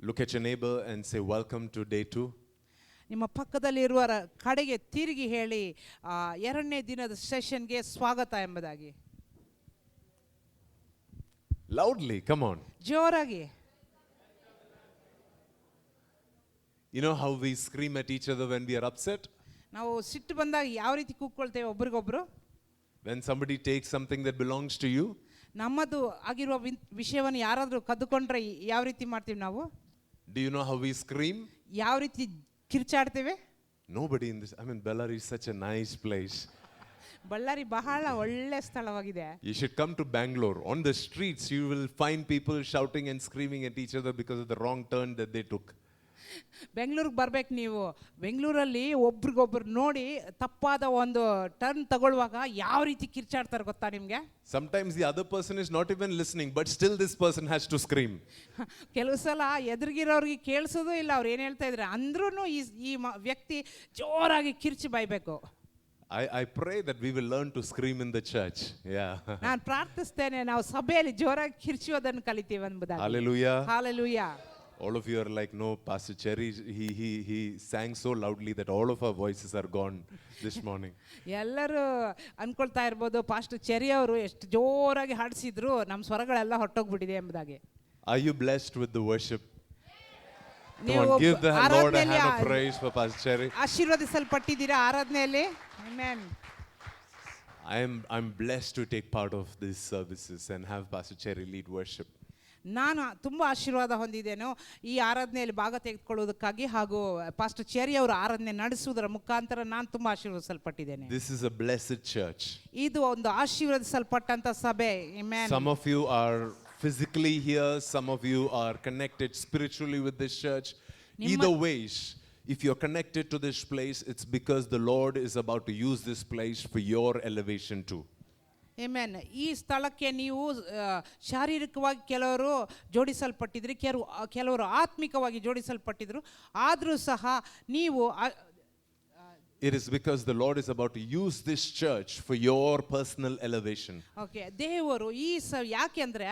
Look at your neighbor and say, welcome to day 2. ನಿಮ್ಮ ಪಕ್ಕದಲ್ಲಿರುವವರ ಕಡೆಗೆ ತಿರುಗಿ ಹೇಳಿ ಎರಡನೇ ದಿನದ ಸೆಷನ್ಗೆ ಸ್ವಾಗತ ಎಂಬುದಾಗಿ. Loudly, come on. ಜೋರಾಗಿ. You know how we scream at each other when we are upset? ನಾವು ಸಿಟ್ಟು ಬಂದಾಗ ಯಾವ ರೀತಿ ಕೂಗ್ಕೊಳ್ತೇವೆ ಒಬ್ರಿಗೊಬ್ರು? When somebody takes something that belongs to you? ನಮ್ಮದು ಆಗಿರುವ ವಿಷಯವನ್ನು ಯಾರಾದರೂ ಕದ್ದುಕೊಂಡ್ರೆ ಯಾವ ರೀತಿ ಮಾಡ್ತೀವಿ ನಾವು? Do you know how we scream? ಯಾವ ರೀತಿ ಕಿರ್ಚಾಡ್ತೇವೆ? Nobody in this, Bellary is such a nice place. Ballari ಬಹಳ ಒಳ್ಳೆ ಸ್ಥಳವಾಗಿದೆ. You should come to Bangalore. On the streets you will find people shouting and screaming at each other because of the wrong turn that they took. ಬೆಂಗಳೂರಿಗೆ ಬರ್ಬೇಕು ನೀವು. ಬೆಂಗಳೂರಲ್ಲಿ ಒಬ್ರಿಗೊಬ್ರು ನೋಡಿ ತಪ್ಪಾದ ಒಂದು ಟರ್ನ್ ತಗೊಳ್ಳುವಾಗ ಯಾವ ರೀತಿ ಕಿರ್ಚಾಡ್ತಾರೆ ಗೊತ್ತಾ ನಿಮ್ಗೆ? Sometimes the other person is not even listening, but still this person has to scream. ಕೆಲವು ಸಲ ಎದುರಿಗಿರೋರಿಗೆ ಕೇಳಿಸೋದು ಇಲ್ಲ ಅವ್ರು ಏನು ಹೇಳ್ತಾ ಇದ್ರೆ ಅಂದ್ರೂ ಈ ವ್ಯಕ್ತಿ ಜೋರಾಗಿ ಕಿರ್ಚಿ ಬೈಬೇಕು. I pray that we will learn to scream in the church. Yeah. ನಾನು ಪ್ರಾರ್ಥಿಸ್ತೇನೆ ನಾವು ಸಭೆಯಲ್ಲಿ ಜೋರಾಗಿ ಕಿರ್ಚುವುದನ್ನು ಕಲಿತೀವಿ ಎಂಬುದಾಗಿ. Hallelujah. Hallelujah. All of you are like, no, Pastor Cherry, he sang so loudly that all of our voices are gone this morning. ಎಲ್ಲರೂ ಅನ್ಕೊಳ್ತಾ ಇರ್ಬೋದು pastor cherry ಅವರು ಎಷ್ಟು ಜೋರಾಗಿ ಹಾಡಿಸಿದ್ರು ನಮ್ಮ ಸ್ವರಗಳೆಲ್ಲ ಹೊರಟೋಗ್ಬಿಟ್ಟಿದೆ ಎಂಬುದಾಗಿ. Are you blessed with the worship? ನೀವು give the Lord a hand of praise for Pastor Cherry. ಆಶೀರ್ವದಿಸಲ್ಪಟ್ಟಿದ್ದೀರಾ ಆರಾಧನೆಯಲ್ಲಿ? Amen. I'm blessed to take part of these services and have Pastor Cherry lead worship. ನಾನು ತುಂಬ ಆಶೀರ್ವಾದ ಹೊಂದಿದ್ದೇನೆ ಈ ಆರಾಧನೆಯಲ್ಲಿ ಭಾಗ ತೆಗೆದುಕೊಳ್ಳುವುದಕ್ಕಾಗಿ ಹಾಗೂ pastor cherry ಅವರು ಆರಾಧನೆ ನಡೆಸುವುದರ ಮುಖಾಂತರ ನಾನು ತುಂಬ ಆಶೀರ್ವದಿಸಲ್ಪಟ್ಟಿದ್ದೇನೆ. This is a blessed church. ಇದು ಒಂದು ಆಶೀರ್ವದಿಸಲ್ಪಟ್ಟಂತ ಸಭೆ. Amen. Some of you are physically here, some of you are connected spiritually with this church. Either ways, if you're connected to this place, it's because the Lord is about to use this place for your elevation too. Amen. ಈ ಸ್ಥಳಕ್ಕೆ ನೀವು ಶಾರೀರಿಕವಾಗಿ ಕೆಲವರು ಜೋಡಿಸಲ್ಪಟ್ಟಿದ್ರಿ, ಕೆಲವರು ಆತ್ಮಿಕವಾಗಿ ಜೋಡಿಸಲ್ಪಟ್ಟಿದ್ರು. ಆದರೂ ಸಹ ನೀವು It is because the Lord is about to use this church for your personal elevation. Okay. ದೇವರು ಯಾಕೆಂದ್ರೆ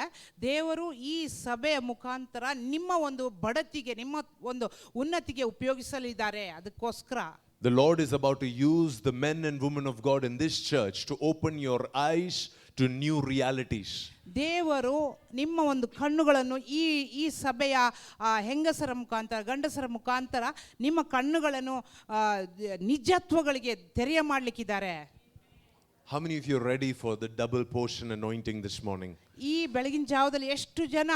ದೇವರು ಈ ಸಭೆಯ ಮುಖಾಂತರ ನಿಮ್ಮ ಒಂದು ಬಡತಿಗೆ ನಿಮ್ಮ ಒಂದು ಉನ್ನತಿಗೆ ಉಪಯೋಗಿಸಲಿದ್ದಾರೆ. ಅದಕ್ಕೋಸ್ಕರ The Lord is about to use the men and women of God in this church to open your eyes to new realities. ದೇವರು ನಿಮ್ಮ ಒಂದು ಕಣ್ಣುಗಳನ್ನು ಈ ಸಭೆಯ ಹೆಂಗಸರ ಮುಖಾಂತರ ಗಂಡಸರ ಮುಖಾಂತರ ನಿಮ್ಮ ಕಣ್ಣುಗಳನ್ನು ನಿಜತ್ವಗಳಿಗೆ ತೆರೆಯ ಮಾಡಲಿಕ್ಕಿದ್ದಾರೆ. How many of you are ready for the double portion anointing this morning? ಈ ಬೆಳಗಿನ ಜಾವದಲ್ಲಿ ಎಷ್ಟು ಜನ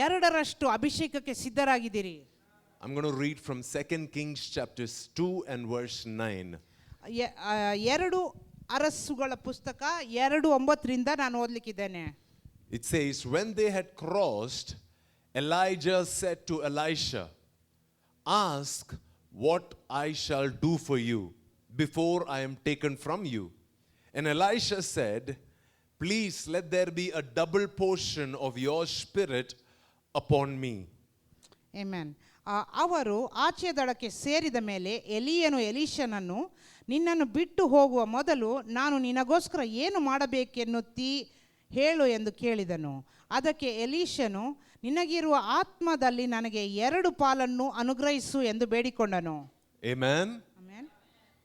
ಎರಡರಷ್ಟು ಅಭಿಷೇಕಕ್ಕೆ ಸಿದ್ಧರಾಗಿದ್ದೀರಿ? I'm going to read from 2 Kings chapters 2 and verse 9. ಎರಡು ಅರಸುಗಳ ಪುಸ್ತಕ 2:9 ನಾನು ಓದಲಿಕ್ಕಿದ್ದೇನೆ. It says, when they had crossed, Elijah said to Elisha, ask what I shall do for you before I am taken from you. And Elisha said, please let there be a double portion of your spirit upon me. Amen. ಅವರು ಆಚೆ ದಡಕ್ಕೆ ಸೇರಿದ ಮೇಲೆ ಎಲಿಯನು ಎಲೀಷನನ್ನು, ನಿನ್ನನ್ನು ಬಿಟ್ಟು ಹೋಗುವ ಮೊದಲು ನಾನು ನಿನಗೋಸ್ಕರ ಏನು ಮಾಡಬೇಕೆನ್ನುತ್ತೀ ಹೇಳು ಎಂದು ಕೇಳಿದನು. ಅದಕ್ಕೆ ಎಲೀಷನು, ನಿನಗಿರುವ ಆತ್ಮದಲ್ಲಿ ನನಗೆ 2 ಪಾಲನ್ನು ಅನುಗ್ರಹಿಸು ಎಂದು ಬೇಡಿಕೊಂಡನು. Amen. Amen.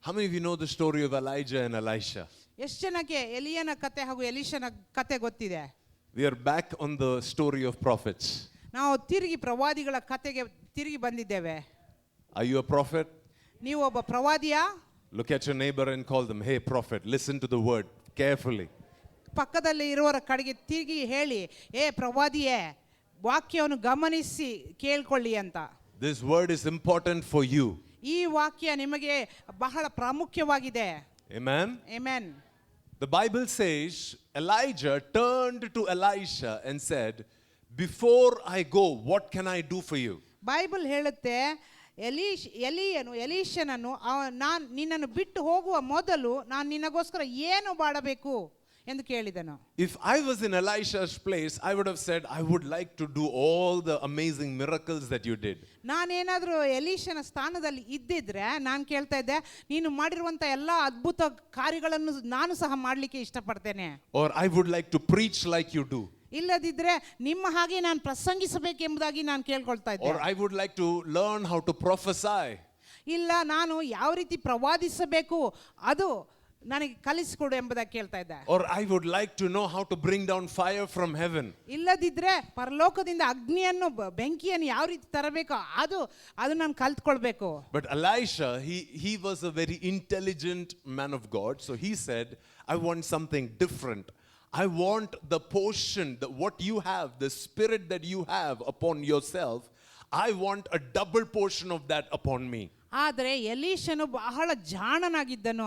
How many of you know the story of Elijah and Elisha? ಎಷ್ಟು ಜನಕ್ಕೆ ಎಲಿಯನ ಕತೆ ಹಾಗೂ ಎಲೀಷನ ಕತೆ ಗೊತ್ತಿದೆ? We are back on the story of prophets. ನಾವು ತಿರುಗಿ ಪ್ರವಾದಿಗಳ ಕತೆಗೆ ತಿರುಗಿ ಬಂದಿದ್ದೇವೆ. Are you a prophet? ನೀವು ಒಬ್ಬ ಪ್ರವಾದಿಯಾ? Look at your neighbor and call them, hey prophet, listen to the word carefully. ಪಕ್ಕದಲ್ಲಿ ಇರುವವರ ಕಡೆಗೆ ತಿರುಗಿ ಹೇಳಿ, ಏ ಪ್ರವಾದಿಯೇ ವಾಕ್ಯವನ್ನು ಗಮನಿಸಿ ಕೇಳ್ಕೊಳ್ಳಿ ಅಂತ. This word is important for you. ಈ ವಾಕ್ಯ ನಿಮಗೆ ಬಹಳ ಪ್ರಾಮುಖ್ಯವಾಗಿದೆ. Amen. Amen. The Bible says Elijah turned to Elisha and said, before I go, what can I do for you? Bible ಹೇಳುತ್ತೆ ಎಲಿಯನು ಎಲೀಷನನ್ನು ನಾನು ನಿನ್ನನ್ನು ಬಿಟ್ಟು ಹೋಗುವ ಮೊದಲು ನಾನು ನಿನಗೋಸ್ಕರ ಏನು ಮಾಡಬೇಕು ಎಂದು ಕೇಳಿದನು. If I was in Elisha's place, I would have said, I would like to do all the amazing miracles that you did. ನಾನೇನಾದರೂ ಎಲೀಷನ ಸ್ಥಾನದಲ್ಲಿ ಇದ್ದಿದ್ರೆ ನಾನು ಕೇಳ್ತಾ ಇದ್ದೆ, ನೀನು ಮಾಡಿರುವಂಥ ಎಲ್ಲ ಅದ್ಭುತ ಕಾರ್ಯಗಳನ್ನು ನಾನು ಸಹ ಮಾಡಲಿಕ್ಕೆ ಇಷ್ಟಪಡ್ತೇನೆ. Or I would like to preach like you do. ಇಲ್ಲದಿದ್ರೆ ನಿಮ್ಮ ಹಾಗೆ ನಾನು ಪ್ರಸಂಗಿಸಬೇಕೆಂಬುದಾಗಿ ನಾನು ಕೇಳ್ಕೊಳ್ತಾ ಇದ್ದೆ. Or I would like to learn how to prophesy. ಇಲ್ಲ ನಾನು ಯಾವ ರೀತಿ ಪ್ರವಾದಿಸಬೇಕು ಅದು ನನಗೆ ಕಲಿಸಿಕೊಡು ಎಂಬುದಾಗಿ ಕೇಳ್ತಾ ಇದ್ದೆ. Or I would like to know how to bring down fire from heaven. ಇಲ್ಲದಿದ್ರೆ ಪರಲೋಕದಿಂದ ಅಗ್ನಿಯನ್ನು ಬೆಂಕಿಯನ್ನು ಯಾವ ರೀತಿ ತರಬೇಕು ಅದು ನಾನು ಕಲ್ತ್ಕೊಳ್ಬೇಕು. But Elisha, he was a very intelligent man of God. So he said, I want something different. I want the portion, what you have, the spirit that you have upon yourself. I want a double portion of that upon me. ಆದರೆ ಎಲೀಷನು ಬಹಳ ಜಾಣನಾಗಿದ್ದನು.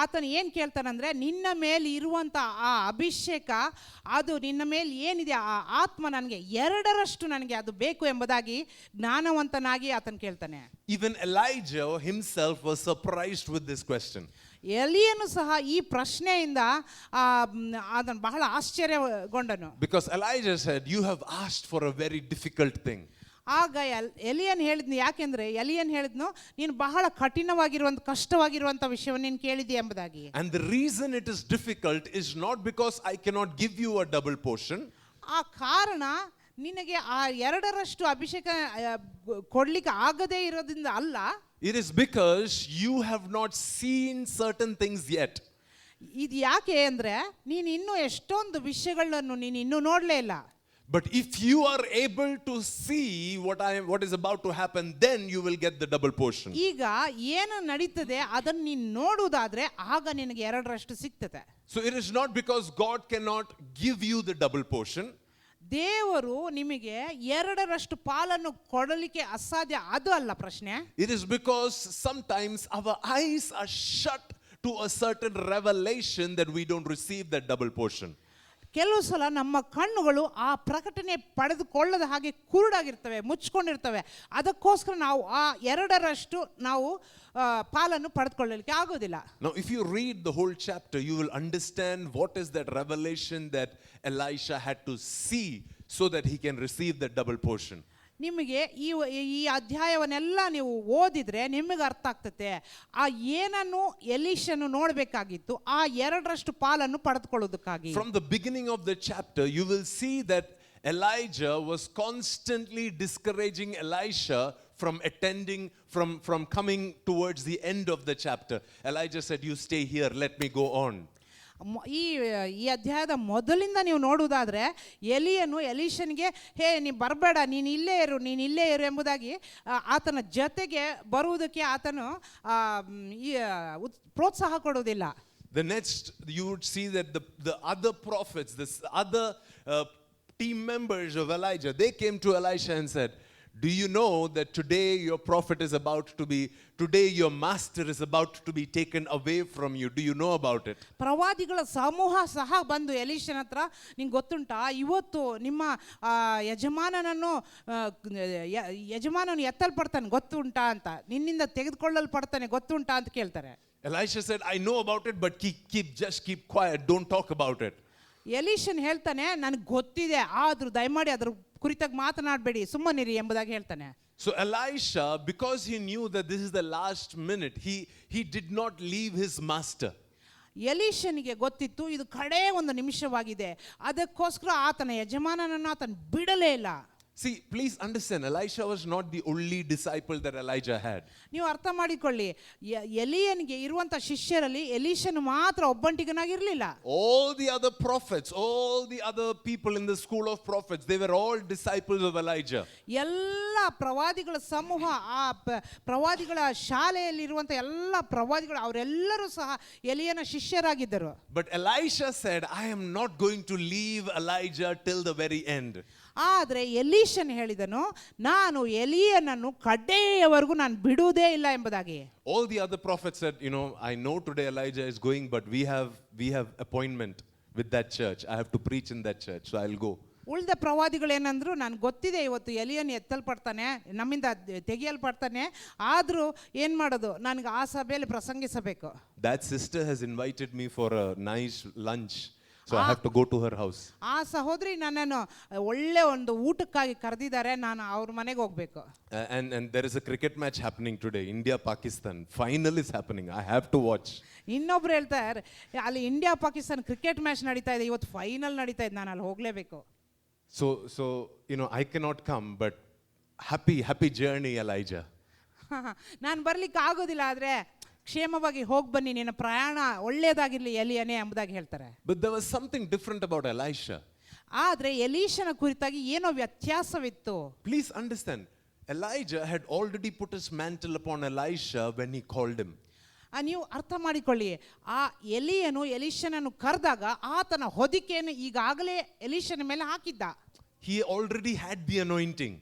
ಆತನು ಏನು ಕೇಳ್ತಾನಂದ್ರೆ, ನಿನ್ನ ಮೇಲೆ ಇರುವಂಥ ಆ ಅಭಿಷೇಕ, ಅದು ನಿನ್ನ ಮೇಲೆ ಏನಿದೆ ಆ ಆತ್ಮ ನನಗೆ ಎರಡರಷ್ಟು ನನಗೆ ಅದು ಬೇಕು ಎಂಬುದಾಗಿ ಜ್ಞಾನವಂತನಾಗಿ ಆತನು ಕೇಳ್ತಾನೆ. Even Elijah himself was surprised with this question. ಎಲಿಯನು ಸಹ ಈ ಪ್ರಶ್ನೆಯಿಂದ ಅದನ್ನು ಬಹಳ ಆಶ್ಚರ್ಯಗೊಂಡನು. Because Elijah said, you have asked for a very difficult thing. ಆಗ ಎಲಿಯನ್ ಹೇಳಿದ್ನು, ಯಾಕೆಂದ್ರೆ ಎಲಿಯನ್ ಹೇಳಿದ್ನು, ನೀನು ಬಹಳ ಕಠಿಣವಾಗಿರುವಂಥ ಕಷ್ಟವಾಗಿರುವಂಥ ವಿಷಯವನ್ನು ನೀನು ಕೇಳಿದಿ ಎಂಬುದಾಗಿ. And the reason it is difficult is not because I cannot give you a double portion. ಆ ಕಾರಣ ನಿನಗೆ ಆ ಎರಡರಷ್ಟು ಅಭಿಷೇಕ ಕೊಡ್ಲಿಕ್ಕೆ ಆಗದೇ ಇರೋದ್ರಿಂದ ಅಲ್ಲ. It is because you have not seen certain things yet. ಇದು ಯಾಕೆ ಅಂದ್ರೆ ನೀನು ಇನ್ನೂ ಎಷ್ಟೊಂದು ವಿಷಯಗಳನ್ನು ನೀನು ಇನ್ನೂ ನೋಡಲೇ ಇಲ್ಲ. But if you are able to see what is about to happen, then you will get the double portion. ಈಗ ಏನು ನಡೀತದೆ ಅದನ್ನು ನೀನು ನೋಡುವುದಾದ್ರೆ ಆಗ ನಿನಗೆ ಎರಡರಷ್ಟು ಸಿಗ್ತದೆ. So it is not because God cannot give you the double portion. ದೇವರು ನಿಮಗೆ ಎರಡರಷ್ಟು ಪಾಲನ್ನು ಕೊಡಲಿಕ್ಕೆ ಅಸಾಧ್ಯ, ಅದು ಅಲ್ಲ ಪ್ರಶ್ನೆ. It is because sometimes our eyes are shut to a certain revelation that we don't receive that double portion. ಕೆಲವು ಸಲ ನಮ್ಮ ಕಣ್ಣುಗಳು ಆ ಪ್ರಕಟಣೆ ಪಡೆದುಕೊಳ್ಳದ ಹಾಗೆ ಕುರುಡಾಗಿರ್ತವೆ, ಮುಚ್ಕೊಂಡಿರ್ತವೆ. ಅದಕ್ಕೋಸ್ಕರ ನಾವು ಆ ಎರಡರಷ್ಟು ನಾವು ಪಾಲನ್ನು ಪಡೆದುಕೊಳ್ಳಲಿಕ್ಕೆ ಆಗೋದಿಲ್ಲ. Now if you read the whole chapter, you will understand what is that revelation that Elisha had to see so that he can receive that double portion. ನಿಮಗೆ ಈ ಅಧ್ಯಾಯವನ್ನೆಲ್ಲ ನೀವು ಓದಿದ್ರೆ ನಿಮಗೆ ಅರ್ಥ ಆಗ್ತದೆ ಆ ಏನನ್ನು ಎಲೀಷನು ನೋಡಬೇಕಾಗಿತ್ತು ಆ ಎರಡರಷ್ಟು ಪಾಲನ್ನು ಪಡೆದುಕೊಳ್ಳೋದಕ್ಕಾಗಿ. From the beginning of the chapter you will see that Elijah was constantly discouraging Elisha from attending, from coming towards the end of the chapter. Elijah said, you stay here, let me go on. ಈ ಅಧ್ಯಾಯದ ಮೊದಲಿಂದ ನೀವು ನೋಡುವುದಾದ್ರೆ ಎಲಿಯನು ಎಲೀಷನಿಗೆ ನೀನು ಬರಬೇಡ, ನೀನು ಇಲ್ಲೇ ಇರು ಎಂಬುದಾಗಿ ಆತನ ಜೊತೆಗೆ ಬರುವುದಕ್ಕೆ ಆತನು ಪ್ರೋತ್ಸಾಹ ಕೊಡುವುದಿಲ್ಲ. The next you would see that the other prophets, the other team members of Elijah, they came to Elisha and said, do you know that today your prophet is about to be, today your master is about to be taken away from you? Do you know about it? ಪ್ರವಾದಿಗಳ ಸಮೂಹ ಸಹ ಬಂದು ಎಲೀಷನ ಹತ್ರ, ನಿಂಗೆ ಗೊತ್ತುಂಟಾ ಇವತ್ತು ನಿಮ್ಮ ಯಜಮಾನನು ಎತ್ತಲ್ಪಡ್ತಾನೆ ಗೊತ್ತುಂಟಾ ಅಂತ, ನಿನ್ನಿಂದ ತೆಗೆದುಕೊಳ್ಳಲ್ಪಡ್ತಾನೆ ಗೊತ್ತುಂಟಾ ಅಂತ ಕೇಳ್ತಾರೆ. Elisha said, I know about it, but just keep quiet, don't talk about it. ಎಲೀಷನ್ ಹೇಳ್ತಾನೆ, ನನಗೆ ಗೊತ್ತಿದೆ, ಆದ್ರೂ ದಯಮಾಡಿ ಅದ್ರ ಕುರಿತಾಗಿ ಮಾತನಾಡಬೇಡಿ, ಸುಮ್ಮನಿರಿ ಎಂಬುದಾಗಿ ಹೇಳ್ತಾನೆ. So Elisha, because he knew that this is the last minute, he did not leave his master. ಎಲೀಷನಿಗೆ ಗೊತ್ತಿತ್ತು ಇದು ಕಡೇ ಒಂದು ನಿಮಿಷವಾಗಿದೆ, ಅದಕ್ಕೋಸ್ಕರ ಆತನ ಯಜಮಾನನನ್ನು ಆತನ ಬಿಡಲೇ ಇಲ್ಲ. See, please understand, Elisha was not the only disciple that Elijah had. ನೀವು ಅರ್ಥ ಮಾಡಿಕೊಳ್ಳಿ, ಎಲಿಯನಿಗೆ ಇರುವಂತ ಶಿಷ್ಯರಲ್ಲಿ ಎಲೀಷನು ಮಾತ್ರ ಒಬ್ಬಂಟಿಗನಾಗಿರಲಿಲ್ಲ. All the other prophets, all the other people in the school of prophets, they were all disciples of Elijah. ಎಲ್ಲ ಪ್ರವಾದಿಗಳ ಸಮೂಹ, ಆ ಪ್ರವಾದಿಗಳ ಶಾಲೆಯಲ್ಲಿರುವಂತ ಎಲ್ಲ ಪ್ರವಾದಿಗಳು ಅವರೆಲ್ಲರೂ ಸಹ ಎಲಿಯನ ಶಿಷ್ಯರಾಗಿದ್ದರು. But Elisha said, I am not going to leave Elijah till the very end. ಆದರೆ ಎಲೀಷನ್ ಹೇಳಿದನು, ನಾನು ಎಲಿಯನನ್ನು ಕಡೆಯವರೆಗೂ ನಾನು ಬಿಡುವುದೇ ಇಲ್ಲ ಎಂಬುದಾಗಿ. All the other prophets said, I know today Elijah is going, but we have appointment with that church. I have to preach in that church, so I'll go. ಉಳಿದ ಪ್ರವಾದಿಗಳು ಏನಂದ್ರು, ನನಗೆ ಗೊತ್ತಿದೆ ಇವತ್ತು ಎಲಿಯನ್ ಎತ್ತಲ್ಪಡ್ತಾನೆ, ನಮ್ಮಿಂದ ತೆಗೆಯಲ್ಪಡ್ತಾನೆ, ಆದರೂ ಏನು ಮಾಡೋದು, ನನಗೆ ಆ ಸಭೆಯಲ್ಲಿ ಪ್ರಸಂಗಿಸಬೇಕು. That sister has invited me for a nice lunch. So I have to go to her house. ಆ ಸಹೋದರಿ ನನ್ನನ್ನು ಒಳ್ಳೆ ಒಂದು ಊಟಕ್ಕಾಗಿ ಕರೆದಿದ್ದಾರೆ, ನಾನು ಅವ್ರ ಮನೆಗೆ ಹೋಗ್ಬೇಕು. And there is a cricket match happening today, India Pakistan. Final is happening. I have to watch. ಇನ್ನೊಬ್ರು ಹೇಳ್ತಾರೆ ಅಲ್ಲಿ ಇಂಡಿಯಾ ಪಾಕಿಸ್ತಾನ ಕ್ರಿಕೆಟ್ ಮ್ಯಾಚ್ ನಡೀತಾ ಇದೆ, ಇವತ್ತು ಫೈನಲ್ ನಡೀತಾ ಇದೆ, ನಾನು ಅಲ್ಲಿ ಹೋಗ್ಲೇಬೇಕು. So I cannot come, but happy journey, Elijah. ನಾನು ಬರ್ಲಿಕ್ಕೆ ಆಗೋದಿಲ್ಲ, ಆದ್ರೆ ಕ್ಷೇಮವಾಗಿ ಹೋಗಿ ಬನ್ನಿ, ನಿನ್ನ ಪ್ರಯಾಣ ಒಳ್ಳೆಯದಾಗಿರ್ಲಿ ಎಲಿಯನೇ ಎಂಬುದಾಗಿ ಹೇಳ್ತಾರೆ. But there was something different about Elisha. ಆದ್ರೆ ಎಲೀಷನ ಕುರಿತಾಗಿ ಏನೋ ವ್ಯತ್ಯಾಸವಿತ್ತು. Please understand, Elijah had already put his mantle upon Elisha when he called him. ನೀವು ಅರ್ಥ ಮಾಡಿಕೊಳ್ಳಿ, ಆ ಎಲಿಯನು ಎಲೀಷನನ್ನು ಕರೆದಾಗ ಆತನ ಹೊದಿಕೆಯನ್ನು ಈಗಾಗಲೇ ಎಲೀಷನ ಮೇಲೆ ಹಾಕಿದ್ದ. He already had the anointing.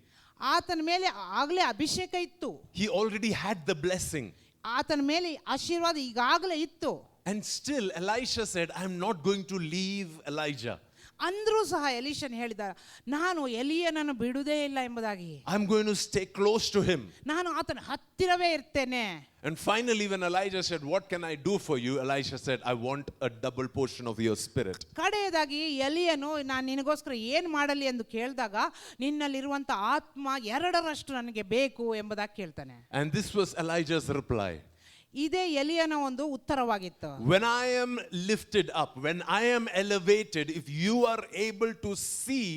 ಆತನ ಮೇಲೆ ಆಗಲೇ ಅಭಿಷೇಕ ಇತ್ತು. He already had the blessing. ಆತನ ಮೇಲೆ ಆಶೀರ್ವಾದ ಈಗಾಗಲೇ ಇತ್ತು. And still Elisha said, I am not going to leave Elijah. ಅಂದ್ರೂ ಸಹ ಎಲೀಷನ್ ಹೇಳಿದ, ನಾನು ಎಲಿಯನನ್ನು ಬಿಡುವುದೇ ಇಲ್ಲ ಎಂಬುದಾಗಿ. I am going to stay close to him. ನಾನು ಆತನ ಹತ್ತಿರವೇ ಇರ್ತೇನೆ. And finally when Elijah said, what can I do for you? Elisha said, I want a double portion of your spirit. ಕಡೆಯದಾಗಿ ಎಲಿಯನು, ನಾನು ನಿನಗೋಸ್ಕರ ಏನು ಮಾಡಲಿ ಎಂದು ಕೇಳಿದಾಗ, ನಿನ್ನಲ್ಲಿರುವಂತ ಆತ್ಮ 2ರಷ್ಟು ನನಗೆ ಬೇಕು ಎಂಬುದಾಗಿ ಕೇಳ್ತಾನೆ. And this was Elijah's reply. ಇದೇ ಎಲಿಯನ ಒಂದು ಉತ್ತರವಾಗಿತ್ತು. When I am lifted up, when I am elevated, if you are able to see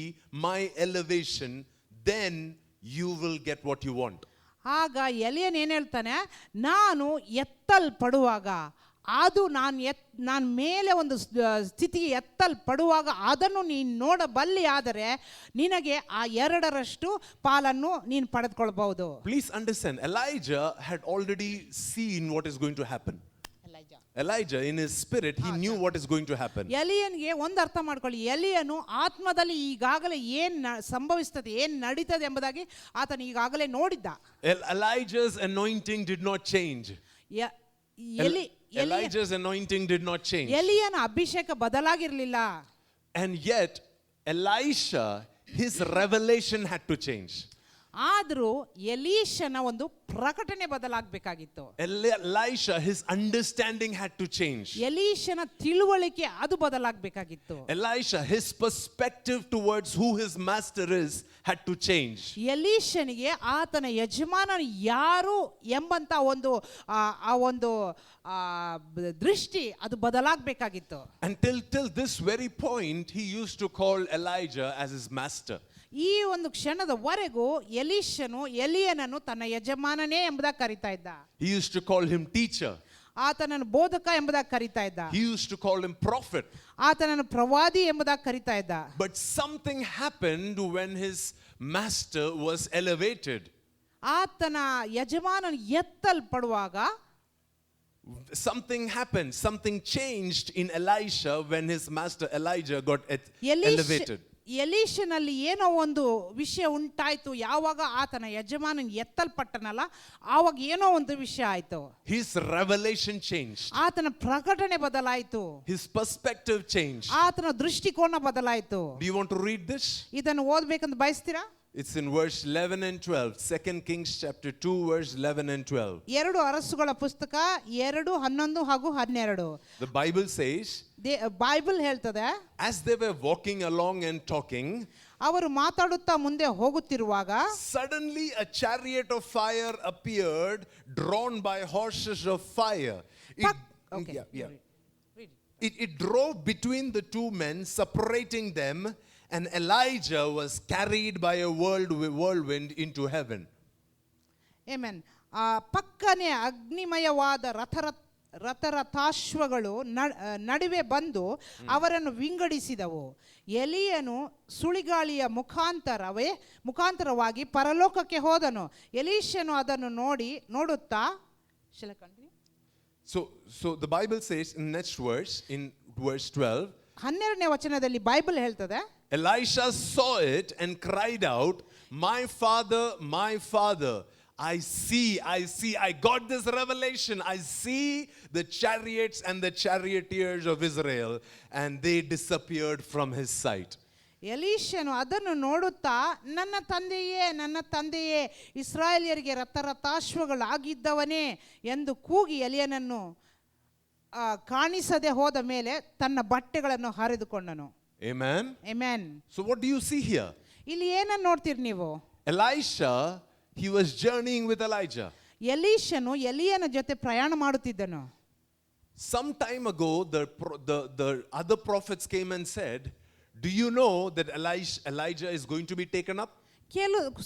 my elevation, then you will get what you want. ಆಗ ಎಲಿಯನ್ ಏನು ಹೇಳ್ತಾನೆ, ನಾನು ಎತ್ತಲ್ಪಡುವಾಗ, ಅದು ನಾನು ಮೇಲೆ ಒಂದು ಸ್ಥಿತಿಗೆ ಎತ್ತಲ್ಪಡುವಾಗ ಅದನ್ನು ನೀನು ನೋಡಬಲ್ಲಿ ಆದರೆ ನಿನಗೆ ಆ 2ರಷ್ಟು ಪಾಲನ್ನು ನೀನು ಪಡೆದುಕೊಳ್ಳಬಹುದು. Please understand, Elijah had already seen what is going to happen. Elijah in his spirit, he knew what is going to happen. ಎಲಿಯನ್ಗೆ ಒಂದು ಅರ್ಥ ಮಾಡ್ಕೊಳ್ಳಿ, ಎಲಿಯನು ಆತ್ಮದಲ್ಲಿ ಈಗಾಗಲೇ ಏನ್ ಸಂಭವಿಸ್ತದೆ, ಏನ್ ನಡೀತದೆ ಎಂಬುದಾಗಿ ಆತನು ಈಗಾಗಲೇ ನೋಡಿದ್ದ. Elijah's anointing did not change. Elijah's anointing did not change. ಎಲಿಯನ ಅಭಿಷೇಕ ಬದಲಾಗಿರಲಿಲ್ಲ. And yet Elisha, his revelation had to change. ಆದರೂ ಎಲೀಷನ ಒಂದು ಪ್ರಕಟಣೆ ಬದಲಾಗಬೇಕಾಗಿತ್ತು. Elisha, his understanding had to change. ಎಲೀಷನ ತಿಳುವಳಿಕೆ ಅದು ಬದಲಾಗಬೇಕಾಗಿತ್ತು. Elisha, his perspective towards who his master is had to change. ಎಲೀಷನಿಗೆ ಆತನ ಯಜಮಾನನು ಯಾರು ಎಂಬಂತ ಒಂದು ದೃಷ್ಟಿ ಅದು ಬದಲಾಗಬೇಕಾಗಿತ್ತು. And till this very point, he used to call Elijah as his master. ಈ ಒಂದು ಕ್ಷಣದವರೆಗೂ ಎಲೀಷನು ಎಲಿಯನನ್ನು ತನ್ನ ಯಜಮಾನನೇ ಎಂಬುದಾಗಿ ಕರೀತಾ ಇದ್ದ. He used to call him teacher. ಆತನನ್ನು ಬೋಧಕ ಎಂಬುದಾಗಿ ಕರೀತಾ ಇದ್ದ. He used to call him prophet. ಆತನನ್ನು ಪ್ರವಾದಿ ಎಂಬುದಾಗಿ ಕರೀತಾ ಇದ್ದ. But something happened when his master was elevated. ಆತನ ಯಜಮಾನನು ಎತ್ತಲ್ಪಡುವಾಗ Something happened, something changed in Elisha when his master Elijah got elevated. ಎಲೀಷನಲ್ಲಿ ಏನೋ ಒಂದು ವಿಷಯ ಉಂಟಾಯ್ತು. ಯಾವಾಗ ಆತನ ಯಜಮಾನನ್ ಎತ್ತಲ್ಪಟ್ಟನಲ್ಲ, ಆವಾಗ ಏನೋ ಒಂದು ವಿಷಯ ಆಯ್ತು. His revelation changed. ಆತನ ಪ್ರಕಟಣೆ ಬದಲಾಯಿತು. His perspective changed. ಆತನ ದೃಷ್ಟಿಕೋನ ಬದಲಾಯಿತು. Do you want to read this? ಇದನ್ನು ಓದಬೇಕಂತ ಬಯಸ್ತೀರಾ? It's in verse 11 and 12. 2 Kings chapter 2 verse 11 and 12. 2 ಅರಸುಗಳ ಪುಸ್ತಕ 2:11 ಹಾಗೂ 12. The Bible says, ಬೈಬಲ್ ಹೇಳ್ತದೆ, as they were walking along and talking, ಅವರು ಮಾತಾಡುತ್ತಾ ಮುಂದೆ ಹೋಗುತ್ತಿರುವಾಗ, suddenly a chariot of fire appeared, drawn by horses of fire. It drove between the two men, separating them, and Elijah was carried by a whirlwind into heaven. Amen. ಪಕ್ಕನೆ ಅಗ್ನಿಮಯವಾದ ರಥರಥಾಶ್ವಗಳು ನಡುವೆ ಬಂದು ಅವರನ್ನು ವಿಂಗಡಿಸಿದವು. ಎಲಿಯನು ಸುಳಿಗಾಳಿಯ ಮುಖಾಂತರವಾಗಿ ಪರಲೋಕಕ್ಕೆ ಹೋದನು. ಎಲೀಷನು ಅದನ್ನು ನೋಡುತ್ತಾ, So the Bible says in next verse, in verse 12, 12ನೇ ವಚನದಲ್ಲಿ ಬೈಬಲ್ ಹೇಳ್ತದೆ, Elisha saw it and cried out, my father, I got this revelation. I see the chariots and the charioteers of Israel, and they disappeared from his sight. ಎಲೀಷನು ಅದನ್ನು ನೋಡುತ್ತಾ, ನನ್ನ ತಂದೆಯೇ ಇಸ್ರಾಯೇಲ್ಯರಿಗೆ ರಥರಥಾಶ್ವಗಳಾಗಿದ್ದವನೇ ಎಂದು ಕೂಗಿ ಎಲಿಯನನ್ನು ಕಾಣಿಸದೆ ಹೋದ ಮೇಲೆ ತನ್ನ ಬಟ್ಟೆಗಳನ್ನು ಹರಿದುಕೊಂಡನು. Amen. Amen. So what do you see here? ಇಲ್ಲಿ ಏನನ್ನು ನೋಡ್ತೀರಿ ನೀವು? Elisha, he was journeying with Elijah. ಎಲೀಷನು ಎಲಿಯನ ಜೊತೆ ಪ್ರಯಾಣ ಮಾಡುತ್ತಿದ್ದನು. Some time ago, the other prophets came and said, do you know that Elijah is going to be taken up?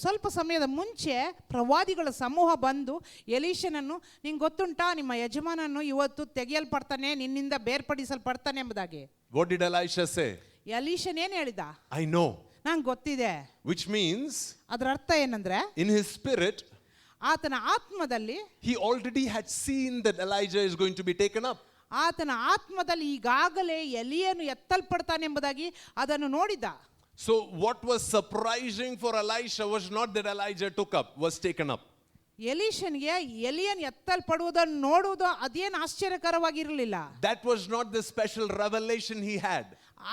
ಸ್ವಲ್ಪ ಸಮಯದ ಮುಂಚೆ ಪ್ರವಾದಿಗಳ ಸಮೂಹ ಬಂದು ಎಲೀಷನನ್ನು ನಿಂಗೆ ಗೊತ್ತುಂಟಾ ನಿಮ್ಮ ಯಜಮಾನನು ಇವತ್ತು ತೆಗೆಯಲ್ಪಡ್ತಾನೆ, ನಿನ್ನಿಂದ ಬೇರ್ಪಡಿಸಲ್ಪಡ್ತಾನೆ ಎಂಬುದಾಗಿ. What did Elisha say? ಎಲೀಷನ್ ಏನು ಹೇಳಿದ? I know. ನಂಗೆ ಗೊತ್ತಿದೆ. Which means, ಅದರ ಅರ್ಥ ಏನಂದ್ರೆ, in his spirit, ಆತನ ಆತ್ಮದಲ್ಲಿ he already had seen that Elijah is going to be taken up. ಆತನ ಆತ್ಮದಲ್ಲಿ ಈಗಾಗಲೇ ಎಲಿಯನು ಎತ್ತಲ್ಪಡ್ತಾನೆ ಎಂಬುದಾಗಿ ಅದನ್ನು ನೋಡಿದ. So what was surprising for Elisha was not that Elijah was taken up. ಎಲೀಷನ್ಗೆ ಎಲಿಯನ್ ಎತ್ತಲ್ಪಡುವುದನ್ನು ನೋಡುವುದು ಅದೇನು ಆಶ್ಚರ್ಯಕರವಾಗಿರಲಿಲ್ಲ. That was not the special revelation he had.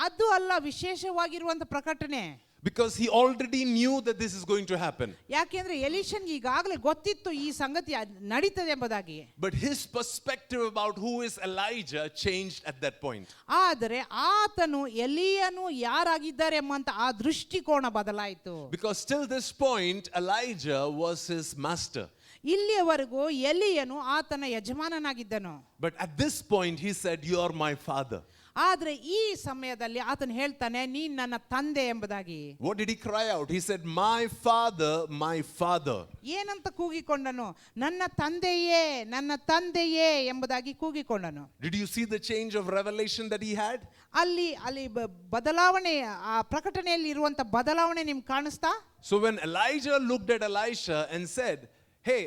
ಅದು ಅಲ್ಲ ವಿಶೇಷವಾಗಿರುವಂತ ಪ್ರಕಟಣೆ. Because he already knew that this is going to happen. ಯಾಕೆಂದ್ರೆ ಎಲೀಷನ್ಗೆ ಈಗಾಗಲೇ ಗೊತ್ತಿತ್ತು ಈ ಸಂಗತಿ ನಡೀತದೆ ಎಂಬುದಾಗಿ. But his perspective about who is Elijah changed at that point. ಆದರೆ ಆತನು ಎಲಿಯನು ಯಾರಾಗಿದ್ದಾರೆ ಎಂಬಂತ ಆ ದೃಷ್ಟಿಕೋನ ಬದಲಾಯಿತು. Because till this point Elijah was his master. ಇಲ್ಲಿಯವರೆಗೂ ಎಲಿಯನು ಆತನ ಯಜಮಾನನಾಗಿದ್ದನು. But at this point he said, you are my father. ಆದರೆ ಈ ಸಮಯದಲ್ಲಿ ಆತನು ಹೇಳ್ತಾನೆ, ನೀನ್ ನನ್ನ ತಂದೆ ಎಂಬುದಾಗಿ. What did he cry out? He said, my father, my father. ಏನಂತ ಕೂಗಿಕೊಂಡನು? ನನ್ನ ತಂದೆಯೇ, ನನ್ನ ತಂದೆಯೇ ಎಂಬುದಾಗಿ ಕೂಗಿಕೊಂಡನು. Did you see the change of revelation that he had? ಅಲ್ಲಿ ಬದಲಾವಣೆ, ಆ ಪ್ರಕಟಣೆಯಲ್ಲಿ ಇರುವಂತ ಬದಲಾವಣೆ ನಿಮ್ಗೆ ಕಾಣಿಸ್ತಾ? So when Elijah looked at Elisha and said, hey,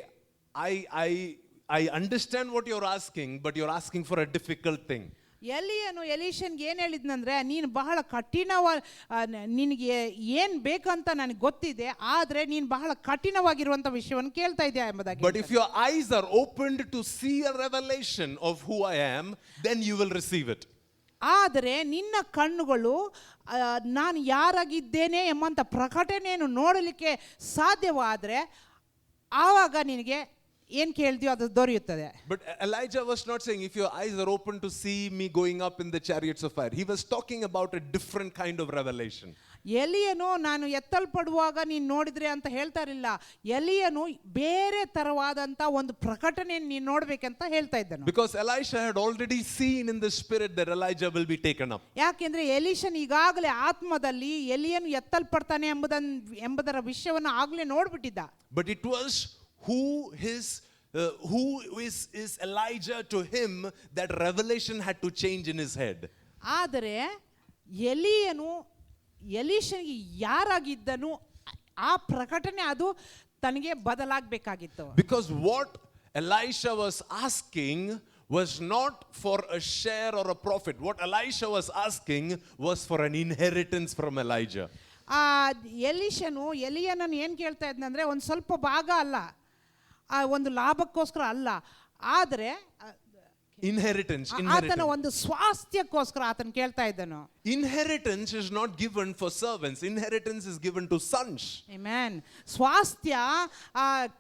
I understand what you're asking, but you're asking for a difficult thing. ಎಲಿಯನು ಎಲೀಷನ್ಗೆ ಏನು ಹೇಳಿದ್ನಂದ್ರೆ, ನೀನು ಬಹಳ ನಿನಗೆ ಏನು ಬೇಕಂತ ನನಗೆ ಗೊತ್ತಿದೆ, ಆದರೆ ನೀನು ಬಹಳ ಕಠಿಣವಾಗಿರುವಂಥ ವಿಷಯವನ್ನು ಕೇಳ್ತಾ ಇದೆಯಾ ಎಂಬುದಾಗಿ. But if your eyes are opened to see a revelation of who I am, then you will receive it. ಆದರೆ ನಿನ್ನ ಕಣ್ಣುಗಳು ನಾನು ಯಾರಾಗಿದ್ದೇನೆ ಎಂಬಂಥ ಪ್ರಕಟಣೆಯನ್ನು ನೋಡಲಿಕ್ಕೆ ಸಾಧ್ಯವಾದರೆ ಆವಾಗ ನಿನಗೆ ಏನು ಕೇಳ್ತೀಯೋ ಅದು ದೊರೆಯುತ್ತದೆ. But Elijah was not saying, if your eyes are open to see me going up in the chariots of fire. He was talking about a different kind of revelation. ಎಲಿಯನು ನಾನು ಎತ್ತಲ್ಪಡುವಾಗ ನೀನು ನೋಡಿದ್ರೆ ಅಂತ ಹೇಳ್ತಾ ಇರಲಿಲ್ಲ. ಎಲಿಯನು ಬೇರೆ ತರವಾದಂತ ಒಂದು ಪ್ರಕಟಣೆಯನ್ನು ನೀನು ನೋಡ್ಬೇಕಂತ ಹೇಳ್ತಾ ಇದ್ದನು. Because Elisha had already seen in the spirit that Elijah will be taken up. ಯಾಕೆಂದ್ರೆ ಎಲೀಷನ್ ಈಗಾಗಲೇ ಆತ್ಮದಲ್ಲಿ ಎಲಿಯನು ಎತ್ತಲ್ಪಡ್ತಾನೆ ಎಂಬುದರ ವಿಷಯವನ್ನು ಆಗಲೇ ನೋಡ್ಬಿಟ್ಟಿದ್ದ. But it was who is Elijah to him that revelation had to change in his head. ಆದರೆ ಎಲೀಷನಿಗೆ ಯಾರಾಗಿದ್ದನು ಆ ಪ್ರಕಟಣೆ ಅದು ತನಗೆ ಬದಲಾಗಬೇಕಾಗಿತ್ತು. Because what Elisha was asking was not for a share or a profit. What Elisha was asking was for an inheritance from Elijah. ಆ ಎಲಿಯನನ್ನು ಏನು ಕೇಳ್ತಾ ಇದ್ನಂದ್ರೆ ಒಂದು ಸ್ವಲ್ಪ ಭಾಗ ಅಲ್ಲ, ಒಂದು ಲಾಭಕ್ಕೋಸ್ಕರ ಅಲ್ಲ, ಆದರೆ ಆತನ ಒಂದು ಸ್ವಾಸ್ಥ್ಯಕ್ಕೋಸ್ಕರ ಆತನ ಕೇಳ್ತಾ ಇದ್ದನು. Inheritance is not given for servants. Inheritance is given to sons. Amen. ಸ್ವಾಸ್ಥ್ಯ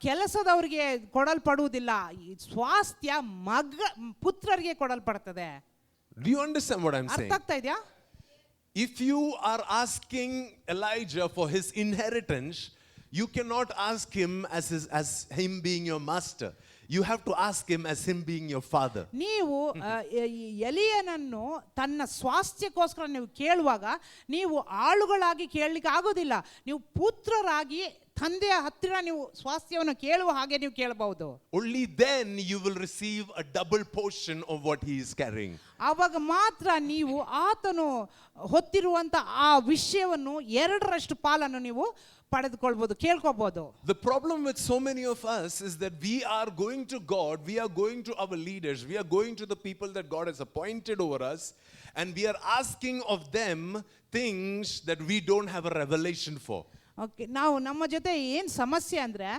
ಕೆಲಸದವರಿಗೆ ಕೊಡಲ್ಪಡುವುದಿಲ್ಲ, ಸ್ವಾಸ್ಥ್ಯ ಪುತ್ರರಿಗೆ ಕೊಡಲ್ಪಡುತ್ತದೆ. Do you understand what I'm saying? ಅರ್ಥ ಆಗ್ತಾ ಇದೆಯಾ? If you are asking Elijah for his inheritance, you cannot ask him as him being your master. You have to ask him as him being your father. ನೀವು ಎಲಿಯನನ್ನು ತನ್ನ ಸ್ವಾಸ್ಥ್ಯಕ್ಕೋಸ್ಕರ ನೀವು ಕೇಳುವಾಗ ನೀವು ಆಳುಗಳಾಗಿ ಕೇಳಲಿಕ್ಕೆ ಆಗೋದಿಲ್ಲ. ನೀವು ಪುತ್ರರಾಗಿ ತಂದೆಯ ಹತ್ತಿರ ನೀವು ಸ್ವಾಸ್ಥ್ಯವನ್ನು ಕೇಳುವ ಹಾಗೆ ನೀವು ಕೇಳಬಹುದು. Only then you will receive a double portion of what he is carrying. ಆವಾಗ ಮಾತ್ರ ನೀವು ಆತನು ಹೊತ್ತಿರುವಂತ ಆ ವಿಷಯವನ್ನು ಎರಡರಷ್ಟು ಪಾಲನ್ನು ನೀವು ಪಡೆದುಕೊಳ್ಳಬಹುದು, ಕೇಳ್ಕೋಬಹುದು. The problem with so many of us is that we are going to God, we are going to our leaders, we are going to the people that God has appointed over us, and we are asking of them things that we don't have a revelation for. Okay, ನಾವು ನಮ್ಮ ಜೊತೆ ಏನು ಸಮಸ್ಯೆ ಅಂದರೆ,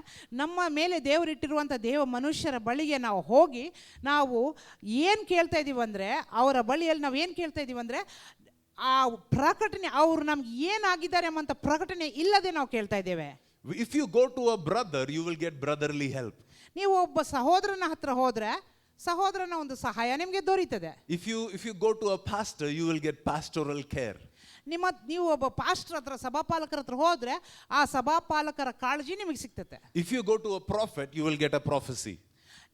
ನಮ್ಮ ಮೇಲೆ ದೇವರಿಟ್ಟಿರುವಂಥ ದೇವ ಮನುಷ್ಯರ ಬಳಿಗೆ ನಾವು ಹೋಗಿ ನಾವು ಏನು ಕೇಳ್ತಾ ಇದ್ದೀವಿ ಅಂದರೆ, ಅವರ ಬಳಿಯಲ್ಲಿ ನಾವು ಏನು ಕೇಳ್ತಾ ಇದ್ದೀವಿ ಅಂದರೆ, ಆ ಪ್ರಕಟಣೆ ಅವರು ನಮ್ಗೆ ಏನಾಗಿದ್ದಾರೆ ಎಂಬಂತ ಪ್ರಕಟಣೆ ಇಲ್ಲದೆ ನಾವು ಕೇಳ್ತಾ ಇದ್ದೇವೆ. If you go to a brother, you will get brotherly help. ನೀವು ಒಬ್ಬ ಸಹೋದರನ ಹತ್ರ ಹೋದ್ರೆ ಸಹೋದರನ ಒಂದು ಸಹಾಯ ನಿಮಗೆ ದೊರೀತದೆ. If you go to a pastor, you will get pastoral care. ನೀವು ಒಬ್ಬ ಪಾಸ್ಟರ್ ಹತ್ರ ಸಭಾಪಾಲಕರ ಹತ್ರ ಹೋದ್ರೆ ಆ ಸಭಾಪಾಲಕರ ಕಾಳಜಿ ನಿಮಗೆ ಸಿಗ್ತದೆ. If you go to a prophet, you will get a prophecy.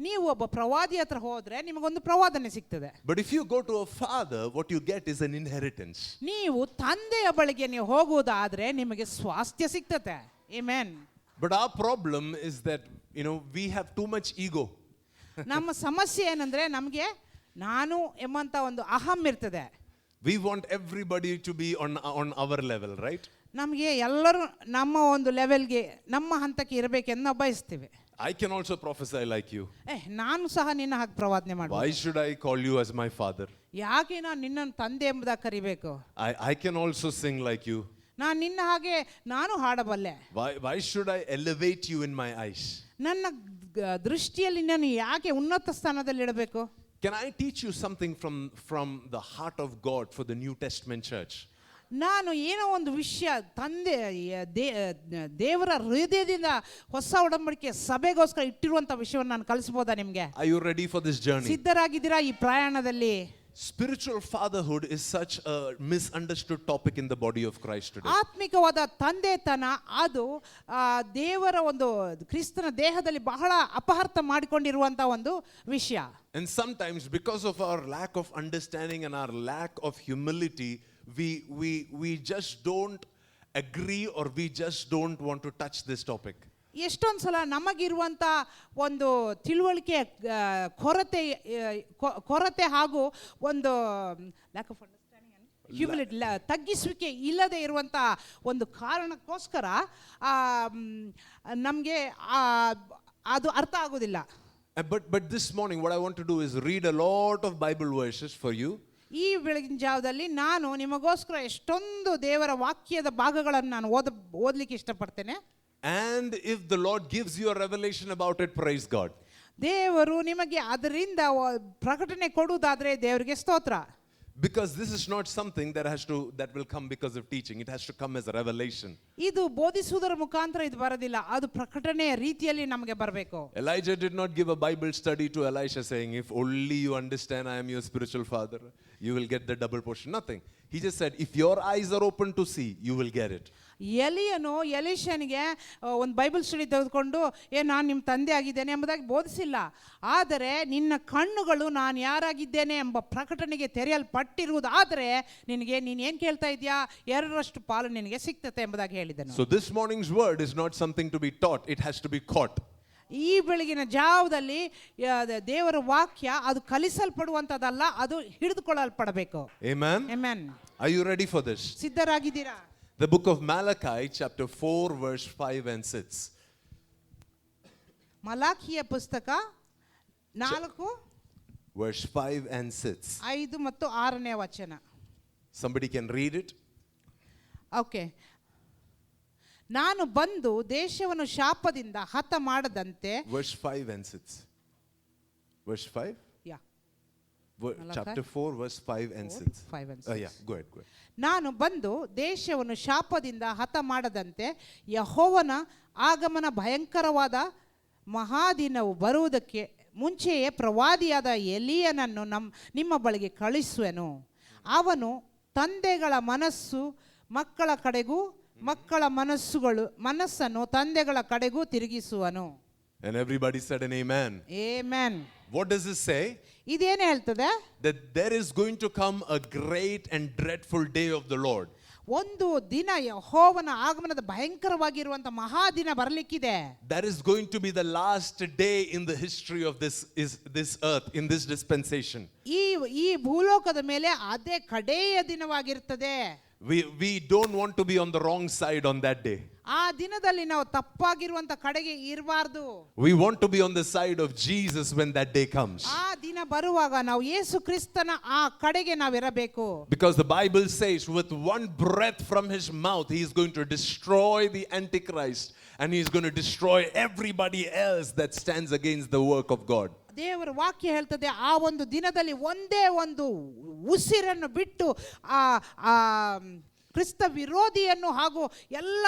ನೀವು ಒಬ್ಬ ಪ್ರವಾದಿ ಹತ್ರ ಹೋದ್ರೆ ನಿಮಗೊಂದು ಪ್ರವಾದನೆ ಸಿಗ್ತದೆ. But if you go to a father, what you get is an inheritance. ನೀವು ತಂದೆಯ ಬಳಿಗೆ ನೀವು ಹೋಗುವುದಾದ್ರೆ ನಿಮಗೆ ಸ್ವಾಸ್ಥ್ಯ ಸಿಗ್ತದೆ. Amen. But our problem is that, we have too much ego. ನಮ್ಮ ಸಮಸ್ಯೆ ಏನಂದ್ರೆ ನಮಗೆ ನಾನು ಎಂಬಂತ ಒಂದು ಅಹಂ ಇರ್ತದೆ. We want everybody to be on our level, right? ನಮಗೆ ಎಲ್ಲರೂ ನಮ್ಮ ಒಂದು ಲೆವೆಲ್ಗೆ ನಮ್ಮ ಹಂತಕ್ಕೆ ಇರಬೇಕೆಂದು ನಾವು ಬಯಸ್ತೀವಿ. I can also prophesy like you. ನಾನು ಸಹ ನಿನ್ನ ಹಾಗೆ ಪ್ರವಾದನೆ ಮಾಡ್ತೀನಿ. Why should I call you as my father? ಯಾಕೆ ನಾನು ನಿನ್ನನ್ನು ತಂದೆ ಎಂಬುದಾಗಿ ಕರಿಬೇಕು? I can also sing like you. ನಾನು ನಿನ್ನ ಹಾಗೆ ನಾನು ಹಾಡಬಲ್ಲೆ. Why should I elevate you in my eyes? ನನ್ನ ದೃಷ್ಟಿಯಲ್ಲಿ ನಾನು ಯಾಕೆ ಉನ್ನತ ಸ್ಥಾನದಲ್ಲಿ ಇಡಬೇಕು? Can I teach you something from the heart of God for the New Testament church? ನಾನು ಏನೋ ಒಂದು ವಿಷಯ ತಂದೆ ದೇವರ ಹೃದಯದಿಂದ ಹೊಸ ಒಡಂಬಡಿಕೆ ಸಭೆಗೋಸ್ಕರ ಇಟ್ಟಿರುವಂತ ವಿಷಯವನ್ನು ನಾನು ಕಲಿಸಬಹುದಾ ನಿಮಗೆ? Are you ready for this journey? ಸಿದ್ಧರಾಗಿದ್ದೀರಾ ಈ ಪ್ರಯಾಣದಲ್ಲಿ? Spiritual fatherhood is such a misunderstood topic in the body of Christ today. ಆತ್ಮಿಕವಾದ ತಂದೆತನ ಅದು ದೇವರ ಒಂದು ಕ್ರಿಸ್ತನ ದೇಹದಲ್ಲಿ ಬಹಳ ಅಪಹರ್ಥ ಮಾಡಿಕೊಂಡಿರುವಂತ ಒಂದು ವಿಷಯ. And sometimes because of our lack of understanding and our lack of humility, we just don't agree or we just don't want to touch this topic. ಎಷ್ಟೊಂದು ಸಲ ನಮಗಿರುವಂಥ ಒಂದು ತಿಳುವಳಿಕೆ ಕೊರತೆ ಹಾಗೂ ಒಂದು ಲ್ಯಾಕ್ ಆಫ್ ಅಂಡರ್ಸ್ಟ್ಯಾಂಡಿಂಗ್ ಹ್ಯೂಮಿಲಿಟಿ ತಗ್ಗಿಸುವಿಕೆ ಇಲ್ಲದೆ ಇರುವಂಥ ಒಂದು ಕಾರಣಕ್ಕೋಸ್ಕರ ನಮಗೆ ಅದು ಅರ್ಥ ಆಗೋದಿಲ್ಲ. But this morning what I want to do is read a lot of Bible verses for you. ಈ ಬೆಳಗಿನ ಜಾವದಲ್ಲಿ ನಾನು ನಿಮಗೋಸ್ಕರ ಎಷ್ಟೊಂದು ದೇವರ ವಾಕ್ಯದ ಭಾಗಗಳನ್ನು ನಾನು ಓದಲಿಕ್ಕೆ ಇಷ್ಟಪಡ್ತೇನೆ. And if the Lord gives you a revelation about it, praise God. ದೇವರು ನಿಮಗೆ ಅದರಿಂದ ಪ್ರಕಟಣೆ ಕೊಡುವುದಾದ್ರೆ ದೇವರಿಗೆ ಸ್ತೋತ್ರ. Because this is not something that will come because of teaching. It has to come as a revelation. ಇದು ಬೋಧಿಸುವುದರ ಮುಖಾಂತರ ಇದು ಬರೋದಿಲ್ಲ, ಅದು ಪ್ರಕಟಣೆಯ ರೀತಿಯಲ್ಲಿ ನಮಗೆ ಬರಬೇಕು. Elijah did not give a Bible study to Elisha saying, if only you understand I am your spiritual father, you will get the double portion. Nothing. He just said, if your eyes are open to see, you will get it. ಎಲಿಯನು ಎಲಿಷನಿಗೆ ಒಂದು Bible study ತೆಗೆದುಕೊಂಡು ನಾನು ನಿಮ್ಮ ತಂದೆ ಆಗಿದ್ದೇನೆ ಎಂಬುದಾಗಿ ಬೋಧಿಸಿಲ್ಲ. ಆದರೆ ನಿನ್ನ ಕಣ್ಣುಗಳು ನಾನು ಯಾರಾಗಿದ್ದೇನೆ ಎಂಬ ಪ್ರಕಟಣೆಗೆ ತೆರೆಯಲ್ಪಟ್ಟಿರುವುದಾದರೆ ನಿನಗೆ ನೀನು ಏನು ಕೇಳ್ತಾ ಇದೆಯಾ 2ರಷ್ಟು ಪಾಲು ನಿನಗೆ ಸಿಗ್ತತೆ ಎಂಬುದಾಗಿ ಹೇಳಿದನು. So this morning's word is not something to be taught, it has to be caught. ಈ ಬೆಳಗಿನ ಜಾವದಲ್ಲಿ ದೇವರ ವಾಕ್ಯ ಅದು ಕಲಿಸಲ್ಪಡುವಂತದಲ್ಲ, ಅದು ಹಿಡಿದುಕೊಳ್ಳಲ್ಪಡಬೇಕು. Amen. Amen. Are you ready for this? ಸಿದ್ಧರಾಗಿದ್ದೀರಾ? The book of Malachi, chapter 4, verse 5 and 6. ಮಲಾಖಿಯ ಪುಸ್ತಕ 4 verse 5 and 6. 5 ಮತ್ತು 6ನೇ ವಚನ. Somebody can read it. Okay. ನಾನು ಬಂದು ದೇಶವನ್ನು ಶಾಪದಿಂದ ಹತ ಮಾಡದಂತೆ. Verse 5 and 6. Verse 5? Yeah. Chapter 4, verse 5 and 6. 5 and 6. Yeah, go ahead. ನಾನು ಬಂದು ದೇಶವನ್ನು ಶಾಪದಿಂದ ಹತ ಮಾಡದಂತೆ ಯೆಹೋವನ ಆಗಮನ ಭಯಂಕರವಾದ ಮಹಾದಿನವು ಬರುವುದಕ್ಕೆ ಮುಂಚೆಯೇ ಪ್ರವಾದಿಯಾದ ಎಲೀಯನನ್ನು ನಿಮ್ಮ ಬಳಿಗೆ ಕಳಿಸುವೆನು. ಅವನು ತಂದೆಗಳ ಮನಸ್ಸು ಮಕ್ಕಳ ಕಡೆಗೂ ಮಕ್ಕಳ ಮನಸ್ಸನ್ನು ತಂದೆಗಳ ಕಡೆಗೂ ತಿರುಗಿಸುವನು. And everybody said an amen. Amen. What does this say? ಇದೇನು ಹೇಳ್ತದೆ? That there is going to come a great and dreadful day of the Lord. ಒಂದು ದಿನ ಯೆಹೋವನ ಆಗಮನದ ಭಯಂಕರವಾಗಿರುವಂತ ಮಹಾದಿನ ಬರಲಿಕ್ಕಿದೆ. That is going to be the last day in the history of this earth, in this dispensation. ಈ ಭೂಲೋಕದ ಮೇಲೆ ಅದೇ ಕಡೆಯ ದಿನವಾಗಿರುತ್ತದೆ. We don't want to be on the wrong side on that day. ಆ ದಿನದಲ್ಲಿ ನಾವು ತಪ್ಪಾಗಿರುವಂತ ಕಡೆಗೆ ಇರಬಾರದು. We want to be on the side of Jesus when that day comes. ಆ ದಿನ ಬರುವಾಗ ನಾವು ಯೇಸು ಕ್ರಿಸ್ತನ ಆ ಕಡೆಗೆ ನಾವು ಇರಬೇಕು. Because the Bible says with one breath from his mouth he is going to destroy the Antichrist and he is going to destroy everybody else that stands against the work of God. ದೇವರ ವಾಕ್ಯ ಹೇಳ್ತದೆ ಆ ಒಂದು ದಿನದಲ್ಲಿ ಒಂದೇ ಒಂದು ಉಸಿರನ್ನು ಬಿಟ್ಟು ಆ ಕ್ರಿಸ್ತ ವಿರೋಧಿಯನ್ನು ಹಾಗೂ ಎಲ್ಲ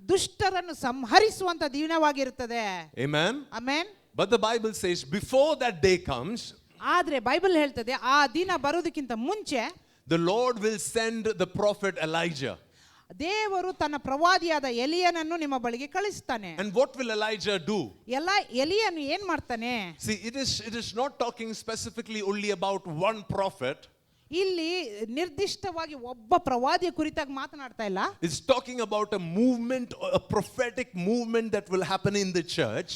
ದುಷ್ಟರನ್ನು ಸಂಹರಿಸುವಂತ ದಿನವಾಗಿರುತ್ತದೆ. Amen. Amen. But the Bible says before that day comes, ಆದ್ರೆ ಬೈಬಲ್ ಹೇಳ್ತದೆ ಆ ದಿನ ಬರೋದಕ್ಕಿಂತ ಮುಂಚೆ the Lord will send the prophet Elijah. ದೇವರು ತನ್ನ ಪ್ರವಾದಿಯಾದ ಎಲಿಯನನ್ನು ನಿಮ್ಮ ಬಳಿಗೆ ಕಳಿಸ್ತಾನೆ. And what will Elijah do? ಎಲಿಯನು ಏನ್ ಮಾಡ್ತಾನೆ? See, it is not talking specifically only about one prophet. ಇಲ್ಲಿ ನಿರ್ದಿಷ್ಟವಾಗಿ ಒಬ್ಬ ಪ್ರವಾದಿಯ ಕುರಿತಾಗಿ ಮಾತನಾಡ್ತಾ ಇಲ್ಲ. It's talking about a movement, a prophetic movement that will happen in the church.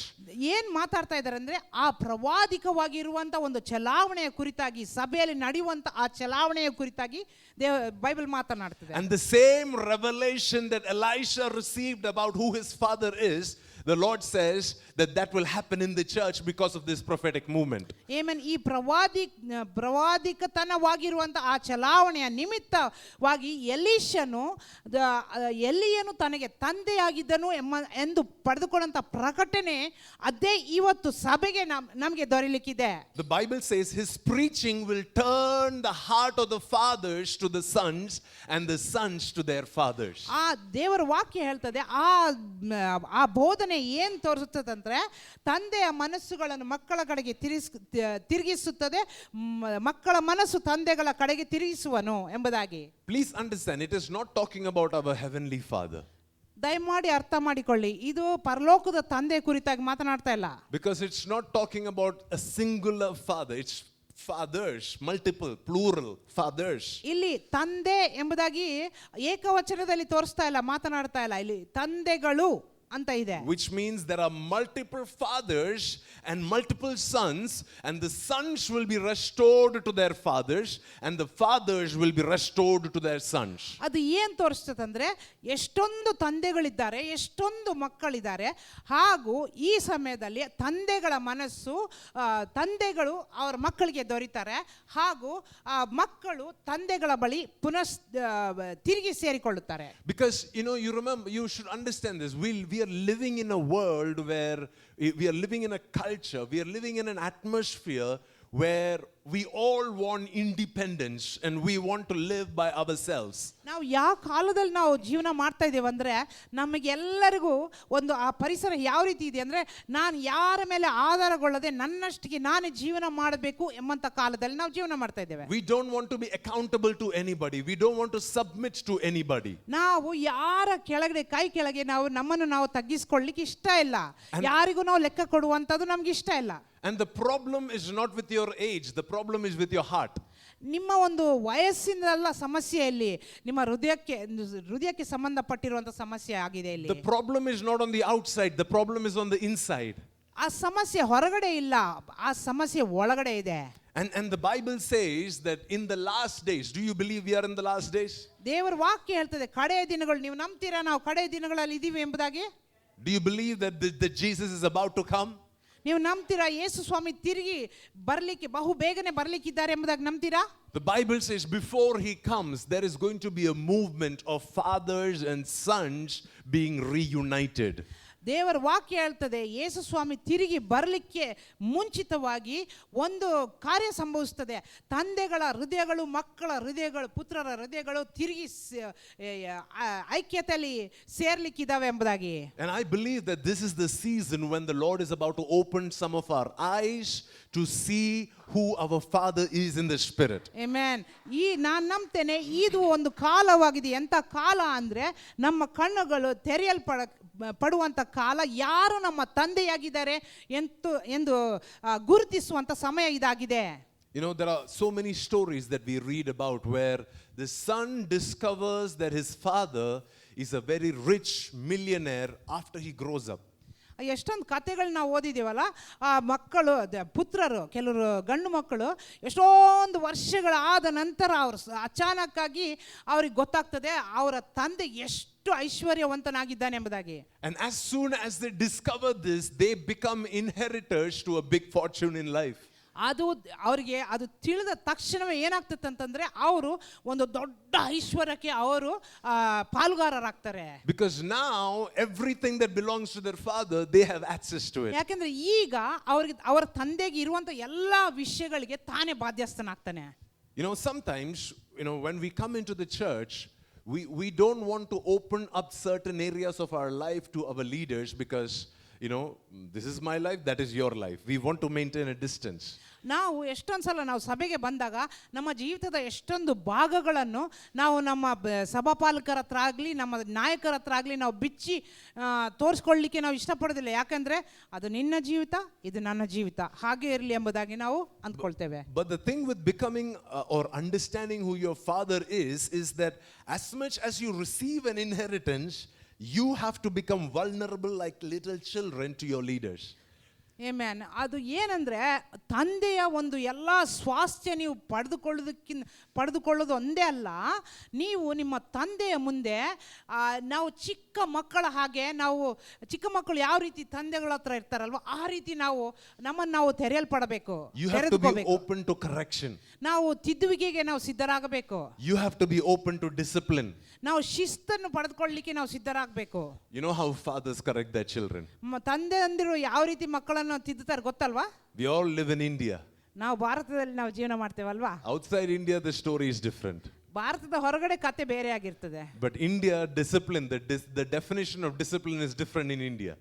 ಏನ್ ಮಾತಾಡ್ತಾ ಇದ್ದಾರೆ ಅಂದ್ರೆ ಆ ಪ್ರವಾದಿಕವಾಗಿರುವಂತ ಒಂದು ಚಲಾವಣೆಯ ಕುರಿತಾಗಿ, ಸಭೆಯಲ್ಲಿ ನಡೆಯುವಂತ ಆ ಚಲಾವಣೆಯ ಕುರಿತಾಗಿ Bible ಮಾತನಾಡ್ತಿದೆ. And the same revelation that Elisha received about who his father is, the Lord says that will happen in the church because of this prophetic movement. Amen. ಈ ಪ್ರವಾದಿಕತನವಾಗಿರುವಂತ ಆ ಚಲಾವಣೆಯ ನಿಮಿತ್ತವಾಗಿ ಎಲಿಯನು ತನಗೆ ತಂದೆಯಾಗಿದ್ದನು ಎಂದು ಪಡೆದುಕೊಂಡಂತ ಪ್ರಕಟಣೆ ಅದೇ ಇವತ್ತು ಸಭೆಗೆ ನಮಗೆ ದೊರೆಯಲಿಕ್ಕಿದೆ. The Bible says his preaching will turn the heart of the fathers to the sons and the sons to their fathers. ಆ ದೇವರ ವಾಕ್ಯ ಹೇಳ್ತದೆ ಆ ಬೋಧನೆ ಏನ್ ತೋರಿಸುತ್ತದೆ ಅಂದ್ರೆ ತಂದೆಯ ಮನಸ್ಸುಗಳನ್ನು ಮಕ್ಕಳ ಕಡೆಗೆ ತಿರುಗಿಸುತ್ತದೆ, ಮಕ್ಕಳ ಮನಸ್ಸು ತಂದೆಗಳ ಕಡೆಗೆ ತಿರುಗಿಸುವನು ಎಂಬುದಾಗಿ. Please understand, it is not talking about our heavenly Father. ದಯಮಾಡಿ ಅರ್ಥ ಮಾಡಿಕೊಳ್ಳಿ, ಇದು ಪರಲೋಕದ ತಂದೆ ಕುರಿತಾಗಿ ಮಾತನಾಡ್ತಾ ಇಲ್ಲ. Because it's not talking about a singular father, it's fathers, multiple, plural fathers. ಇಲ್ಲಿ ತಂದೆ ಎಂಬುದಾಗಿ ಏಕವಚನದಲ್ಲಿ ತೋರಿಸ್ತಾ ಇಲ್ಲ, ಮಾತನಾಡ್ತಾ ಇಲ್ಲ. ಇಲ್ಲಿ ತಂದೆಗಳು ಅಂತ ಇದೆ. Which means there are multiple fathers and multiple sons, and the sons will be restored to their fathers and the fathers will be restored to their sons. ಅದು ಏನು ತೋರಿಸ್ತದೆ ಅಂದ್ರೆ ಎಷ್ಟೊಂದು ತಂದೆಗಳಿದ್ದಾರೆ, ಎಷ್ಟೊಂದು ಮಕ್ಕಳಿದ್ದಾರೆ, ಹಾಗೂ ಈ ಸಮಯದಲ್ಲಿ ತಂದೆಗಳ ಮನಸ್ಸು, ತಂದೆಗಳು ಅವರ ಮಕ್ಕಳಿಗೆ ದೊರೀತಾರೆ, ಹಾಗೂ ಮಕ್ಕಳು ತಂದೆಗಳ ಬಳಿ ಪುನಃ ತಿರುಗಿ ಸೇರಿಕೊಳ್ಳುತ್ತಾರೆ. Because you remember, you should understand this, we are living in a world where we are living in a culture, we are living in an atmosphere where we all want independence and we want to live by ourselves. ನಾವು ಯಾವ ಕಾಲದಲ್ಲಿ ನಾವು ಜೀವನ ಮಾಡ್ತಾ ಇದ್ದೇವೆ ಅಂದ್ರೆ ನಮಗೆಲ್ಲರಿಗೂ ಒಂದು ಆ ಪರಿಸರ ಯಾವ ರೀತಿ ಇದೆ ಅಂದ್ರೆ ನಾನು ಯಾರ ಮೇಲೆ ಆಧಾರಗೊಳ್ಳದೆ ನನ್ನಷ್ಟಿಗೆ ನಾನೇ ಜೀವನ ಮಾಡಬೇಕು ಎಂಬಂತ ಕಾಲದಲ್ಲಿ ನಾವು ಜೀವನ ಮಾಡ್ತಾ ಇದ್ದೇವೆ. We don't want to be accountable to anybody, we don't want to submit to anybody. ನಾವು ಯಾರ ಕೆಳಗಡೆ ಕೈ ಕೆಳಗೆ ನಮ್ಮನ್ನು ನಾವು ತಗ್ಗಿಸಿಕೊಳ್ಳಿಕ್ಕೆ ಇಷ್ಟ ಇಲ್ಲ, ಯಾರಿಗೂ ನಾವು ಲೆಕ್ಕ ಕೊಡುವಂತದ್ದು ನಮ್ಗೆ ಇಷ್ಟ ಇಲ್ಲ. And the problem is not with your age, the problem is with your heart. ನಿಮ್ಮ ಒಂದು ವಯಸ್ಸಿನಲ್ಲ ಸಮಸ್ಯೆ ಇಲ್ಲಿ, ನಿಮ್ಮ ಹೃದಯಕ್ಕೆ ಸಂಬಂಧಪಟ್ಟಿರುವಂತ ಸಮಸ್ಯೆ ಆಗಿದೆ ಇಲ್ಲಿ. The problem is not on the outside, the problem is on the inside. ಆ ಸಮಸ್ಯೆ ಹೊರಗಡೆ ಇಲ್ಲ, ಆ ಸಮಸ್ಯೆ ಒಳಗಡೆ ಇದೆ. And the Bible says that in the last days, do you believe we are in the last days? ದೇವರ ವಾಕ್ಯ ಹೇಳ್ತದೆ ಕಡೆಯ ದಿನಗಳು, ನೀವು ನಂಬ್ತೀರಾ ನಾವು ಕಡೆಯ ದಿನಗಳಲ್ಲಿ ಇದೀವಿ ಎಂಬುದಾಗಿ? Do you believe that Jesus is about to come? ನೀವು ನಂಬ್ತೀರಾ ಯೇಸು ಸ್ವಾಮಿ ತಿರುಗಿ ಬರಲಿಕ್ಕೆ ಬಹು ಬೇಗನೆ ಬರಲಿಕ್ಕಿದ್ದಾರೆ ಎಂಬುದಾಗಿ ನಂಬ್ತೀರಾ? The Bible says before he comes there is going to be a movement of fathers and sons being reunited. ದೇವರ ವಾಕ್ಯ ಹೇಳ್ತದೆ ಯೇಸು ಸ್ವಾಮಿ ತಿರುಗಿ ಬರಲಿಕ್ಕೆ ಮುಂಚಿತವಾಗಿ ಒಂದು ಕಾರ್ಯ ಸಂಭವಿಸುತ್ತದೆ. ತಂದೆಗಳ ಹೃದಯಗಳು, ಮಕ್ಕಳ ಹೃದಯಗಳು, ಪುತ್ರರ ಹೃದಯಗಳು ತಿರುಗಿ ಐಕ್ಯತೆಯಲ್ಲಿ ಸೇರ್ಲಿಕ್ಕಿದ್ದಾವೆ ಎಂಬುದಾಗಿ. And I believe that this is the season when the Lord is about to open some of our eyes to see who our Father is in the spirit. Amen. ನಾನು ನಂಬ್ತೇನೆ ಇದು ಒಂದು ಕಾಲವಾಗಿದೆ. ಎಂಥ ಕಾಲ ಅಂದ್ರೆ ನಮ್ಮ ಕಣ್ಣುಗಳು ತೆರೆಯಲ್ಪಡುವಂತ ಕಾಲ, ಯಾರು ನಮ್ಮ ತಂದೆಯಾಗಿದ್ದಾರೆ ಎಂದು ಗುರುತಿಸುವಂತ ಸಮಯ ಇದಾಗಿದೆ. There are so many stories that we read about where the son discovers that his father is a very rich millionaire after he grows up. ಎಷ್ಟೊಂದು ಕಥೆಗಳು ನಾವು ಓದಿದ್ದೀವಲ್ಲ, ಆ ಮಕ್ಕಳು ಪುತ್ರರು, ಕೆಲವರು ಗಂಡು ಮಕ್ಕಳು ಎಷ್ಟೊಂದು ವರ್ಷಗಳಾದ ನಂತರ ಅವರು ಅಚಾನಕ್ಕಾಗಿ ಅವ್ರಿಗೆ ಗೊತ್ತಾಗ್ತದೆ ಅವರ ತಂದೆ ಎಷ್ಟು ಐಶ್ವರ್ಯವಂತನಾಗಿದ್ದಾನೆ ಎಂಬುದಾಗಿ. And as soon as they discover this, they become inheritors to a big fortune in life. ಅದು ಅವರಿಗೆ ಅದು ತಿಳಿದ ತಕ್ಷಣವೇ ಏನಾಗ್ತದೆ ಅಂತಂದ್ರೆ ಅವರು ಒಂದು ದೊಡ್ಡ ಐಶ್ವರ್ಯಕ್ಕೆ ಅವರು ಪಾಲುಗಾರರಾಗ್ತಾರೆ. Because now everything that belongs to their father, they have access to it. ಯಾಕಂದ್ರೆ ಈಗ ಅವರ ತಂದೆಗೆ ಇರುವಂತ ಎಲ್ಲಾ ವಿಷಯಗಳಿಗೆ ತಾನೇ ಬಾಧ್ಯಸ್ಥನಾಗ್ತಾನೆ. Sometimes when we come into the church, we don't want to open up certain areas of our life to our leaders because this is my life, that is your life. We want to maintain a distance. ನಾವು ಎಷ್ಟೊಂದು ಸಲ ನಾವು ಸಭೆಗೆ ಬಂದಾಗ ನಮ್ಮ ಜೀವಿತದ ಎಷ್ಟೊಂದು ಭಾಗಗಳನ್ನು ನಾವು ನಮ್ಮ ಸಭಾಪಾಲಕರ ಹತ್ರ ಆಗಲಿ ನಮ್ಮ ನಾಯಕರ ಹತ್ರ ಆಗಲಿ ನಾವು ಬಿಚ್ಚಿ ತೋರಿಸ್ಕೊಳ್ಳಿಕ್ಕೆ ನಾವು ಇಷ್ಟಪಡೋದಿಲ್ಲ. ಯಾಕಂದರೆ ಅದು ನಿನ್ನ ಜೀವಿತ, ಇದು ನನ್ನ ಜೀವಿತ, ಹಾಗೆ ಇರಲಿ ಎಂಬುದಾಗಿ ನಾವು ಅಂದ್ಕೊಳ್ತೇವೆ. But the thing with becoming or understanding who your father is that as much as you receive an inheritance, you have to become vulnerable like little children to your leaders. Amen. ಅದು ಏನಂದರೆ ತಂದೆಯ ಒಂದು ಎಲ್ಲ ಸ್ವಾಸ್ಥ್ಯ ನೀವು ಪಡೆದುಕೊಳ್ಳೋದು ಒಂದೇ ಅಲ್ಲ, ನೀವು ನಿಮ್ಮ ತಂದೆಯ ಮುಂದೆ ನಾವು ಚಿಕ್ಕ ಮಕ್ಕಳ ಹಾಗೆ, ನಾವು ಚಿಕ್ಕ ಮಕ್ಕಳು ಯಾವ ರೀತಿ ತಂದೆಗಳ ಹತ್ರ ಇರ್ತಾರಲ್ವ ಆ ರೀತಿ ನಮ್ಮನ್ನು ತೆರೆಯಲ್ಪಡಬೇಕು. You have to be open to correction. ನಾವು ತಿದ್ದುವಿಕೆಗೆ ನಾವು ಸಿದ್ಧರಾಗಬೇಕು. You have to be open to discipline. ನಾವು ಶಿಸ್ತನ್ನು ಪಡೆದುಕೊಳ್ಳಲಿಕ್ಕೆ ನಾವು ಸಿದ್ಧರಾಗಬೇಕು. You know how fathers correct their children? ತಂದೆ ಅಂದಿರು ಯಾವ ರೀತಿ ಮಕ್ಕಳನ್ನು ತಿದ್ದುತ್ತಾರೆ ಗೊತ್ತಲ್ವಾ? We all live in India. ನಾವು ಭಾರತದಲ್ಲಿ ನಾವು ಜೀವನ ಮಾಡ್ತೇವಲ್ವಾ? Outside India the story is different. ಭಾರತದ ಹೊರಗಡೆ ಕತೆ ಬೇರೆ ಆಗಿರ್ತದೆ. But India discipline, the definition of discipline is different in India.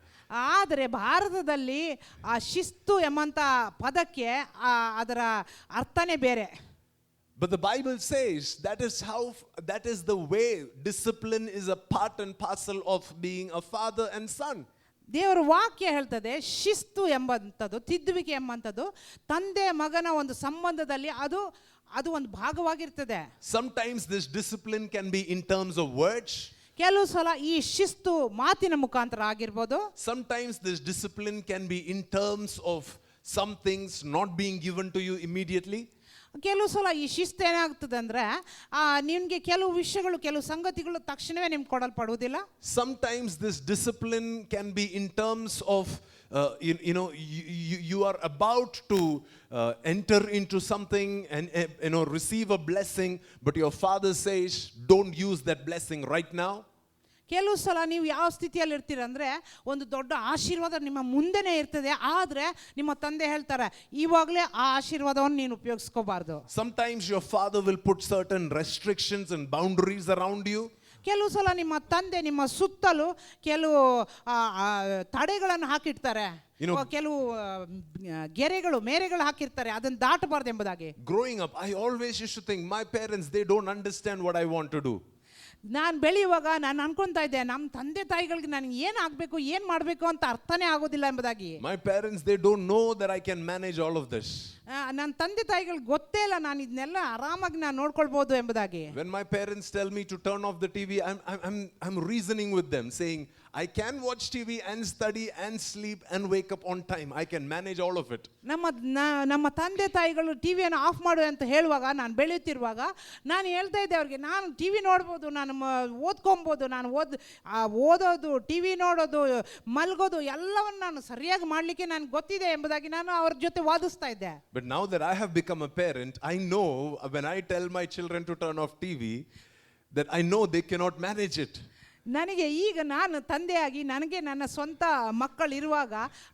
ಆದರೆ ಭಾರತದಲ್ಲಿ ಆ ಶಿಸ್ತು ಎಂಬಂತ ಪದಕ್ಕೆ ಅದರ ಅರ್ಥನೇ ಬೇರೆ. But the Bible says that is the way discipline is a part and parcel of being a father and son. ದೇವರ ವಾಕ್ಯ ಹೇಳ್ತದೆ ಶಿಸ್ತು ಎಂಬಂಥದ್ದು, ತಿದ್ದುವಿಕೆ ಎಂಬಂಥದ್ದು ತಂದೆ ಮಗನ ಒಂದು ಸಂಬಂಧದಲ್ಲಿ ಅದು ಒಂದು ಭಾಗವಾಗಿರ್ತದೆ. Sometimes this discipline can be in terms of words. ಕೆಲವು ಸಲ ಈ ಶಿಸ್ತು ಮಾತಿನ ಮುಖಾಂತರ ಆಗಿರ್ಬೋದು. Sometimes this discipline can be in terms of some things not being given to you immediately. ಕೆಲವು ಸಲ ಈ ಶಿಸ್ತು ಏನಾಗ್ತದೆ ಅಂದರೆ ನಿಮಗೆ ಕೆಲವು ವಿಷಯಗಳು, ಕೆಲವು ಸಂಗತಿಗಳು ತಕ್ಷಣವೇ ನಿಮ್ಗೆ ಕೊಡಲ್ಪಡುವುದಿಲ್ಲ. Sometimes this discipline can be in terms of you are about to enter into something and receive a blessing, but your father says don't use that blessing right now. ಕೆಲವು ಸಲ ನೀವು ಯಾವ ಸ್ಥಿತಿಯಲ್ಲಿ ಇರ್ತೀರಂದರೆ ಒಂದು ದೊಡ್ಡ ಆಶೀರ್ವಾದ ನಿಮ್ಮ ಮುಂದೆನೇ ಇರ್ತದೆ, ಆದರೆ ನಿಮ್ಮ ತಂದೆ ಹೇಳ್ತಾರೆ ಇವಾಗಲೇ ಆ ಆಶೀರ್ವಾದವನ್ನು ನೀನು ಉಪಯೋಗಿಸ್ಕೋಬಾರ್ದು. Sometimes your father will put certain restrictions and boundaries around you. ಕೆಲವು ಸಲ ನಿಮ್ಮ ತಂದೆ ನಿಮ್ಮ ಸುತ್ತಲೂ ಕೆಲವು ತಡೆಗಳನ್ನು ಹಾಕಿರ್ತಾರೆ, ಕೆಲವು ಗೆರೆಗಳು ಮೇರೆಗಳು ಹಾಕಿರ್ತಾರೆ, ಅದನ್ನು ದಾಟಬಾರ್ದು ಎಂಬುದಾಗಿ. Growing up, I always used to think my parents, they don't understand what I want to do. ನಾನು ಬೆಳೆಯುವಾಗ ನಾನು ಅನ್ಕೊಂತಾ ಇದ್ದೆ ನಮ್ಮ ತಂದೆ ತಾಯಿಗಳಿಗೆ ನನಗೆ ಏನು ಆಗಬೇಕು ಏನು ಮಾಡಬೇಕು ಅಂತ ಅರ್ಥನೇ ಆಗೋದಿಲ್ಲ ಎಂಬುದಾಗಿ. My parents, they don't know that I can manage all of this. ನನ್ನ ತಂದೆ ತಾಯಿಗಳಿಗೆ ಗೊತ್ತೇ ಇಲ್ಲ ನಾನು ಇದನ್ನೆಲ್ಲ ಆರಾಮಾಗಿ ನಾನು ನೋಡ್ಕೊಳ್ಬೋದು ಎಂಬುದಾಗಿ. When my parents tell me to turn off the TV, I'm reasoning with them, saying I can watch TV and study and sleep and wake up on time. I can manage all of it. ನಮ್ಮ ತಂದೆ ತಾಯಿಗಳು ಟಿವಿಯನ್ನು of ಮಾಡು ಅಂತ ಹೇಳುವಾಗ ನಾನು ಬೆಳೆಯುತ್ತಿರುವಾಗ ನಾನು ಹೇಳ್ತಾ ಇದ್ದೆ ಅವ್ರಿಗೆ, ನಾನು ಟಿವಿ ನೋಡ್ಬೋದು, ನಾನು ಓದ್ಕೊಬೋದು, ನಾನು ಓದೋದು, ಟಿವಿ ನೋಡೋದು, ಮಲ್ಗೋದು ಎಲ್ಲವನ್ನು ನಾನು ಸರಿಯಾಗಿ ಮಾಡಲಿಕ್ಕೆ ನನಗೆ ಗೊತ್ತಿದೆ ಎಂಬುದಾಗಿ ನಾನು ಅವ್ರ ಜೊತೆ ವಾದಿಸ್ತಾ ಇದ್ದೆ. But now that I have become a parent, I know when I tell my children to turn off TV, that I know they cannot manage it. ನನಗೆ ಈಗ ನಾನು ತಂದೆಯಾಗಿ ನನಗೆ ನನ್ನ ಸ್ವಂತ ಮಕ್ಕಳಿರುವಾಗ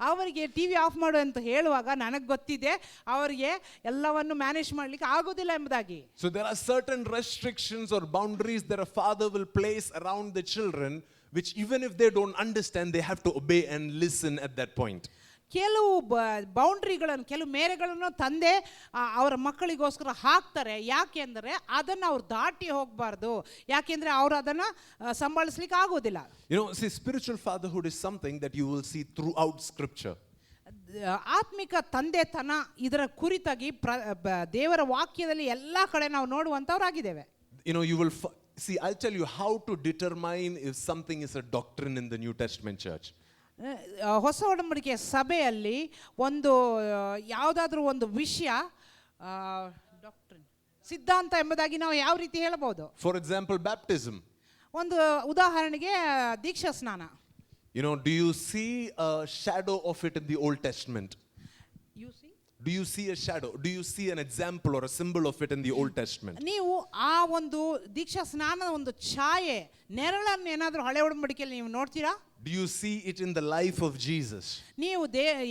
ಅವರಿಗೆ ಟಿವಿ ಆಫ್ ಮಾಡು ಅಂತ ಹೇಳುವಾಗ ನನಗೆ ಗೊತ್ತಿದೆ ಅವರಿಗೆ ಎಲ್ಲವನ್ನು ಮ್ಯಾನೇಜ್ ಮಾಡಲಿಕ್ಕೆ ಆಗೋದಿಲ್ಲ ಎಂಬುದಾಗಿ. So there are certain restrictions or boundaries that a father will place around the children, which even if they don't understand, they have to obey and listen at that point. ಕೆಲವು ಬೌಂಡ್ರಿಗಳನ್ನು, ಕೆಲವು ಮೇರೆಗಳನ್ನು ತಂದೆ ಅವರ ಮಕ್ಕಳಿಗೋಸ್ಕರ ಹಾಕ್ತಾರೆ. ಯಾಕೆ ಅಂದರೆ ಅದನ್ನು ಅವ್ರು ದಾಟಿ ಹೋಗಬಾರ್ದು, ಯಾಕೆಂದರೆ ಅವರು ಅದನ್ನು ಸಂಭಾಳಿಸ್ಲಿಕ್ಕೆ ಆಗೋದಿಲ್ಲ. See, spiritual fatherhood is something that you will see throughout scripture. ಆತ್ಮಿಕ ತಂದೆತನ ಇದರ ಕುರಿತಾಗಿ ದೇವರ ವಾಕ್ಯದಲ್ಲಿ ಎಲ್ಲ ಕಡೆ ನಾವು ನೋಡುವಂಥವರಾಗಿದ್ದೇವೆ. You will see, I'll tell you how to determine if something is a doctrine in the New Testament church. ಹೊಸ ಒಡಂಬಡಿಕೆಯ ಸಭೆಯಲ್ಲಿ ಒಂದು ಯಾವುದಾದ್ರೂ ಒಂದು ವಿಷಯ ಡಾಕ್ಟ್ರಿನ್, ಸಿದ್ಧಾಂತ ಎಂಬುದಾಗಿ ನಾವು ಯಾವ ರೀತಿ ಹೇಳಬಹುದು? For example, baptism. ಒಂದು ಉದಾಹರಣೆಗೆ ದೀಕ್ಷಾ ಸ್ನಾನ. Do you see a shadow of it in the Old Testament? Do you see a shadow? Do you see an example or a symbol of it in the Old Testament? ನೀವು ಆ ಒಂದು ದೀಕ್ಷಾ ಸ್ನಾನದ ಒಂದು ಛಾಯೆ, ನೆರಳನ್ನು ಏನಾದರೂ ಹಳೆ ಒಡಂಬಡಿಕೆಯಲ್ಲಿ ನೀವು ನೋಡ್ತೀರಾ? Do you see it in the life of Jesus? ನೀವು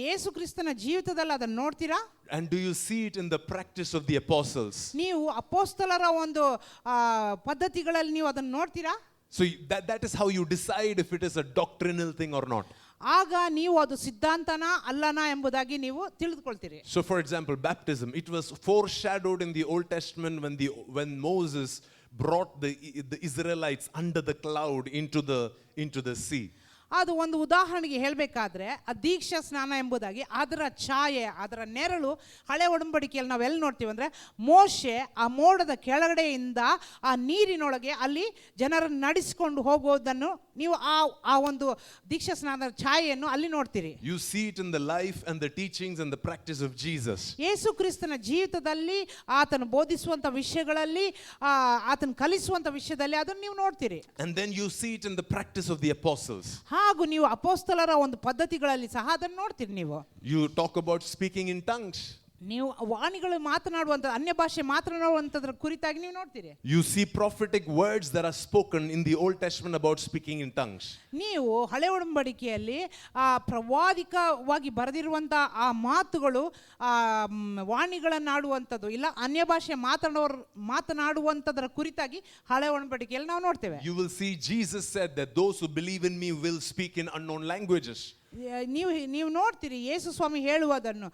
ಯೇಸು ಕ್ರಿಸ್ತನ ಜೀವಿತದಲ್ಲಿ ಅದನ್ನು ನೋಡ್ತೀರಾ? And do you see it in the practice of the apostles? ನೀವು ಅಪೊಸ್ತಲರ ಒಂದು ಪದ್ಧತಿಗಳಲ್ಲಿ ನೀವು ಅದನ್ನು ನೋಡ್ತೀರಾ? So that is how you decide if it is a doctrinal thing or not. ಆಗ ನೀವು ಅದು ಸಿದ್ಧಾಂತನ ಅಲ್ಲನಾ ಎಂಬುದಾಗಿ ನೀವು ತಿಳಿದುಕೊಳ್ತೀರಿ. So for example, baptism, it was foreshadowed in the Old Testament when Moses brought the Israelites under the cloud into the sea. ಅದು ಒಂದು ಉದಾಹರಣೆಗೆ ಹೇಳಬೇಕಾದ್ರೆ ಆ ದೀಕ್ಷಾ ಸ್ನಾನ ಎಂಬುದಾಗಿ ಅದರ ಛಾಯೆ, ಅದರ ನೆರಳು ಹಳೆ ಒಡಂಬಡಿಕೆಯಲ್ಲಿ ನಾವು ಎಲ್ಲಿ ನೋಡ್ತೀವಿ ಅಂದರೆ, ಮೋಶೆ ಆ ಮೋಡದ ಕೆಳಗಡೆಯಿಂದ ಆ ನೀರಿನೊಳಗೆ ಅಲ್ಲಿ ಜನರನ್ನು ನಡೆಸಿಕೊಂಡು ಹೋಗೋದನ್ನು ನೀವು ಆ ಒಂದು ದೀಕ್ಷಾ ಸ್ನಾನದ ಛಾಯೆಯನ್ನು ಅಲ್ಲಿ ನೋಡ್ತೀರಿ. You see it in the life and the teachings and the practice of Jesus. ಯೇಸು ಕ್ರಿಸ್ತನ ಜೀವಿತದಲ್ಲಿ ಆತನು ಬೋಧಿಸುವಂಥ ವಿಷಯಗಳಲ್ಲಿ, ಆತನು ಕಲಿಸುವಂಥ ವಿಷಯದಲ್ಲಿ ಅದನ್ನು ನೀವು ನೋಡ್ತೀರಿ. And then you see it in the practice of the apostles. ಹಾಗೂ ನೀವು ಅಪೊಸ್ತಲರ ಒಂದು ಪದ್ಧತಿಗಳಲ್ಲಿ ಸಹ ಅದನ್ನು ನೋಡ್ತೀರಿ. ನೀವು You talk about speaking in tongues. ನೀವು ವಾಣಿಗಳು ಮಾತನಾಡುವಂಥ, ಅನ್ಯ ಭಾಷೆ ಮಾತನಾಡುವಂಥದ್ರ ಕುರಿತಾಗಿ ನೀವು ನೋಡ್ತೀರಿ. You see prophetic words that are spoken in the Old Testament about speaking in tongues. ನೀವು ಹಳೆ ಒಡಂಬಡಿಕೆಯಲ್ಲಿ ಆ ಪ್ರವಾದಿಕವಾಗಿ ಬರೆದಿರುವಂಥ ಆ ಮಾತುಗಳು, ವಾಣಿಗಳನ್ನಾಡುವಂಥದ್ದು ಇಲ್ಲ ಅನ್ಯ ಭಾಷೆ ಮಾತನಾಡುವಂಥದ್ರ ಕುರಿತಾಗಿ ಹಳೆ ಒಡಂಬಡಿಕೆಯಲ್ಲಿ ನಾವು ನೋಡ್ತೇವೆ. You will see Jesus said that those who believe in me will speak in unknown languages. ನೀವು ನೋಡ್ತೀರಿ ಯೇಸು ಸ್ವಾಮಿ ಹೇಳುವುದನ್ನು,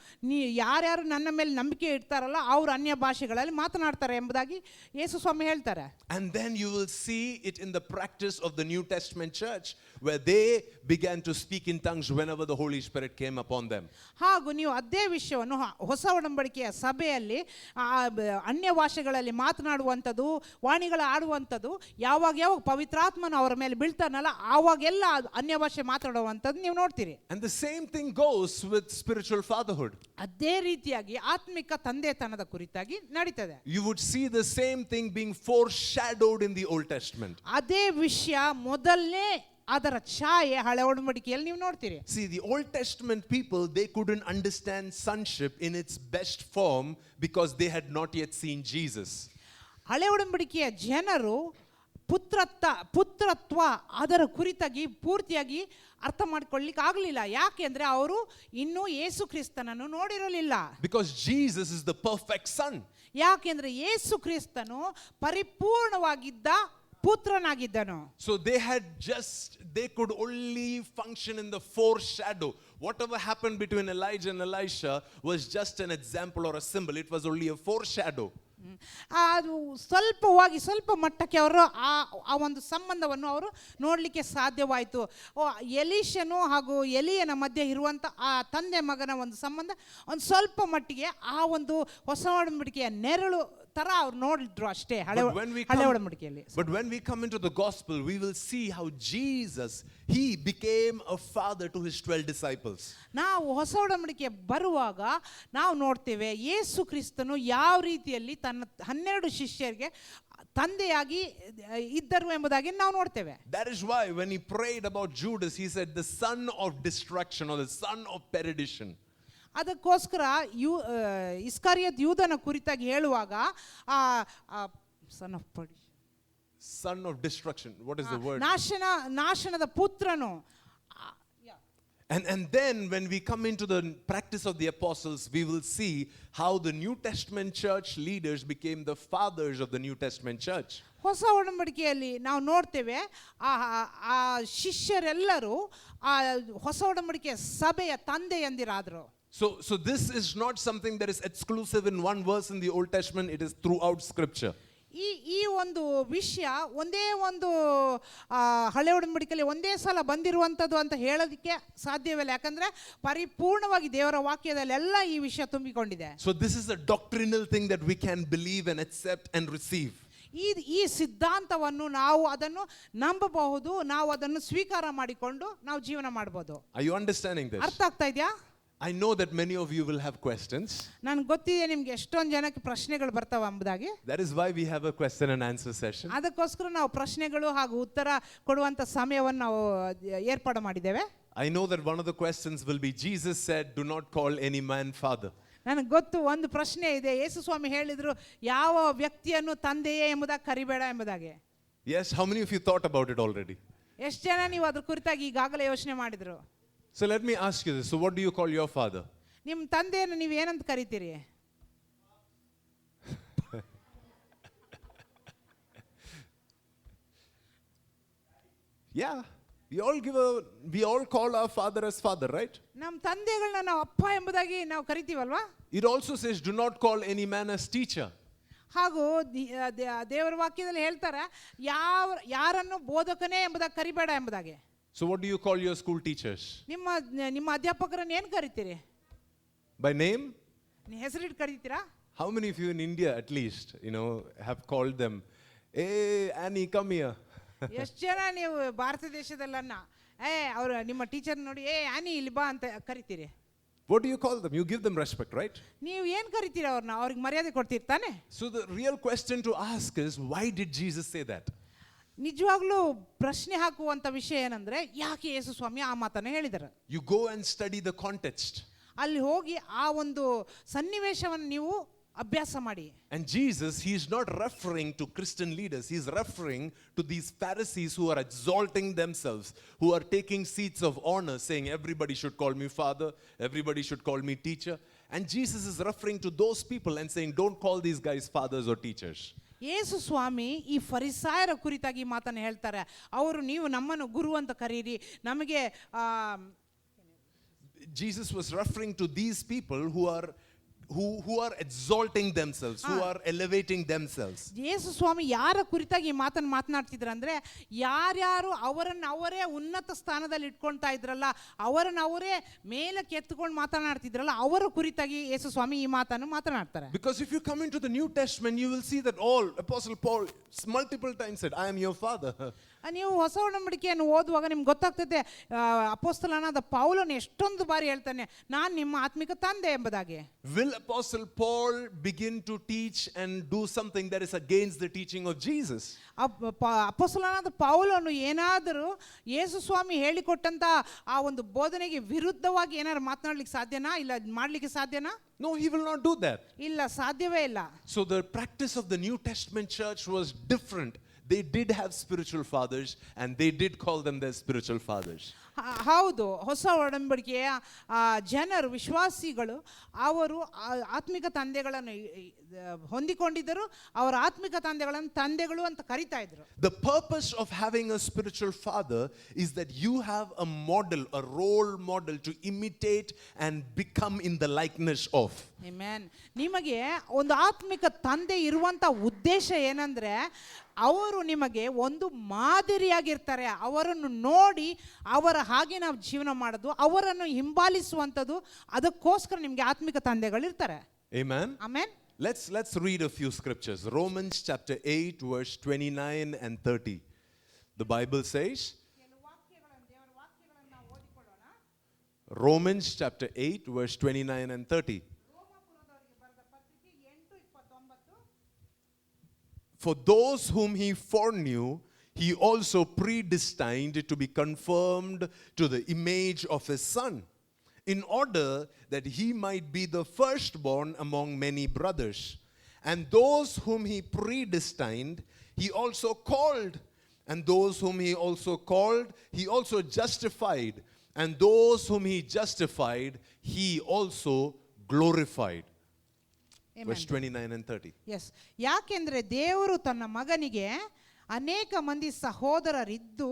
ಯಾರ್ಯಾರು ನನ್ನ ಮೇಲೆ ನಂಬಿಕೆ ಇಡ್ತಾರಲ್ಲ ಅವರು ಅನ್ಯ ಭಾಷೆಗಳಲ್ಲಿ ಮಾತನಾಡ್ತಾರೆ ಎಂಬುದಾಗಿ ಯೇಸು ಸ್ವಾಮಿ ಹೇಳ್ತಾರೆ. And then you will see it in the practice of the New Testament church, where they began to speak in tongues whenever the Holy Spirit came upon them. ಹಾಗೂ ನೀವು ಅದೇ ವಿಷಯವನ್ನು ಹೊಸ ಒಡಂಬಡಿಕೆಯ ಸಭೆಯಲ್ಲಿ ಅನ್ಯ ಭಾಷೆಗಳಲ್ಲಿ ಮಾತನಾಡುವಂಥದ್ದು, ವಾಣಿಗಳ ಆಡುವಂಥದ್ದು ಯಾವಾಗ ಪವಿತ್ರಾತ್ಮನ ಅವರ ಮೇಲೆ ಬೀಳ್ತಾನಲ್ಲ ಆವಾಗೆಲ್ಲ ಅನ್ಯ ಭಾಷೆ ಮಾತಾಡುವಂಥದ್ದು ನೀವು ನೋಡ್ತೀರಿ. And the same thing goes with spiritual fatherhood. ಅದೇ ರೀತಿಯಾಗಿ ಆತ್ಮಿಕ ತಂದೆತನದ ಕುರಿತಾಗಿ ನಡೀತದೆ. You would see the same thing being foreshadowed in the Old Testament. ಅದೇ ವಿಷಯ ಮೊದಲನೇ ಅದರ ಛಾಯೆ ಹಳೆ ಒಡಂಬಡಿಕೆಯಲ್ಲಿ ನೀವು ನೋಡ್ತೀರಿ. See, the Old Testament people, they couldn't understand sonship in its best form because they had not yet seen Jesus. ಹಳೆ ಒಡಂಬಡಿಕೆಯ ಜನರು ಪುತ್ರತ್ವ ಅದರ ಕುರಿತಾಗಿ ಪೂರ್ತಿಯಾಗಿ ಅರ್ಥ ಮಾಡಿಕೊಳ್ಳಿಕ್ಕೆ ಆಗಲಿಲ್ಲ. ಯಾಕೆಂದ್ರೆ ಅವರು ಇನ್ನೂ ಯೇಸು ಕ್ರಿಸ್ತನನ್ನು ನೋಡಿರಲಿಲ್ಲ. Because Jesus is the perfect son. ಯಾಕೆಂದ್ರೆ ಯೇಸು ಕ್ರಿಸ್ತನು ಪರಿಪೂರ್ಣವಾಗಿದ್ದ ಪುತ್ರನಾಗಿದ್ದನು. So they could only function in the foreshadow. Whatever happened between Elijah and Elisha was just an example or a symbol. It was only a foreshadow. ಅದು ಸ್ವಲ್ಪ ಮಟ್ಟಕ್ಕೆ ಅವರು ಆ ಒಂದು ಸಂಬಂಧವನ್ನು ಅವರು ನೋಡಲಿಕ್ಕೆ ಸಾಧ್ಯವಾಯಿತು. ಎಲೀಷನು ಹಾಗೂ ಎಲಿಯನ ಮಧ್ಯೆ ಇರುವಂಥ ಆ ತಂದೆ ಮಗನ ಒಂದು ಸಂಬಂಧ ಒಂದು ಸ್ವಲ್ಪ ಮಟ್ಟಿಗೆ ಆ ಒಂದು ಹೊಸ ಒಡಂಬಡಿಕೆಯ ನೆರಳು ತರ ಅವ್ರು ನೋಡಿದ್ರು ಅಷ್ಟೇ ಹಳೆ ಒಡಂಬಡಿಕೆಯಲ್ಲಿ. But when we come into the gospel, we will see how Jesus, he became a father to his 12 disciples. ನಾವು ಹೊಸ ಒಡಂಬಡಿಕೆ ಬರುವಾಗ ನಾವು ನೋಡ್ತೇವೆ ಯೇಸು ಕ್ರಿಸ್ತನು ಯಾವ ರೀತಿಯಲ್ಲಿ ತನ್ನ 12 ಶಿಷ್ಯರಿಗೆ ತಂದೆಯಾಗಿ ಇದ್ದರು ಎಂಬುದಾಗಿ ನಾವು ನೋಡ್ತೇವೆ. That is why when he prayed about Judas, he said the son of destruction or the son of perdition. ಅದಕ್ಕೋಸ್ಕರ ಇಸ್ಕರಿಯೋತ್ ಯೂದನ ಕುರಿತಾಗಿ ಹೇಳುವಾಗ son of destruction, what is the word? ನಾಶನದ ಪುತ್ರನು. And then when we come into the practice of the apostles, we will see how the New Testament church leaders became the fathers of the New Testament church. ಹೊಸ ಒಡಂಬಡಿಕೆಯಲ್ಲಿ ನಾವು ನೋಡ್ತೇವೆ ಆ ಶಿಷ್ಯರೆಲ್ಲರೂ ಆ ಹೊಸ ಒಡಂಬಡಿಕೆಯ ಸಭೆಯ ತಂದೆಯಂದಿರಾದರು. So this is not something that is exclusive in one verse in the Old Testament, it is throughout scripture. ಈ ಒಂದು ವಿಷಯ ಒಂದೇ ಒಂದು ಹಳೆ ಒಡಂಬಡಿಕೆಯಲ್ಲಿ ಒಂದೇ ಸಲ ಬಂದಿರುವಂಥದ್ದು ಅಂತ ಹೇಳೋದಕ್ಕೆ ಸಾಧ್ಯವಿಲ್ಲ. ಯಾಕಂದ್ರೆ ಪರಿಪೂರ್ಣವಾಗಿ ದೇವರ ವಾಕ್ಯದಲ್ಲಿ ಎಲ್ಲ ಈ ವಿಷಯ ತುಂಬಿಕೊಂಡಿದೆ. So this is a doctrinal thing that we can believe and accept and receive. ಈ ಸಿದ್ಧಾಂತವನ್ನು ನಾವು ಅದನ್ನು ನಂಬಬಹುದು, ನಾವು ಅದನ್ನು ಸ್ವೀಕಾರ ಮಾಡಿಕೊಂಡು ನಾವು ಜೀವನ ಮಾಡಬಹುದು. Are you understanding this? ಅರ್ಥ ಆಗ್ತಾ ಇದೆಯಾ? I know that many of you will have questions. ನನಗೆ ಗೊತ್ತಿದೆ ನಿಮಗೆ ಎಷ್ಟೊಂದು ಜನಕ್ಕೆ ಪ್ರಶ್ನೆಗಳು ಬರ್ತಾವೆ ಎಂಬುದಾಗಿ. That is why we have a question and answer session. ಅದಕ್ಕೋಸ್ಕರ ನಾವು ಪ್ರಶ್ನೆಗಳು ಹಾಗೂ ಉತ್ತರ ಕೊಡುವಂತ ಸಮಯವನ್ನು ನಾವು ಏರ್ಪಾಡು ಮಾಡಿದ್ದೇವೆ. I know that one of the questions will be, Jesus said, do not call any man father. ನನಗೆ ಗೊತ್ತು ಒಂದು ಪ್ರಶ್ನೆ ಇದೆ, ಯೇಸು ಸ್ವಾಮಿ ಹೇಳಿದ್ರು ಯಾವ ವ್ಯಕ್ತಿಯನ್ನು ತಂದೆಯೇ ಎಂಬುದಾಗಿ ಕರಿಬೇಡ ಎಂಬುದಾಗಿ. Yes, how many of you thought about it already? ಎಷ್ಟು ಜನ ನೀವು ಅದ್ರ ಕುರಿತಾಗಿ ಈಗಾಗಲೇ ಯೋಚನೆ ಮಾಡಿದ್ರು? So let me ask you this. So what do you call your father? ನಿಮ್ಮ ತಂದೆಯನ್ನು ನೀವು ಏನಂತ ಕರೀತೀರಿ? Yeah, We all call our father as father, right? ನಮ್ಮ ತಂದೆಗಳನ್ನ ನಾವು ಅಪ್ಪ ಎಂಬುದಾಗಿ ನಾವು ಕರಿತೀವಲ್ವಾ? It also says, do not call any man as teacher. ಹಾಗೂ ದೇವರ ವಾಕ್ಯದಲ್ಲಿ ಹೇಳ್ತಾರೆ, ಯಾರನ್ನು ಬೋಧಕನೇ ಎಂಬುದಾಗಿ ಕರಿಬೇಡ ಎಂಬುದಾಗಿ. So what do you call your school teachers? ನಿಮ್ಮ ಅಧ್ಯಾಪಕರನ್ನು ಏನು ಕರಿತೀರಿ? By name? ಹೆಸರಿಟ್ಟು ಕರೀತೀರಾ? How many of you in India at least, have called them, hey Annie, come here? ಎಷ್ಟು ಜನ ನೀವು ಭಾರತ ದೇಶದಲ್ಲನ್ನ ಅವರು ನಿಮ್ಮ ಟೀಚರ್ ನೋಡಿ ಆನಿ ಇಲ್ಲಿ ಬಾ ಅಂತ ಕರಿತೀರಿ? What do you call them? You give them respect, right? ನೀವು ಏನು ಕರಿತೀರಿ ಅವ್ರನ್ನ? ಅವ್ರಿಗೆ ಮರ್ಯಾದೆ ಕೊಡ್ತಿರ್ತಾನೆ. So the real question to ask is, why did Jesus say that? ನಿಜವಾಗ್ಲೂ ಪ್ರಶ್ನೆ ಹಾಕುವಂತ ವಿಷಯ ಏನಂದ್ರೆ, ಯಾಕೆ ಯೇಸು ಸ್ವಾಮಿ ಆ ಮಾತನ್ನ ಹೇಳಿದರು? You go and study the context. ಅಲ್ಲಿ ಹೋಗಿ ಆ ಒಂದು ಸನ್ನಿವೇಶವನ್ನು ನೀವು ಅಭ್ಯಾಸ ಮಾಡಿ. And Jesus, he is not referring to Christian leaders. He is referring to these Pharisees who are exalting themselves, who are taking seats of honor, saying everybody should call me father, everybody should call me teacher. And Jesus is referring to those people and saying, don't call these guys fathers or teachers. ಯೇಸು ಸ್ವಾಮಿ ಈ ಫರಿಸಾಯರ ಕುರಿತಾಗಿ ಮಾತನ್ನು ಹೇಳ್ತಾರೆ. ಅವರು ನೀವು ನಮ್ಮನ್ನು ಗುರು ಅಂತ ಕರೀರಿ, ನಮಗೆ Jesus was referring to these people who are exalting themselves, who are elevating themselves. ಯೇಸು ಸ್ವಾಮಿ ಯಾರ ಕುರಿತಾಗಿ ಈ ಮಾತನ್ನು ಮಾತನಾಡ್ತಿದ್ರು ಅಂದ್ರೆ, ಯಾರ್ಯಾರು ಅವರೇ ಉನ್ನತ ಸ್ಥಾನದಲ್ಲಿ ಇಟ್ಕೊಳ್ತಾ ಇದ್ರಲ್ಲ, ಅವರೇ ಮೇಲಕ್ಕೆ ಎತ್ತುಕೊಂಡು ಮಾತನಾಡ್ತಿದ್ರಲ್ಲ, ಅವರ ಕುರಿತಾಗಿ ಯೇಸು ಸ್ವಾಮಿ ಈ ಮಾತನ್ನು ಮಾತನಾಡ್ತಾರೆ. Because if you come into the New Testament, you will see that Apostle Paul multiple times said, I am your father. ನೀವು ಹೊಸ ಒಡಂಬಡಿಕೆಯನ್ನು ಓದುವಾಗ ನಿಮ್ಗೆ ಗೊತ್ತಾಗ್ತದೆ, ಅಪೊಸ್ತಲನಾದ ಪೌಲನು ಎಷ್ಟೊಂದು ಬಾರಿ ಹೇಳ್ತಾನೆ, ನಾನು ನಿಮ್ಮ ಆತ್ಮಿಕ ತಂದೆ ಎಂಬುದಾಗಿ. Will Apostle Paul begin to teach and do something that is against the teaching of Jesus? ಅಪೊಸ್ತಲನಾದ ಪೌಲನು ಏನಾದರೂ ಯೇಸು ಸ್ವಾಮಿ ಹೇಳಿಕೊಟ್ಟಂತ ಆ ಒಂದು ಬೋಧನೆಗೆ ವಿರುದ್ಧವಾಗಿ ಏನಾದ್ರು ಮಾತನಾಡ್ಲಿಕ್ಕೆ ಸಾಧ್ಯನಾ? ಇಲ್ಲ ಮಾಡ್ಲಿಕ್ಕೆ ಸಾಧ್ಯನಾ? No, he will not do that. ಇಲ್ಲ, ಸಾಧ್ಯವೇ ಇಲ್ಲ. So the practice of the New Testament church was different. They did have spiritual fathers and they did call them their spiritual fathers. ಹೌದು, ಹೊಸ ಒಡಂಬಡಿಕೆಯ ಜನರು, ವಿಶ್ವಾಸಿಗಳು, ಅವರು ಆತ್ಮಿಕ ತಂದೆಗಳನ್ನು ಹೊಂದಿಕೊಂಡಿದ್ದರು. ಅವರ ಆತ್ಮಿಕ ತಂದೆಗಳನ್ನು ತಂದೆಗಳು ಅಂತ ಕರೀತಾ ಇದ್ರು. The purpose of having a spiritual father is that you have a model, a role model to imitate and become in the likeness of. Amen. ನಿಮಗೆ ಒಂದು ಆತ್ಮಿಕ ತಂದೆ ಇರುವಂತ ಉದ್ದೇಶ ಏನಂದ್ರೆ, ಅವರು ನಿಮಗೆ ಒಂದು ಮಾದರಿಯಾಗಿರ್ತಾರೆ. ಅವರನ್ನು ನೋಡಿ ಅವರ ಹಾಗೆ ನಾವು ಜೀವನ ಮಾಡೋದು, ಅವರನ್ನು ಹಿಂಬಾಲಿಸುವಂಥದ್ದು, ಅದಕ್ಕೋಸ್ಕರ ನಿಮಗೆ ಆತ್ಮಿಕ ತಂದೆಗಳಿರ್ತಾರೆ. Amen. Amen. Let's read a few scriptures. Romans chapter 8 verse 29 and 30. The Bible says, Romans chapter 8 verse 29 and 30. For those whom he foreknew, he also predestined to be conformed to the image of his son, in order that he might be the firstborn among many brothers. And those whom he predestined, he also called. And those whom he also called, he also justified. And those whom he justified, he also glorified. Verse 29 and 30. Yes. ಯಾಕೆಂದ್ರೆ ದೇವರು ತನ್ನ ಮಗನಿಗೆ ಅನೇಕ ಮಂದಿ ಸಹೋದರರಿದ್ದು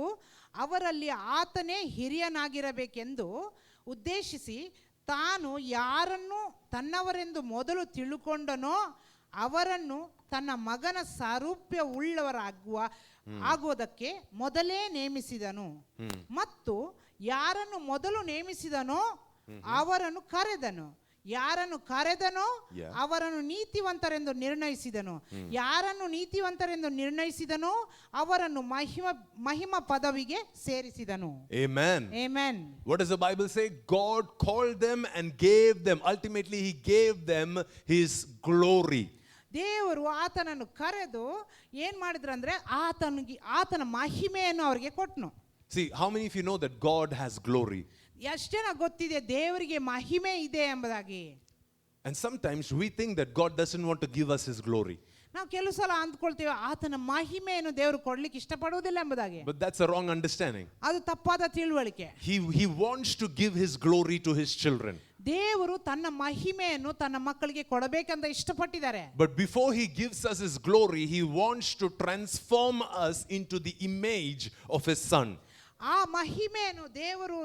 ಅವರಲ್ಲಿ ಆತನೇ ಹಿರಿಯನಾಗಿರಬೇಕೆಂದು ಉದ್ದೇಶಿಸಿ, ತಾನು ಯಾರನ್ನು ತನ್ನವರೆಂದು ಮೊದಲು ತಿಳುಕೊಂಡನೋ ಅವರನ್ನು ತನ್ನ ಮಗನ ಸಾರೂಪ್ಯ ಆಗುವುದಕ್ಕೆ ಮೊದಲೇ ನೇಮಿಸಿದನು. ಮತ್ತು ಯಾರನ್ನು ಮೊದಲು ನೇಮಿಸಿದನೋ ಅವರನ್ನು ಕರೆದನು. ಯಾರನ್ನು ಕರೆದನೋ ಅವರನ್ನು ನೀತಿವಂತರೆಂದು ನಿರ್ಣಯಿಸಿದನು. ಯಾರನ್ನು ನೀತಿವಂತರೆಂದು ನಿರ್ಣಯಿಸಿದನೋ ಅವರನ್ನು ಮಹಿಮ ಪದವಿಗೆ ಸೇರಿಸಿದನು. Amen. Amen. What does the Bible say? God called them and gave them. Ultimately, he gave them his glory. ದೇವರು ಆತನನ್ನು ಕರೆದು ಏನ್ ಮಾಡಿದ್ರು ಅಂದ್ರೆ ಆತನ ಮಹಿಮೆಯನ್ನು ಅವರಿಗೆ ಕೊಟ್ಟನು. See, how many of you know that God has glory? ಎಷ್ಟು ಜನ ಗೊತ್ತಿದೆ ದೇವರಿಗೆ ಮಹಿಮೆ ಇದೆ ಎಂಬುದಾಗಿ? And sometimes we think that God doesn't want to give us his glory. ನಾವು ಕೆಲವು ಸಲ ಅಂದ್ಕೊಳ್ತೇವೆ ಆತನ ಮಹಿಮೆಯನ್ನು ದೇವರು ಕೊಡ್ಲಿಕ್ಕೆ ಇಷ್ಟಪಡುವುದಿಲ್ಲ ಎಂಬುದಾಗಿ. But that's a wrong understanding. ಅದು ತಪ್ಪಾದ ತಿಳುವಳಿಕೆ. He wants to give his glory to his children. ದೇವರು ತನ್ನ ಮಹಿಮೆಯನ್ನು ತನ್ನ ಮಕ್ಕಳಿಗೆ ಕೊಡಬೇಕಂತ ಇಷ್ಟಪಟ್ಟಿದ್ದಾರೆ. But before he gives us his glory, he wants to transform us into the image of his son. ಆ ಮಹಿಮೆಯನ್ನು ದೇವರು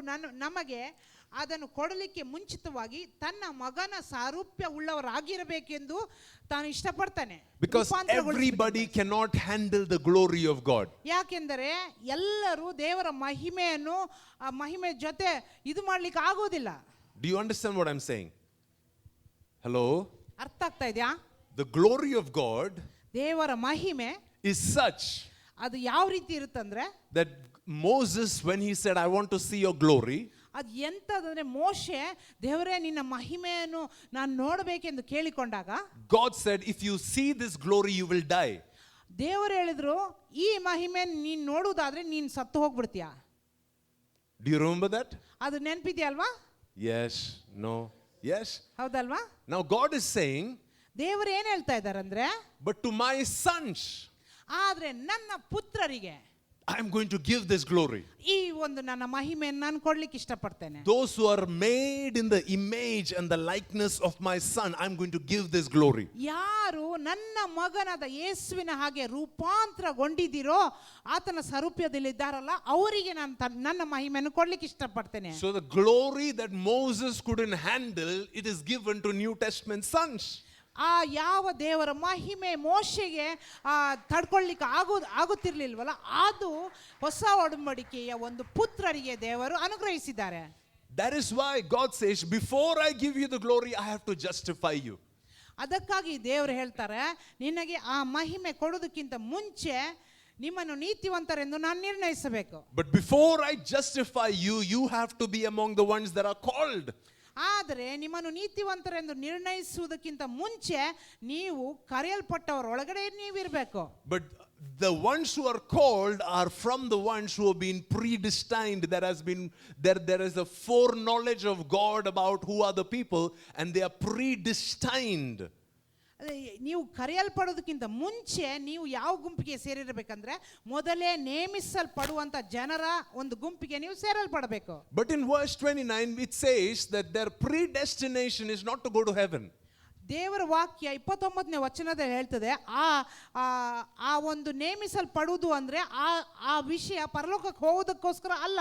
ನಮಗೆ ಅದನ್ನು ಕೊಡಲಿಕ್ಕೆ ಮುಂಚಿತವಾಗಿ ತನ್ನ ಮಗನ ಸಾರೂಪ್ಯ ಉಳ್ಳವರಾಗಿರಬೇಕೆಂದು ತಾನು ಇಷ್ಟಪಡ್ತಾನೆ. Because everybody cannot handle the glory of God. ಯಾಕೆಂದರೆ ಎಲ್ಲರೂ ದೇವರ ಮಹಿಮೆಯನ್ನು ಆ ಮಹಿಮೆ ಜೊತೆ ಇದು ಮಾಡ್ಲಿಕ್ಕೆ ಆಗೋದಿಲ್ಲ. Do you understand what I'm saying? Hello? ಅರ್ಥ ಆಗ್ತಾ ಇದೆಯಾ? The glory of God ದೇವರ ಮಹಿಮೆ is such ಅದು ಯಾವ ರೀತಿ ಇರುತ್ತಂದ್ರೆ that Moses, when he said, I want to see your glory, ಅದು ಎಂತದಂದ್ರೆ ಮೋಶೆ ದೇವರೇ ನಿನ್ನ ಮಹಿಮೆಯನ್ನು ನಾನು ನೋಡಬೇಕೆಂದು ಕೇಳಿಕೊಂಡಾಗ God said, if you see this glory, you will die. ದೇವರು ಹೇಳಿದ್ರು ಈ ಮಹಿಮೆ ನೀನ್ ನೋಡುವುದಾದ್ರೆ ನೀನ್ ಸತ್ತು ಹೋಗ್ಬಿಡ್ತೀಯ. Do you remember that? ಅದು ನೆನಪಿದೆಯಲ್ವಾ? Yes, no, yes. ಹೌದಲ್ವಾ? Now God is saying, ದೇವರು ಏನ್ ಹೇಳ್ತಾ ಇದ್ದಾರಂದ್ರೆ, but to my sons, ಆದ್ರೆ ನನ್ನ ಪುತ್ರರಿಗೆ I am going to give this glory. ಈ ಒಂದು ನನ್ನ ಮಹಿಮೆಯನ್ನು ನಾನು ಕೊಡ್ಲಿಕ್ಕೆ ಇಷ್ಟಪಡ್ತೇನೆ. Those who are made in the image and the likeness of my son, I am going to give this glory. ಯಾರು ನನ್ನ ಮಗನಾದ ಯೇಸುವಿನ ಹಾಗೆ ರೂಪಾಂತರಗೊಂಡಿದ್ದೀರೋ ಆತನ ಸ್ವರೂಪದಲ್ಲಿದ್ದಾರಲ್ಲ ಅವರಿಗೆ ನಾನು ನನ್ನ ಮಹಿಮೆಯನ್ನು ಕೊಡ್ಲಿಕ್ಕೆ ಇಷ್ಟಪಡ್ತೇನೆ. So the glory that Moses couldn't handle, it is given to New Testament sons. ಆ ಯಾವ ದೇವರ ಮಹಿಮೆ ಮೋಶೆಗೆ ತಡ್ಕೊಳ್ಳಿಕ್ಕೆ ಆಗುತ್ತಿರ್ಲಿಲ್ವಲ್ಲ ಅದು ಹೊಸ ಒಡಂಬಡಿಕೆಯ ಒಂದು ಪುತ್ರರಿಗೆ ದೇವರು ಅನುಗ್ರಹಿಸಿದ್ದಾರೆ. That is why God says, before I give you the glory, I have to justify you. ಅದಕ್ಕಾಗಿ ದೇವರು ಹೇಳ್ತಾರೆ, ನಿನಗೆ ಆ ಮಹಿಮೆ ಕೊಡೋದಕ್ಕಿಂತ ಮುಂಚೆ ನಿಮ್ಮನ್ನು ನೀತಿವಂತರೆಂದು ನಾನು ನಿರ್ಣಯಿಸಬೇಕು. But before I justify you, you have to be among the ones that are called. ಆದರೆ ನಿಮ್ಮನ್ನು ನೀತಿವಂತರೆಂದು ನಿರ್ಣಯಿಸುವುದಕ್ಕಿಂತ ಮುಂಚೆ ನೀವು ಕರೆಯಲ್ಪಟ್ಟವರ ಒಳಗಡೆ ನೀವಿರಬೇಕು. But the ones who are called are from the ones who have been predestined. There is a foreknowledge of God about who are the people, and they are predestined. ನೀವು ಕರೆಯಲ್ಪಡೋದಕ್ಕಿಂತ ಮುಂಚೆ ನೀವು ಯಾವ ಗುಂಪಿಗೆ ಸೇರಿರಬೇಕಂದ್ರೆ ಮೊದಲೇ ನೇಮಿಸಲ್ಪಡುವಂತ ಜನರ ಒಂದು ಗುಂಪಿಗೆ ನೀವು ಸೇರಲ್ಪಡಬೇಕು. But in verse 29 it says that their predestination is not to go to heaven. ದೇವರ ವಾಕ್ಯ 29ನೇ ವಚನದಲ್ಲಿ ಹೇಳ್ತದೆ ಆ ಒಂದು ನೇಮಿಸಲ್ಪಡುವುದು ಅಂದ್ರೆ ಆ ವಿಷಯ ಪರಲೋಕಕ್ಕೆ ಹೋಗೋದಕ್ಕೋಸ್ಕರ ಅಲ್ಲ.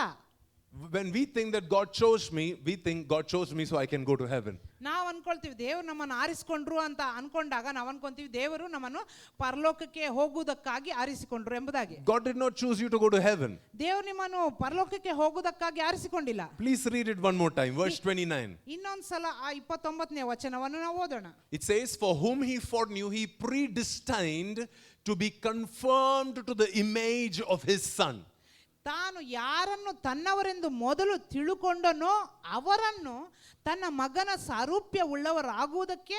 When we think that God chose me, we think God chose me so I can go to heaven. ನಾವು ಅನ್ಕೊಳ್ತೀವಿ ದೇವರು ನಮ್ಮನ್ನು ಆರಿಸಿಕೊಂಡ್ರು ಅಂತ ಅನ್ಕೊಂಡಾಗ ನಾವು ಅನ್ಕೊಂತೀವಿ ದೇವರು ನಮ್ಮನ್ನು ಪರಲೋಕಕ್ಕೆ ಹೋಗುವುದಕ್ಕಾಗಿ ಆರಿಸಿಕೊಂಡ್ರು ಎಂಬುದಾಗಿ. God did not choose you to go to heaven. ದೇವರು ನಿಮ್ಮನ್ನು ಪರಲೋಕಕ್ಕೆ ಹೋಗುವುದಕ್ಕಾಗಿ ಆರಿಸಿಕೊಂಡಿಲ್ಲ. Please read it one more time, verse 29. ಇನ್ನೊಂದ್ಸಲ ಆ 29ನೇ ವಚನವನ್ನು ನಾವು ಓದೋಣ. It says, for whom he foreknew, he predestined to be conformed to the image of his son. ತಾನು ಯಾರನ್ನು ತನ್ನವರೆಂದು ಮೊದಲು ತಿಳುಕೊಂಡನೋ ಅವರನ್ನು ತನ್ನ ಮಗನ ಸಾರೂಪ್ಯ ಉಳ್ಳವರಾಗುವುದಕ್ಕೆ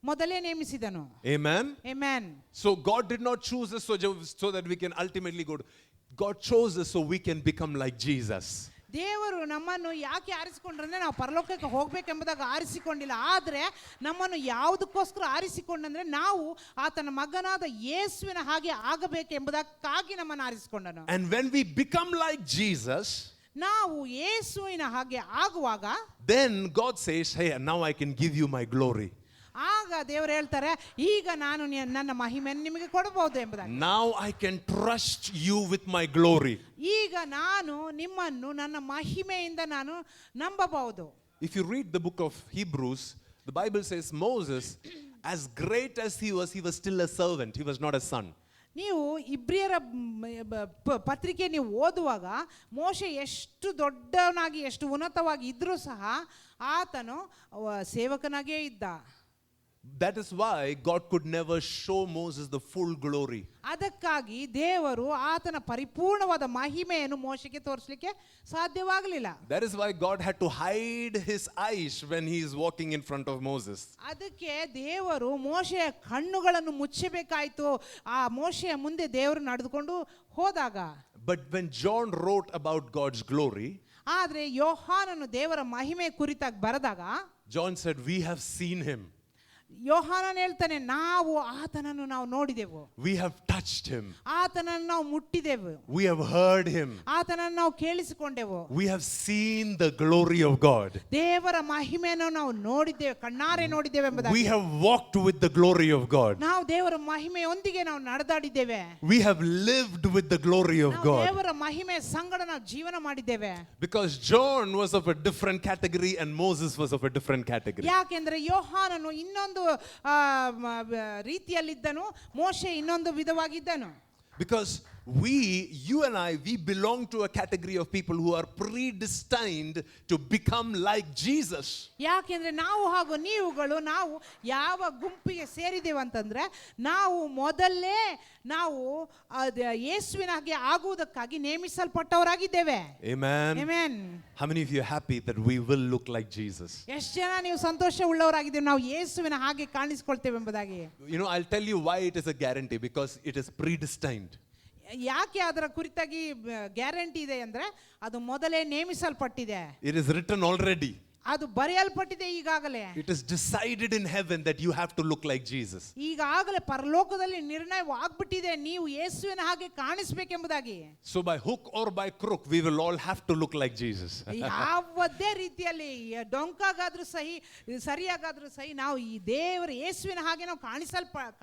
ಮೊದಲೇ ನೇಮಿಸಿದನು. Amen. Amen. So God did not choose us so that we can ultimately go to, God chose us so we can become like Jesus. ದೇವರು ನಮ್ಮನ್ನು ಯಾಕೆ ಆರಿಸಿಕೊಂಡ್ರಂದ್ರೆ ನಾವು ಪರಲೋಕಕ್ಕೆ ಹೋಗ್ಬೇಕೆಂಬುದಾಗಿ ಆರಿಸಿಕೊಂಡಿಲ್ಲ. ಆದರೆ ನಮ್ಮನ್ನು ಯಾವುದಕ್ಕೋಸ್ಕರ ಆರಿಸಿಕೊಂಡಂದ್ರೆ ನಾವು ಆತನ ಮಗನಾದ ಯೇಸುವಿನ ಹಾಗೆ ಆಗಬೇಕೆಂಬುದಕ್ಕಾಗಿ ನಮ್ಮನ್ನು ಆರಿಸಿಕೊಂಡನು. And when we become like Jesus, ನಾವು ಯೇಸುವಿನ ಹಾಗೆ ಆಗುವಾಗ then God says, hey, now I can give you my glory. ಆಗ ದೇವರು ಹೇಳ್ತಾರೆ, ಈಗ ನಾನು ನನ್ನ ಮಹಿಮೆಯನ್ನು ನಿಮಗೆ ಕೊಡಬಹುದು ಎಂಬುದಾಗಿ. Now I can trust you with my glory. ಈಗ ನಾನು ನಿಮ್ಮನ್ನು ನನ್ನ ಮಹಿಮೆಯಿಂದ ನಾನು ನಂಬಬಹುದು. If you read the book of Hebrews, the Bible says Moses, as great as he was still a servant. He was not a son. ನೀವು ಇಬ್ರಿಯರ ಪತ್ರಿಕೆ ನೀವು ಓದುವಾಗ ಮೋಶೆ ಎಷ್ಟು ದೊಡ್ಡವನಾಗಿ ಎಷ್ಟು ಉನ್ನತವಾಗಿ ಇದ್ರೂ ಸಹ ಆತನು ಸೇವಕನಾಗೇ ಇದ್ದ. That is why God could never show Moses the full glory. ಅದಕ್ಕಾಗಿ ದೇವರು ಆತನ ಪರಿಪೂರ್ಣವಾದ ಮಹಿಮೆಯನ್ನು ಮೋಶೆಗೆ ತೋರಿಸಲಿಕ್ಕೆ ಸಾಧ್ಯವಾಗಲಿಲ್ಲ. That is why God had to hide his eyes when he is walking in front of Moses. ಅದಕ್ಕೆ ದೇವರು ಮೋಶೆಯ ಕಣ್ಣುಗಳನ್ನು ಮುಚ್ಚಬೇಕಾಯಿತು ಆ ಮೋಶೆಯ ಮುಂದೆ ದೇವರು ನಡೆದುಕೊಂಡು ಹೋದಾಗ. But when John wrote about God's glory, ಆದರೆ ಯೋಹಾನನು ದೇವರ ಮಹಿಮೆ ಕುರಿತಾಗಿ ಬರೆದಾಗ John said, we have seen him. ಯೋಹಾನನ್ ಹೇಳ್ತಾನೆ, ನಾವು ಆತನನ್ನು ನಾವು ನೋಡಿದೆವು, we have touched him, ಆತನನ್ನು ನಾವು ಮುಟ್ಟಿದೆವು, we have heard him, ಆತನನ್ನು ನಾವು ಕೇಳಿಸಿಕೊಂಡೆವು, we have seen the glory of God, ದೇವರ ಮಹಿಮೆಯನ್ನು ನಾವು ನೋಡಿದ್ದೇವೆ, ಕಣ್ಣಾರೆ ನೋಡಿದ್ದೇವೆ we ಎಂಬುದಾಗಿ. have walked with the glory of God, ನಾವು ದೇವರ ಮಹಿಮೆಯೊಂದಿಗೆ ನಾವು ನಡೆದಾಡಿದ್ದೇವೆ, we have lived with the glory of ನಾವು God. ದೇವರ ಮಹಿಮೆ ಸಂಗಡ ನಾವು ಜೀವನ ಮಾಡಿದ್ದೇವೆ. Because John was of a different category and Moses was of a different category. ಯಾಕೆಂದ್ರೆ ಯೋಹಾನನು ಇನ್ನೊಂದು ರೀತಿಯಲ್ಲಿದ್ದನು, ಮೋಶೆ ಇನ್ನೊಂದು ವಿಧವಾಗಿದ್ದನು. Because you and we belong to a category of people who are predestined to become like Jesus. ಯಾಕೆಂದ್ರೆ ನಾವು ಹಾಗೂ ನೀವುಗಳು ನಾವು ಯಾವ ಗುಂಪಿಗೆ ಸೇರಿದ್ದೇವೆ ಅಂತಂದ್ರೆ, ನಾವು ಮೊದಲೇ ನಾವು ಯೇಸುವಿನ ಹಾಗೆ ಆಗುವುದಕ್ಕಾಗಿ ನೇಮಿಸಲ್ಪಟ್ಟವರಾಗಿದ್ದೇವೆ. Amen. Amen. How many of you are happy that we will look like Jesus? ಎಷ್ಟು ಜನ ನೀವು ಸಂತೋಷ ಉಳ್ಳವರಾಗಿದ್ದೀವಿ, ನಾವು ಯೇಸುವಿನ ಹಾಗೆ ಕಾಣಿಸಿಕೊಳ್ತೇವೆ ಎಂಬುದಾಗಿ. I'll tell you why it is a guarantee. Because it is predestined. ಯಾಕೆ ಅದರ ಕುರಿತಾಗಿ ಗ್ಯಾರಂಟಿ ಇದೆ ಅಂದ್ರೆ, ಅದು ಮೊದಲೇ ನೇಮಿಸಲ್ಪಟ್ಟಿದೆ, It is written already. ಅದು ಬರೆಯಲ್ಪಟ್ಟಿದೆ ಈಗಾಗಲೇ. It is decided in heaven that you have to look like Jesus. ಈಗಾಗಲೇ ಪರಲೋಕದಲ್ಲಿ ನಿರ್ಣಯವಾಗ್ಬಿಟ್ಟಿದೆ, ನೀವು ಯೇಸುವಿನ ಹಾಗೆ ಕಾಣಿಸಬೇಕೆಂಬುದಾಗಿ. So by hook or by crook, we will all have to look like Jesus. ಯಾವುದೇ ರೀತಿಯಲ್ಲಿ ಡೊಂಕಾಗಾದ್ರೂ ಸಹಿ ಸರಿಯಾಗಾದ್ರೂ ಸಹಿ ನಾವು ಈ ದೇವರ ಯೇಸುವಿನ ಹಾಗೆ ನಾವು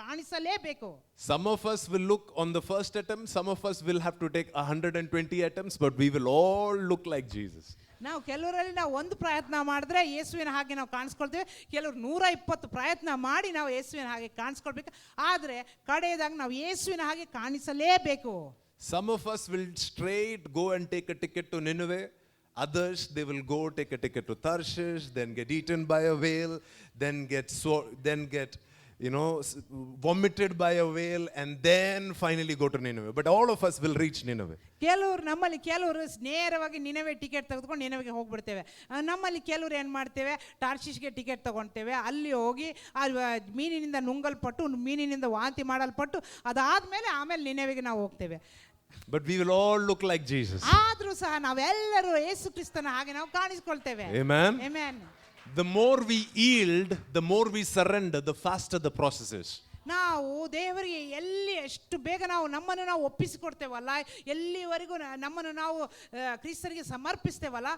ಕಾಣಿಸಲೇಬೇಕು. Some of us will look on the first attempt, some of us will have to take 120 attempts, but we will all look like Jesus. ನಾವು ಕೆಲವರಲ್ಲಿ ನಾವು ಒಂದು ಪ್ರಯತ್ನ ಮಾಡಿದ್ರೆ ಯೇಸುವಿನ ಹಾಗೆ ನಾವು ಕಾಣಿಸ್ಕೊಳ್ತೇವೆ, ಕೆಲವರು 120 ಪ್ರಯತ್ನ ಮಾಡಿ ನಾವು ಯೇಸುವಿನ ಹಾಗೆ ಕಾಣಿಸ್ಕೊಳ್ಬೇಕು. ಆದರೆ ಕಡೆಯದಾಗ ನಾವು ಯೇಸುವಿನ ಹಾಗೆ ಕಾಣಿಸಲೇಬೇಕು. Some of us will straight go and take a ticket to Nineveh. Others, they will go take a ticket to Tarshish, then get eaten by a whale, then get vomited by a whale, and then finally go to Nineveh. But all of us will reach Nineveh. ನಮ್ಮಲ್ಲಿ ಕೆಲವರು ನೇರವಾಗಿ Nineveh ticket ತೆಗೆದುಕೊಂಡು ನಿನವೆಗೆ ಹೋಗ್ಬಿಡ್ತೇವೆ. ನಮ್ಮಲ್ಲಿ ಕೆಲವರು ಏನು ಮಾಡ್ತೇವೆ, ಟಾರ್ಶಿಷ್ಗೆ ticket ತಗೊಳ್ತೇವೆ, ಅಲ್ಲಿ ಹೋಗಿ ಮೀನಿನಿಂದ ನುಂಗಲ್ಪಟ್ಟು ಮೀನಿನಿಂದ ವಾಂತಿ ಮಾಡಲ್ಪಟ್ಟು ಅದಾದ್ಮೇಲೆ ಆಮೇಲೆ ನಿನವೆಗೆ ನಾವು ಹೋಗ್ತೇವೆ. But we will all look like Jesus. ಆದ್ರೂ ಸಹ ನಾವೆಲ್ಲರೂ ಯೇಸು ಕ್ರಿಸ್ತನ ಹಾಗೆ ನಾವು ಕಾಣಿಸಿಕೊಳ್ತೇವೆ. Amen. Amen. The more we yield, the more we surrender, the faster the process is. ನಾವು ದೇವರಿಗೆ ಎಷ್ಟು ಬೇಗ ನಮ್ಮನ್ನು ನಾವು ಒಪ್ಪಿಸಿಕೊಡ್ತೇವಲ್ಲ, ಎಲ್ಲಿವರೆಗೂ ನಮ್ಮನ್ನು ನಾವು ಕ್ರಿಸ್ತರಿಗೆ ಸಮರ್ಪಿಸ್ತೇವಲ್ಲ,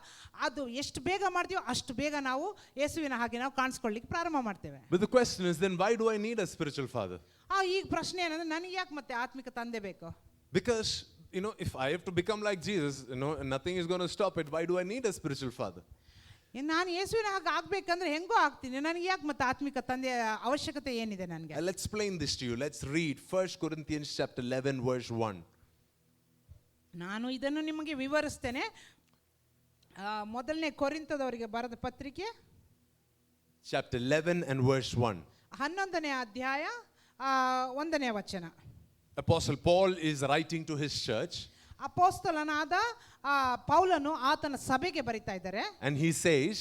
ಅದು ಎಷ್ಟು ಬೇಗ ಮಾಡ್ತೀವೋ ಅಷ್ಟು ಬೇಗ ನಾವು ಯೇಸುವಿನ ಹಾಗೆ ನಾವು ಕಾಣಿಸ್ಕೊಳ್ಳಿಕ್ಕೆ ಪ್ರಾರಂಭ ಮಾಡ್ತೇವೆ. But the question is, then why do I need a spiritual father? ಈಗ ಪ್ರಶ್ನೆ ಏನಂದ್ರೆ, ನನಗೆ ಯಾಕೆ ಮತ್ತೆ ಆತ್ಮಿಕ ತಂದೆ ಬೇಕು? Because if I have to become like Jesus, nothing is going to stop it. Why do I need a spiritual father? ನಾನು ಯೇಸುವಿನ ಹಾಗೆ ಆಗ್ಬೇಕಂದ್ರೆ ಹೆಂಗೋ ಆಗ್ತೀನಿ, ನನಗೆ ಯಾಕೆ ಮತ್ತೆ ಆತ್ಮಿಕ ತಂದೆಯ ಅವಶ್ಯಕತೆ ಏನಿದೆ ನನಗೆ? I'll explain this to you. Let's read 1 Corinthians chapter 11 verse 1. ನಾನು ಇದನ್ನು ನಿಮಗೆ ವಿವರಿಸ್ತೇನೆ. ಮೊದಲನೇ ಕೊರಿಂಥದವರಿಗೆ ಬರೆದ ಪತ್ರಿಕೆ chapter 11 and verse 1. 11ನೇ ಅಧ್ಯಾಯ 1ನೇ ವಚನ. Apostle Paul is writing to his church. ಅಪೊಸ್ತಲನಾದ ಪೌಲನು ಆತನ ಸಭೆಗೆ ಬರಿತಾ ಇದ್ದಾರೆ. And he says,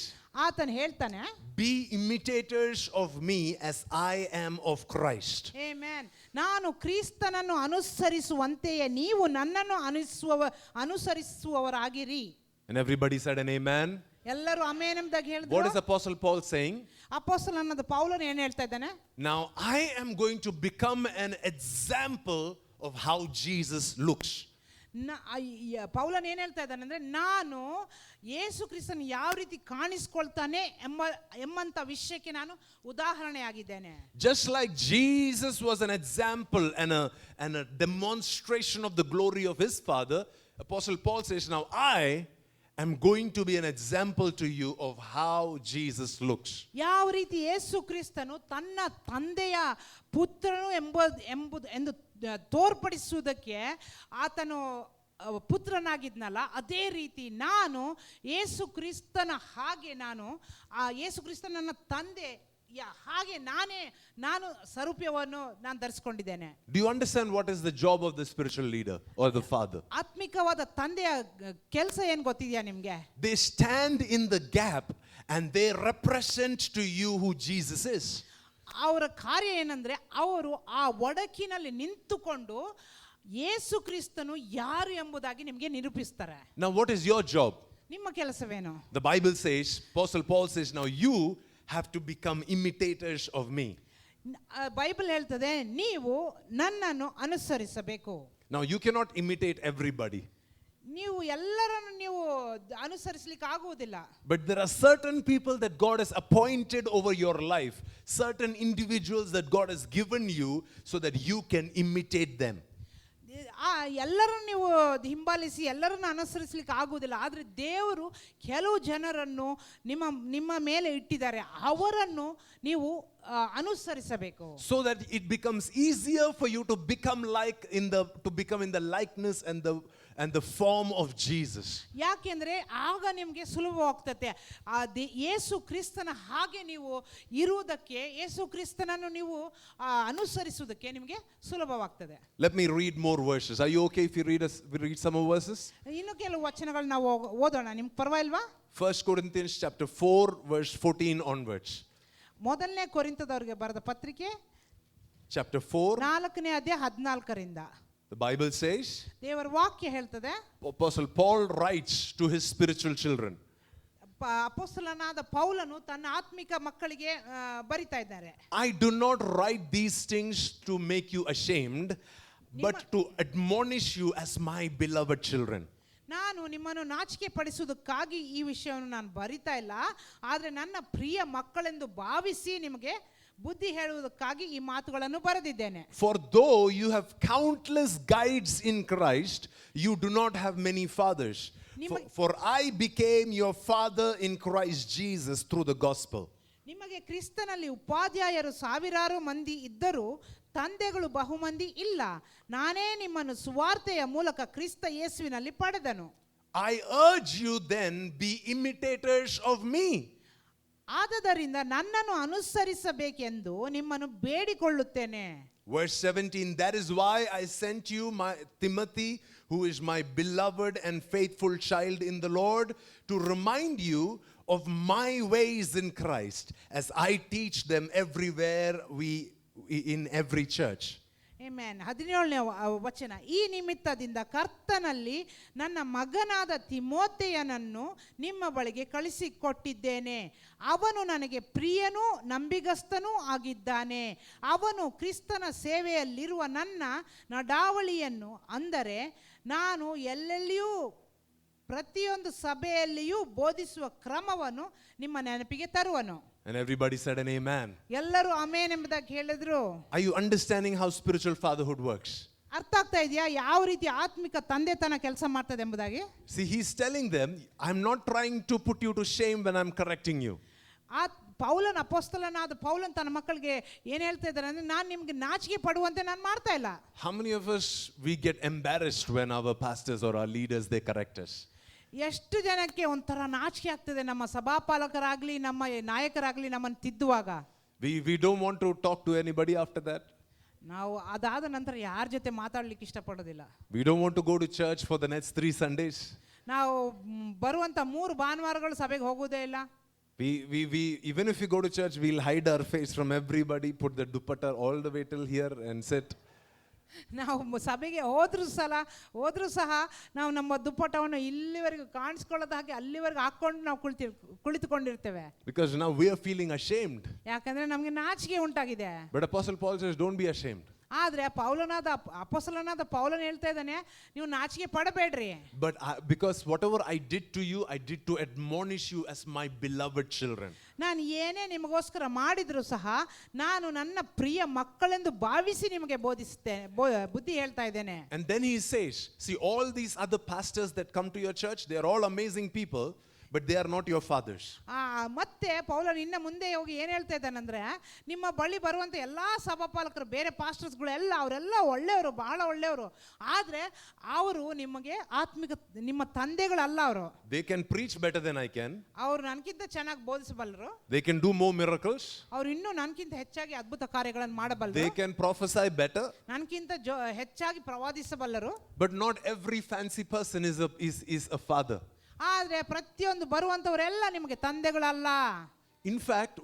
ಆತನು ಹೇಳ್ತಾನೆ, be imitators of me as I am of Christ. Amen. ನಾನು ಕ್ರಿಸ್ತನನ್ನು ಅನುಸರಿಸುವಂತೆಯೇ ನೀವು ನನ್ನನ್ನು ಅನುಸರಿಸುವವರಾಗಿರಿ. And everybody said an amen. ಎಲ್ಲರೂ ಆಮೆನ್ ಎಂಬುದಾಗಿ ಹೇಳಿದ್ರು. What is Apostle Paul saying? ಅಪೊಸ್ತಲನಾದ ಪೌಲನು ಏನು ಹೇಳ್ತಾ ಇದ್ದಾನೆ? Now I am going to become an example of how Jesus looks. ಪೌಲನ್ ಏನು ಹೇಳ್ತಾ ಇದ್ದಾನೆ ಅಂದ್ರೆ, ನಾನು ಯೇಸು ಕ್ರಿಸ್ತನ ಯಾವ ರೀತಿ ಕಾಣಿಸ್ಕೊಳ್ತಾನೆ ಎಂಬಂತ ವಿಷಯಕ್ಕೆ ನಾನು ಉದಾಹರಣೆ ಆಗಿದ್ದೇನೆ. Just like Jesus was an example and a demonstration of the glory of his Father, Apostle Paul says, now I am going to be an example to you of how Jesus looks. ಯಾವ ರೀತಿ ಯೇಸು ಕ್ರಿಸ್ತನು ತನ್ನ ತಂದೆಯ ಪುತ್ರನು ಎಂದು ತೋರ್ಪಡಿಸುವುದಕ್ಕೆ ಆತನು ಪುತ್ರನಾಗಿದ್ನಲ್ಲ, ಅದೇ ರೀತಿ ನಾನು ಯೇಸು ಕ್ರಿಸ್ತನ ಹಾಗೆ ಯೇಸು ಕ್ರಿಸ್ತನ ನನ್ನ ತಂದೆ ಹಾಗೆ ನಾನು ಸ್ವರೂಪವನ್ನು ನಾನು ಧರಿಸಿಕೊಂಡಿದ್ದೇನೆ. Do you understand what is the job of the spiritual leader or the father? ಆತ್ಮಿಕವಾದ ತಂದೆಯ ಕೆಲಸ ಏನು ಗೊತ್ತಿದೆಯಾ ನಿಮಗೆ? They stand in the gap and they represent to you who Jesus is. ಅವರ ಕಾರ್ಯ ಏನಂದ್ರೆ, ಅವರು ಆ ಒಡಕಿನಲ್ಲಿ ನಿಂತುಕೊಂಡು ಯೇಸು ಕ್ರಿಸ್ತನು ಯಾರು ಎಂಬುದಾಗಿ ನಿಮಗೆ ನಿರೂಪಿಸ್ತಾರೆ. Now what is your job? ನಿಮ್ಮ ಕೆಲಸವೇನು? The Bible says, Apostle Paul says, now you have to become imitators of me. Bible ಹೇಳ್ತದೆ ನೀವು ನನ್ನನ್ನು ಅನುಸರಿಸಬೇಕು. Now, you cannot imitate everybody. ನೀವು ಎಲ್ಲರನ್ನು ನೀವು ಅನುಸರಿಸಲಿಕ್ಕೆ ಆಗುವುದಿಲ್ಲ. But there are certain people that God has appointed over your life, certain individuals that God has given you so that you can imitate them. ಎಲ್ಲರನ್ನು ನೀವು ಹಿಂಬಾಲಿಸಿ ಎಲ್ಲರನ್ನು ಅನುಸರಿಸಲಿಕ್ಕೆ ಆಗುವುದಿಲ್ಲ. ಆದರೆ ದೇವರು ಕೆಲವು ಜನರನ್ನು ನಿಮ್ಮ ಮೇಲೆ ಇಟ್ಟಿದ್ದಾರೆ, ಅವರನ್ನು ನೀವು ಅನುಸರಿಸಬೇಕು. So that it becomes easier for you to become in the likeness and the form of Jesus. ಯಾಕೆಂದ್ರೆ ಆಗ ನಿಮಗೆ ಸುಲಭವಾಗ್ತದೆ ಯೇಸು ಕ್ರಿಸ್ತನ ಹಾಗೆ ನೀವು ಇರುವುದಕ್ಕೆ, ಯೇಸು ಕ್ರಿಸ್ತನನ್ನು ನೀವು ಅನುಸರಿಸುವುದಕ್ಕೆ ನಿಮಗೆ ಸುಲಭವಾಗ್ತದೆ. Let me read more verses. Are you okay if we read some more verses? ಇನ್ನು ಕೆಲವು ವಚನಗಳು ನಾವು ಓದೋಣ, ನಿಮ್ಗೆ ಪರವಾಗಿಲ್ವಾ? 1 Corinthians chapter 4 verse 14 onwards. ಮೊದಲನೇ ಕೊರಿಂಥದವರಿಗೆ ಬರೆದ ಪತ್ರಿಕೆ chapter 4, 4ನೇ ಅಧ್ಯಾಯ 14ರಿಂದ. the Bible says, ದೇವರ ವಾಕ್ಯ ಹೇಳ್ತದೆ, Apostle Paul writes to his spiritual children. ಅಪೊಸ್ತಲನಾದ ಪೌಲನು ತನ್ನ ಆತ್ಮಿಕ ಮಕ್ಕಳಿಗೆ ಬರಿತಾ ಇದ್ದಾರೆ. I do not write these things to make you ashamed, but to admonish you as my beloved children. ನಾನು ನಿಮ್ಮನ್ನು ನಾಚಿಕೆ ಪಡಿಸುವುದಕ್ಕಾಗಿ ಈ ವಿಷಯವನ್ನು ನಾನು ಬರಿತಾ ಇಲ್ಲ, ಆದರೆ ನನ್ನ ಪ್ರಿಯ ಮಕ್ಕಳೆಂದು ಭಾವಿಸಿ ನಿಮಗೆ ಬುದ್ಧಿ ಹೇಳುವುದಕ್ಕಾಗಿ ಈ ಮಾತುಗಳನ್ನು ಬರೆದಿದ್ದೇನೆ. For though you have countless guides in Christ, you do not have many fathers. For I became your father in Christ Jesus through the gospel. ನಿಮಗೆ ಕ್ರಿಸ್ತನಲ್ಲಿ ಉಪಾಧ್ಯಾಯರು ಸಾವಿರಾರು ಮಂದಿ ಇದ್ದರೂ ತಂದೆಗಳು ಬಹುಮಂದಿ ಇಲ್ಲ. ನಾನೇ ನಿಮ್ಮನ್ನು ಸುವಾರ್ತೆಯ ಮೂಲಕ ಕ್ರಿಸ್ತ ಯೇಸುವಿನಲ್ಲಿ ಪಡೆದನು. I urge you then, be imitators of me. ಆದದರಿಂದ ನನ್ನನ್ನು ಅನುಸರಿಸಬೇಕೆಂದು ನಿಮ್ಮನ್ನು ಬೇಡಿಕೊಳ್ಳುತ್ತೇನೆ. Verse 17, that is why I sent you my Timothy, who is my beloved and faithful child in the Lord, to remind you of my ways in Christ, as I teach them everywhere in every church. Amen. 17ನೇ ವಚನ, ಈ ನಿಮಿತ್ತದಿಂದ ಕರ್ತನಲ್ಲಿ ನನ್ನ ಮಗನಾದ ತಿಮೋಥೆಯನನ್ನು ನಿಮ್ಮ ಬಳಿಗೆ ಕಳಿಸಿಕೊಟ್ಟಿದ್ದೇನೆ. ಅವನು ನನಗೆ ಪ್ರಿಯನೂ ನಂಬಿಗಸ್ತನೂ ಆಗಿದ್ದಾನೆ. ಅವನು ಕ್ರಿಸ್ತನ ಸೇವೆಯಲ್ಲಿರುವ ನನ್ನ ನಡಾವಳಿಯನ್ನು, ಅಂದರೆ ನಾನು ಎಲ್ಲೆಲ್ಲಿಯೂ ಪ್ರತಿಯೊಂದು ಸಭೆಯಲ್ಲಿಯೂ ಬೋಧಿಸುವ ಕ್ರಮವನ್ನು ನಿಮ್ಮ ನೆನಪಿಗೆ ತರುವನು. And everybody said an amen. ಎಲ್ಲರೂ ಆಮೆನ್ ಎಂಬುದಾಗಿ ಹೇಳಿದ್ರು. Are you understanding how spiritual fatherhood works? ಅರ್ಥ ಆಗ್ತಾ ಇದೆಯಾ ಯಾವ ರೀತಿ ಆತ್ಮಿಕ ತಂದೆತನ ಕೆಲಸ ಮಾಡ್ತದೆ ಎಂಬುದಾಗಿ? See, he's telling them, I'm not trying to put you to shame when I'm correcting you. ಪೌಲನ್ ಅಪೊಸ್ತಲನಾದ ಪೌಲನ್ ತನ್ನ ಮಕ್ಕಳಿಗೆ ಏನು ಹೇಳ್ತಾ ಇದ್ದಾರೆ ಅಂದ್ರೆ, ನಾನು ನಿಮ್ಗೆ ನಾಚಿಕೆ ಪಡುವಂತೆ ನಾನು ಮಾಡ್ತಾ ಇಲ್ಲ. How many of us we get embarrassed when our pastors or our leaders they correct us? ಎಷ್ಟು ಜನಕ್ಕೆ ಒಂಥರ ನಾಚಿಕೆ ಆಗ್ತದೆ ನಮ್ಮ ಸಭಾಪಾಲಕರಾಗ್ಲಿ ನಮ್ಮ ನಾಯಕರಾಗ್ಲಿ ನಮ್ಮನ್ನು ತಿದ್ದುವಾಗ. We don't want to talk to anybody after that. ನಾವು ಅದಾದ ನಂತರ ಯಾರ ಜೊತೆ ಮಾತಾಡ್ಲಿಕ್ಕೆ ಇಷ್ಟಪಡೋದಿಲ್ಲ. We don't want to go to church for the next 3 Sundays. ನಾವು ಬರುವಂತ 3 ಭಾನುವಾರಗಳು ಸಭೆಗೆ ಹೋಗೋದೇ ಇಲ್ಲ. We even if we go to church, we'll hide our face from everybody, put the dupatta all the way till here and sit. ನಾವು ಸಭೆಗೆ ಹೋದ್ರೂ ಸಹ ನಾವು ನಮ್ಮ ದುಪ್ಪಟವನ್ನು ಇಲ್ಲಿವರೆಗೂ ಕಾಣಿಸ್ಕೊಳ್ಳೋದ ಹಾಗೆ ಅಲ್ಲಿವರೆಗೂ ಹಾಕೊಂಡು ನಾವು ಕುಳಿತುಕೊಂಡಿರ್ತೇವೆ. Because now we are feeling ashamed. ಯಾಕಂದ್ರೆ ನಮಗೆ ನಾಚಿಕೆ ಉಂಟಾಗಿದೆ. But Apostle Paul says, don't be ashamed. ಆದ್ರೆ ಅಪೊಸ್ತಲನಾದ ಪೌಲನು ಹೇಳ್ತಾ ಇದ್ದಾನೆ, ನೀವು ನಾಚಿಕೆ ಪಡಬೇಡ್ರಿ. But because whatever I did to you, I did to admonish you as my beloved children. ನಾನು ಏನೇ ನಿಮಗೋಸ್ಕರ ಮಾಡಿದ್ರು ಸಹ ನಾನು ನನ್ನ ಪ್ರಿಯ ಮಕ್ಕಳೆಂದು ಭಾವಿಸಿ ನಿಮಗೆ ಬುದ್ಧಿ ಹೇಳ್ತಾ ಇದ್ದೇನೆ. And then he says, see, all these other pastors that come to your church, they are all amazing people, but they are not your fathers. ಮತ್ತೆ ಪೌಲನು ಇನ್ನ ಮುಂದೆ ಹೋಗಿ ಏನು ಹೇಳ್ತಾ ಇದ್ದಾನಂದ್ರೆ, ನಿಮ್ಮ ಬಳಿ ಬರುವಂತ ಎಲ್ಲಾ ಸಭಾಪಾಲಕರು ಬೇರೆ ಪಾಸ್ಟರ್ಸ್ಗಳು ಅವರೆಲ್ಲ ಒಳ್ಳೆಯವರು, ಬಹಳ ಒಳ್ಳೆಯವರು, ಆದ್ರೆ ಅವರು ನಿಮಗೆ ಆತ್ಮಿಕ ನಿಮ್ಮ ತಂದೆಗಳಲ್ಲ. ಅವರು They can preach better than I can. ಅವರು ನನಗಿಂತ ಚೆನ್ನಾಗಿ ಬೋಧಿಸಬಲ್ಲರು. They can do more miracles. ಅವರು ಇನ್ನೂ ನನಗಿಂತ ಹೆಚ್ಚಾಗಿ ಅದ್ಭುತ ಕಾರ್ಯಗಳನ್ನು ಮಾಡಬಲ್ಲರು. They can prophesy better. ನನಗಿಂತ ಹೆಚ್ಚಾಗಿ ಪ್ರವಾದಿಸಬಲ್ಲರು. But not every fancy person is a father. ಆದ್ರೆ ಪ್ರತಿಯೊಂದು ಬರುವಂತವರೆಲ್ಲ ನಿಮಗೆ ತಂದೆಗಳಲ್ಲ. In fact,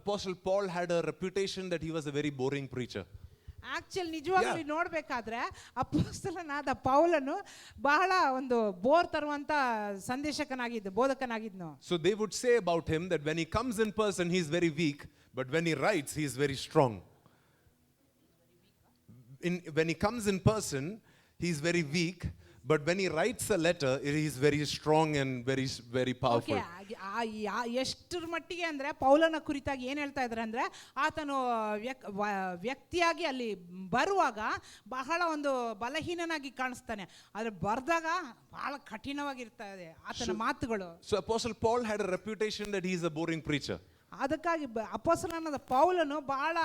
Apostle Paul had a reputation that he was a very boring preacher. Actually ನಿಜವಾಗ್ಲೂ ನೋಡ್ಬೇಕಾದ್ರೆ ಅಪೊಸ್ತಲನಾದ ಪೌಲನು ಬಹಳ ಒಂದು bore ತರುವಂತ ಸಂದೇಶಕನಾಗಿದ್ದು, ಬೋಧಕನಾಗಿದ್ನು. So they would say about him that when he comes in person, he is very weak, but when he writes, he is very strong. When he comes in person, he is very weak, but when he writes a letter, he is very strong and very powerful. ಎಷ್ಟರ ಮಟ್ಟಿಗೆ ಅಂದ್ರೆ ಪೌಲನ ಕುರಿತಾಗಿ ಏನ್ ಹೇಳ್ತಾ ಇದ್ದಾರೆ ಅಂದ್ರೆ, ಆತನು ವ್ಯಕ್ತಿಯಾಗಿ ಅಲ್ಲಿ ಬರುವಾಗ ಬಹಳ ಒಂದು ಬಲಹೀನನಾಗಿ ಕಾಣಿಸ್ತಾನೆ, ಆದ್ರೆ ಬರ್ದಾಗ ಬಹಳ ಕಠಿಣವಾಗಿರ್ತದೆ ಆತನ ಮಾತುಗಳು. So Apostle Paul had a reputation that he is a boring preacher. ಅದಕ್ಕಾಗಿ ಅಪೊಸ್ತಲನಾದ ಪೌಲನು ಬಹಳ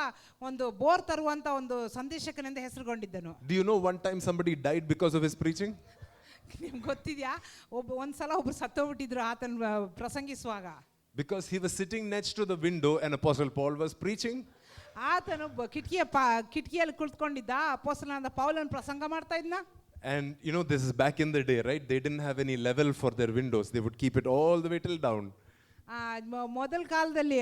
ಒಂದು ಬೋರ್ ತರುವಂತ ಒಂದು ಸಂದೇಶಕನೆಂದು ಹೆಸರುಗೊಂಡಿದ್ದನು. Do you know one time somebody died because of his preaching? ನಿಮ್ಗೆ ಗೊತ್ತಿದ್ಯಾ, ಒಂದ್ಸಲ ಒಬ್ರು ಸತ್ತೋಗ್ಬಿಟ್ಟಿದ್ರು ಆತನ ಪ್ರಸಂಗಿಸುವಾಗ. Because he was sitting next to the window and Apostle Paul was preaching. ಆತನು ಕಿಟಕಿಯಲ್ಲಿ ಕುಳಿತುಕೊಂಡಿದ್ದ, ಅಪೊಸ್ತಲನಾದ ಪೌಲನು ಪ್ರಸಂಗ ಮಾಡ್ತಾ ಇದ್ನ. And you know, this is back in the day, right? They didn't have any level for their windows. They would keep it all the way till down. ಮೊದಲ ಕಾಲದಲ್ಲಿ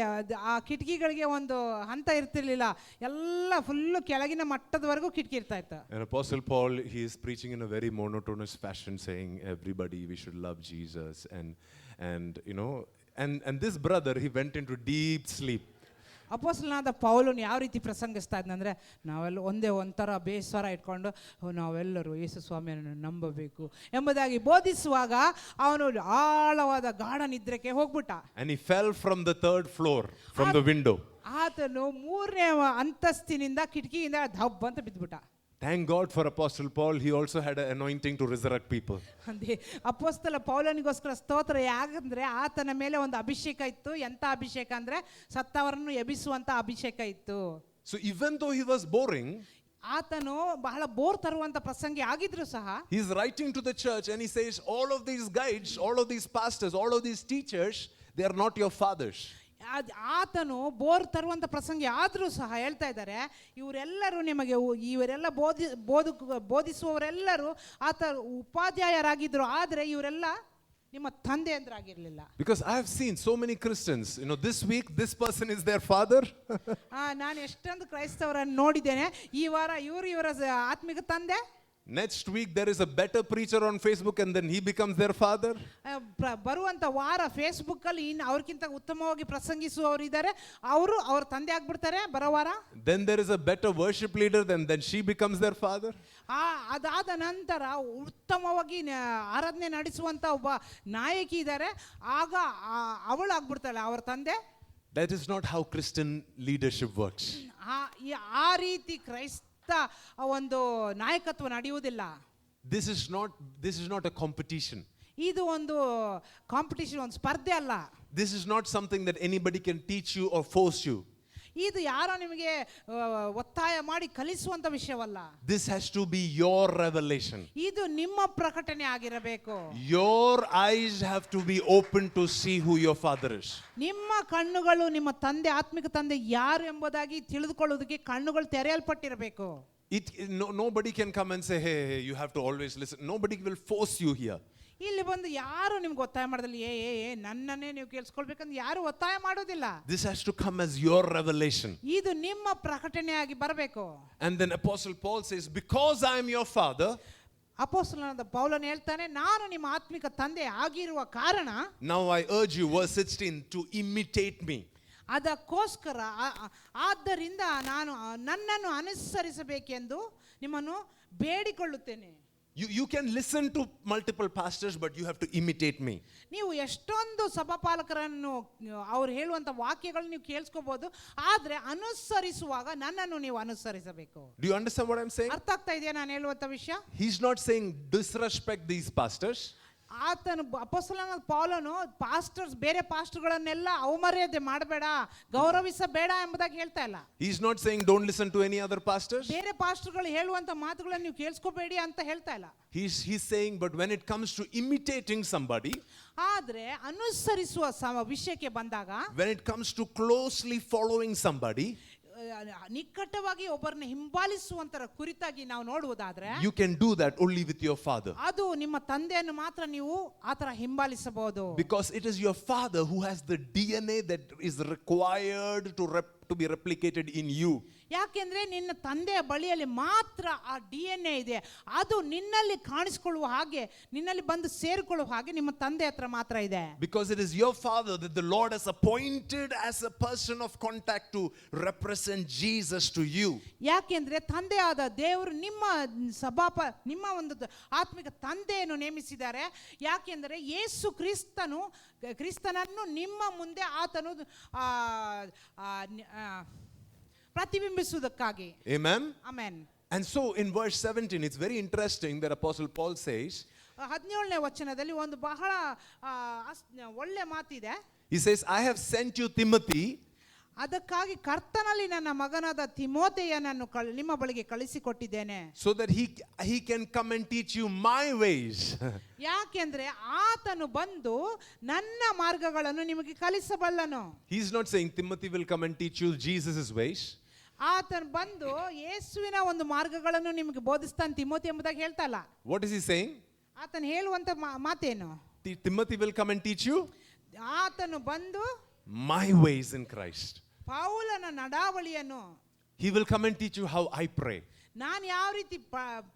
ಆ ಕಿಟಕಿಗಳಿಗೆ ಒಂದು ಹಂತ ಇರ್ತಿರ್ಲಿಲ್ಲ, ಎಲ್ಲ ಫುಲ್ಲು ಕೆಳಗಿನ ಮಟ್ಟದವರೆಗೂ ಕಿಟಕಿ ಇರ್ತಾ ಇತ್ತು. And Apostle Paul, he is preaching in a very monotonous fashion, saying everybody we should love Jesus, and you know, and this brother, he went into deep sleep. ಅಪೊಸ್ತಲನಾದ ಪೌಲನು ಯಾವ ರೀತಿ ಪ್ರಸಂಗಿಸ್ತಾ ಇದ್ನಂದ್ರೆ, ನಾವೆಲ್ಲ ಒಂಥರ ಬೇಸರ ಇಟ್ಕೊಂಡು ನಾವೆಲ್ಲರೂ ಯೇಸು ಸ್ವಾಮಿಯನ್ನು ನಂಬಬೇಕು ಎಂಬುದಾಗಿ ಬೋಧಿಸುವಾಗ ಅವನು ಆಳವಾದ ಗಾಢ ನಿದ್ರೆಗೆ ಹೋಗ್ಬಿಟ್ಟ. And he fell from the third floor from the window. ಆತನು 3ನೇ ಅಂತಸ್ತಿನಿಂದ ಕಿಟಕಿಯಿಂದ ಧಬ್ ಅಂತ ಬಿದ್ದುಬಿಟ್ಟ. Thank God for Apostle Paul. He also had an anointing to resurrect people. ಅಂದೆ ಅಪೊಸ್ತಲ ಪೌಲನಿಗೋಸ್ಕರ ಸ್ತೋತ್ರ. ಯಾಕಂದ್ರೆ ಆತನ ಮೇಲೆ ಒಂದು ಅಭಿಷೇಕ ಇತ್ತು. ಎಂತ ಅಭಿಷೇಕ ಅಂದ್ರೆ ಸತ್ತವರನ್ನು ಎಬ್ಬಿಸುವಂತ ಅಭಿಷೇಕ ಇತ್ತು. So even though he was boring, ಆತನು ಬಹಳ ಬೋರ್ ತರುವಂತ ಪ್ರಸಂಗಿ ಆಗಿದ್ರು ಸಹ, he is writing to the church and he says, all of these guides, all of these pastors, all of these teachers, they are not your fathers. ಆತನು bore ತರುವಂತ ಪ್ರಸಂಗಿ ಆದ್ರೂ ಸಹ ಹೇಳ್ತಾ ಇದ್ದಾರೆ, ಇವರೆಲ್ಲರೂ ನಿಮಗೆ, ಇವರೆಲ್ಲ ಬೋಧಿಸುವವರೆಲ್ಲರೂ ಆತ ಉಪಾಧ್ಯಾಯರಾಗಿದ್ರು, ಆದ್ರೆ ಇವರೆಲ್ಲ ನಿಮ್ಮ ತಂದೆ ಅಂದ್ರಾಗಿರ್ಲಿಲ್ಲ. Because I have seen so many Christians, you know, this week this person is their father. ನಾನು ಎಷ್ಟೊಂದು ಕ್ರೈಸ್ತವರನ್ನು ನೋಡಿದ್ದೇನೆ, ಈ ವಾರ ಇವರ ಆತ್ಮಿಕ ತಂದೆ, Next week there is a better preacher on Facebook and then he becomes their father. ಬರುವಂತ ವಾರ ಫೇಸ್ಬುಕ್ ಅಲ್ಲಿ ಇನ್ನು ಅವ್ರಕ್ಕಿಂತ ಉತ್ತಮವಾಗಿ ಪ್ರಸಂಗಿಸುವವರು ಇದ್ದಾರೆ, ಅವರು ಅವ್ರ ತಂದೆ ಆಗ್ಬಿಡ್ತಾರೆ ಬರೋ ವಾರ. Then there is a better worship leader and then she becomes their father. ಅದಾದ ನಂತರ ಉತ್ತಮವಾಗಿ ಆರಾಧನೆ ನಡೆಸುವಂತ ಒಬ್ಬ ನಾಯಕಿ ಇದ್ದಾರೆ, ಆಗ ಅವಳು ಆಗ್ಬಿಡ್ತಾಳೆ ಅವ್ರ ತಂದೆ. That is not how Christian leadership works. ಆ ರೀತಿ ಕ್ರೈಸ್ತ ಒಂದು ನಾಯಕತ್ವ ನಡೆಯುವುದಿಲ್ಲ. This is not a competition. ಇದು ಒಂದು ಕಾಂಪಿಟಿಷನ್, ಒಂದು ಸ್ಪರ್ಧೆ ಅಲ್ಲ. This is not something that anybody can teach you or force you. ಇದು ಯಾರೋ ನಿಮಗೆ ಒತ್ತಾಯ ಮಾಡಿ ಕಲಿಸುವಂತ ವಿಷಯವಲ್ಲ. This has to be your revelation. ಇದು ನಿಮ್ಮ ಪ್ರಕಟಣೆ ಆಗಿರಬೇಕು. Your eyes have to be open to see who your father is. ನಿಮ್ಮ ಕಣ್ಣುಗಳು ನಿಮ್ಮ ತಂದೆ, ಆತ್ಮಿಕ ತಂದೆ ಯಾರು ಎಂಬುದಾಗಿ ತಿಳಿದುಕೊಳ್ಳುವುದಕ್ಕೆ ಕಣ್ಣುಗಳು ತೆರೆಯಲ್ಪಟ್ಟಿರಬೇಕು. Nobody can come and say, hey, you have to always listen. Nobody will force you here. ಇಲ್ಲಿ ಬಂದು ಯಾರು ನಿಮ್ಗೆ ಒತ್ತಾಯ ಮಾಡೋದಿಲ್ಲ, ನನ್ನನ್ನೇ ನೀವು ಕೇಳಿಸ್ಕೊಳ್ಬೇಕಂದ್ರೆ ಯಾರು ಒತ್ತಾಯ ಮಾಡೋದಿಲ್ಲ. This has to come as your revelation. ಇದು ನಿಮ್ಮ ಪ್ರಕಟಣೆಯಾಗಿ ಬರಬೇಕು. And then Apostle Paul says, because I am your father, ಅಪೊಸ್ತಲನಾದ ಪೌಲನು ಹೇಳ್ತಾನೆ, ನಾನು ನಿಮ್ಮ ಆತ್ಮಿಕ ತಂದೆ ಆಗಿರುವ ಕಾರಣ, now I urge you, verse 16, to imitate me. ಅದಕ್ಕೋಸ್ಕರ ಆದ್ದರಿಂದ ನಾನು ನನ್ನನ್ನು ಅನುಸರಿಸಬೇಕೆಂದು ನಿಮ್ಮನ್ನು ಬೇಡಿಕೊಳ್ಳುತ್ತೇನೆ. You can listen to multiple pastors, but you have to imitate me. ನೀವು ಎಷ್ಟೊಂದು ಸಭಾಪಾಲಕರನ್ನು ಅವ್ರು ಹೇಳುವಂತ ವಾಕ್ಯಗಳನ್ನು ನೀವು ಕೇಳಿಸ್ಕೋಬಹುದು, ಆದ್ರೆ ಅನುಸರಿಸುವಾಗ ನನ್ನನ್ನು ನೀವು ಅನುಸರಿಸಬೇಕು. Do you understand what I'm saying? ಅರ್ಥ ಆಗ್ತಾ ಇದೆಯಾ ನಾನು ಹೇಳುವಂತ ವಿಷಯ? He's not saying disrespect these pastors. ಆತನು ಅಪೊಸ್ತಲನಾದ ಪೌಲನು ಪಾಸ್ಟರ್ಸ್, ಬೇರೆ ಪಾಸ್ಟರ್ಗಳನ್ನೆಲ್ಲ ಅವಮರ್ಯಾದೆ ಮಾಡಬೇಡ, ಗೌರವಿಸಬೇಡ ಎಂಬುದಾಗಿ ಹೇಳ್ತಾ ಇಲ್ಲ. He's not saying don't listen to any other pastors. ಬೇರೆ ಪಾಸ್ಟರ್ಗಳು ಹೇಳುವಂತ ಮಾತುಗಳನ್ನು ನೀವು ಕೇಳಿಸ್ಕೋಬೇಡಿ ಅಂತ ಹೇಳ್ತಾ ಇಲ್ಲ. He's saying, but when it comes to imitating somebody, ಆದ್ರೆ ಅನುಸರಿಸುವ ವಿಷಯಕ್ಕೆ ಬಂದಾಗ, when it comes to closely following somebody, ನಿಕಟವಾಗಿ ಒಬ್ಬರನ್ನ ಹಿಂಬಾಲಿಸುವಂತರ ಕುರಿತಾಗಿ ನಾವು ನೋಡುವುದಾದ್ರೆ, you can do that only with your father. ಅದು ನಿಮ್ಮ ತಂದೆಯನ್ನು ಮಾತ್ರ ನೀವು ಆತರ ಹಿಂಬಾಲಿಸಬಹುದು. Because it is your father who has the DNA that is required to to be replicated in you. ಯಾಕೆಂದ್ರೆ ನಿನ್ನ ತಂದೆಯ ಬಳಿಯಲ್ಲಿ ಮಾತ್ರ ಆ DNA ಇದೆ, ಅದು ನಿನ್ನಲ್ಲಿ ಕಾಣಿಸಿಕೊಳ್ಳುವ ಹಾಗೆ, ನಿನ್ನಲ್ಲಿ ಬಂದು ಸೇರಿಕೊಳ್ಳುವ ಹಾಗೆ ನಿಮ್ಮ ತಂದೆ ಹತ್ರ ಮಾತ್ರ ಇದೆ. Because it is your father that the Lord has appointed as a person of contact to represent Jesus to you. ಯಾಕೆಂದ್ರೆ ತಂದೆಯಾದ ದೇವರು ನಿಮ್ಮ ಒಂದು ಆತ್ಮಿಕ ತಂದೆಯನ್ನು ನೇಮಿಸಿದ್ದಾರೆ. ಯಾಕೆಂದ್ರೆ ಯೇಸು ಕ್ರಿಸ್ತನನ್ನು ನಿಮ್ಮ ಮುಂದೆ ಆತನು ಪ್ರತಿಬಿಂಬಿಸುವುದಕ್ಕಾಗಿ. Amen. Amen. And so in verse 17 it's very interesting that Apostle Paul says, 17ನೇ ವಚನದಲ್ಲಿ ಒಂದು ಬಹಳ ಒಳ್ಳೆ ಮಾತಿದೆ. he says, I have sent you Timothy, ಅದಕ್ಕಾಗಿ ಕರ್ತನಲ್ಲಿ ನನ್ನ ಮಗನಾದ ತಿಮೋಥೆಯನನ್ನು ನಿಮ್ಮ ಬಳಿಗೆ ಕಳಿಸಿಕೊಟ್ಟಿದ್ದೇನೆ, so that he can come and teach you my ways. ಯಾಕೆಂದ್ರೆ ಆತನು ಬಂದು ನನ್ನ ಮಾರ್ಗಗಳನ್ನು ನಿಮಗೆ ಕಲಿಸಬಲ್ಲನು. He's not saying Timothy will come and teach you Jesus' ways. ಆತನು ಬಂದು ಯೇಸುವಿನ ಒಂದು ಮಾರ್ಗಗಳನ್ನು ನಿಮಗೆ ಬೋಧಿಸ್ತಾನೆ ತಿಮೋಥಿ ಎಂಬುದಾಗಿ ಹೇಳ್ತಾ ಇಲ್ಲ. What is he saying? ಆತನು ಹೇಳುವಂತ ಮಾತೇನು? Timothy will come and teach you ಆತನು ಬಂದು my ways in Christ. ಪೌಲನ ನಡಾವಳಿಯನ್ನು, He will come and teach you how I pray. ನಾನು ಯಾವ ರೀತಿ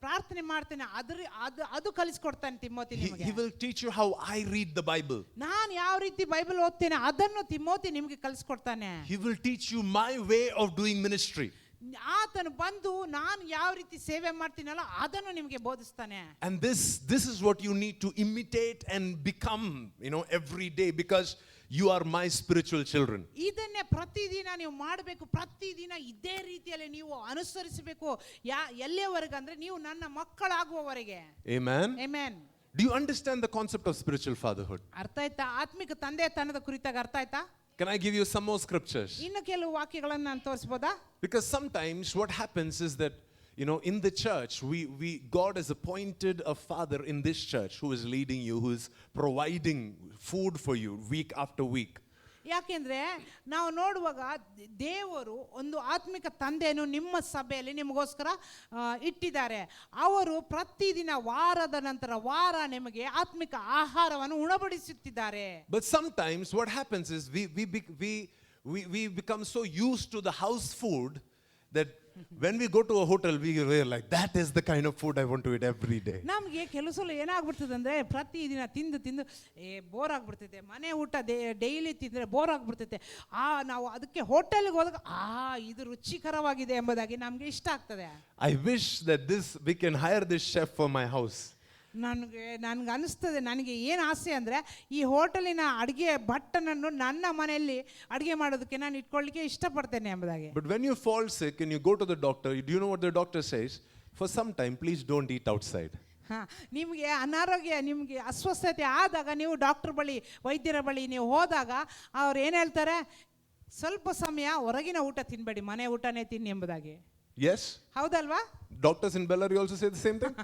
ಪ್ರಾರ್ಥನೆ ಮಾಡ್ತೇನೆ ಅದು ಕಲಿಸ್ಕೊಡ್ತಾನೆ ತಿಮೋಥಿ ನಿಮಗೆ. He will teach you how I read the Bible. ನಾನು ಯಾವ ರೀತಿ ಬೈಬಲ್ ಓದ್ತೇನೆ ಅದನ್ನು ತಿಮೋಥಿ ನಿಮಗೆ ಕಲಿಸ್ಕೊಡ್ತಾನೆ. He will teach you my way of doing ministry. ಆತನು ಬಂದು ನಾನು ಯಾವ ರೀತಿ ಸೇವೆ ಮಾಡ್ತೀನಲ್ಲ ಅದನ್ನು ನಿಮಗೆ ಬೋಧಿಸ್ತಾನೆ. And this is what you need to imitate and become, every day, because you are my spiritual children. ಇದನ್ನೇ ಪ್ರತಿದಿನ ನೀವು ಮಾಡಬೇಕು. ಪ್ರತಿದಿನ ಇದೇ ರೀತಿಯಲ್ಲಿ ನೀವು ಅನುಸರಿಸಬೇಕು. ಎಲ್ಲಿಯವರೆಗೆ ಅಂದ್ರೆ ನೀವು ನನ್ನ ಮಕ್ಕಳಾಗುವವರೆಗೆ. Amen. Amen. Do you understand the concept of spiritual fatherhood? ಅರ್ಥ ಆಯ್ತಾ? ಆತ್ಮಿಕ ತಂದೆತನದ ಕುರಿತಾಗಿ ಅರ್ಥ ಆಯ್ತಾ? Can I give you some more scriptures? ಇನ್ನು ಕೆಲವು ವಾಕ್ಯಗಳನ್ನು ನಾನು ತೋರಿಸಬಹುದಾ? Because sometimes what happens is that, in the church, God has appointed a father in this church who is leading you, who is providing food for you week after week. ಯಾಕೆಂದ್ರೆ ನಾವು ನೋಡುವಾಗ ದೇವರು ಒಂದು ಆತ್ಮಿಕ ತಂದೆಯನ್ನು ನಿಮ್ಮ ಸಭೆಯಲ್ಲಿ ನಿಮಗೋಸ್ಕರ ಇಟ್ಟಿದ್ದಾರೆ. ಅವರು ಪ್ರತಿದಿನ ವಾರದ ನಂತರ ವಾರ ನಿಮಗೆ ಆತ್ಮಿಕ ಆಹಾರವನ್ನು ಉಣಬಡಿಸುತ್ತಿದ್ದಾರೆ. But sometimes what happens is we become so used to the house food that when we go to a hotel we realize that is the kind of food I want to eat every day. ನಮಗೆ ಕೆಲವು ಸಲ ಏನಾಗ್ಬಿಡ್ತದೆ ಅಂದ್ರೆ ಪ್ರತಿದಿನ ತಿಂದು bore ಆಗ್ಬಿಡ್ತೈತೆ. ಮನೆ ಊಟ daily ತಿಂದರೆ bore ಆಗ್ಬಿಡ್ತೈತೆ. ನಾವು ಅದಕ್ಕೆ ಹೋಟೆಲ್ಗೆ ಹೋದಾಗ ಇದು ರುಚಿಕರವಾಗಿದೆ ಎಂಬುದಾಗಿ ನಮಗೆ ಇಷ್ಟ ಆಗ್ತದೆ. I wish that we can hire this chef for my house. ನನಗೆ ಅನಿಸ್ತದೆ, ನನಗೆ ಏನು ಆಸೆ ಅಂದರೆ ಈ ಹೋಟೆಲಿನ ಅಡುಗೆ ಭಟ್ಟನನ್ನು ನನ್ನ ಮನೆಯಲ್ಲಿ ಅಡುಗೆ ಮಾಡೋದಕ್ಕೆ ನಾನು ಇಟ್ಕೊಳ್ಳಿಕ್ಕೆ ಇಷ್ಟಪಡ್ತೇನೆ ಎಂಬುದಾಗಿ. But when you fall sick and you go to the doctor, do you know what the doctor says? For some time, please don't eat outside. ನಿಮಗೆ ಅನಾರೋಗ್ಯ, ನಿಮಗೆ ಅಸ್ವಸ್ಥತೆ ಆದಾಗ ನೀವು ವೈದ್ಯರ ಬಳಿ ನೀವು ಹೋದಾಗ ಅವ್ರು ಏನು ಹೇಳ್ತಾರೆ? ಸ್ವಲ್ಪ ಸಮಯ ಹೊರಗಿನ ಊಟ ತಿನ್ನಬೇಡಿ, ಮನೆ ಊಟನೇ ತಿನ್ನಿ ಎಂಬುದಾಗಿ. Yes? ಹೌದಲ್ವಾ? Doctors in Bellary also say the same thing?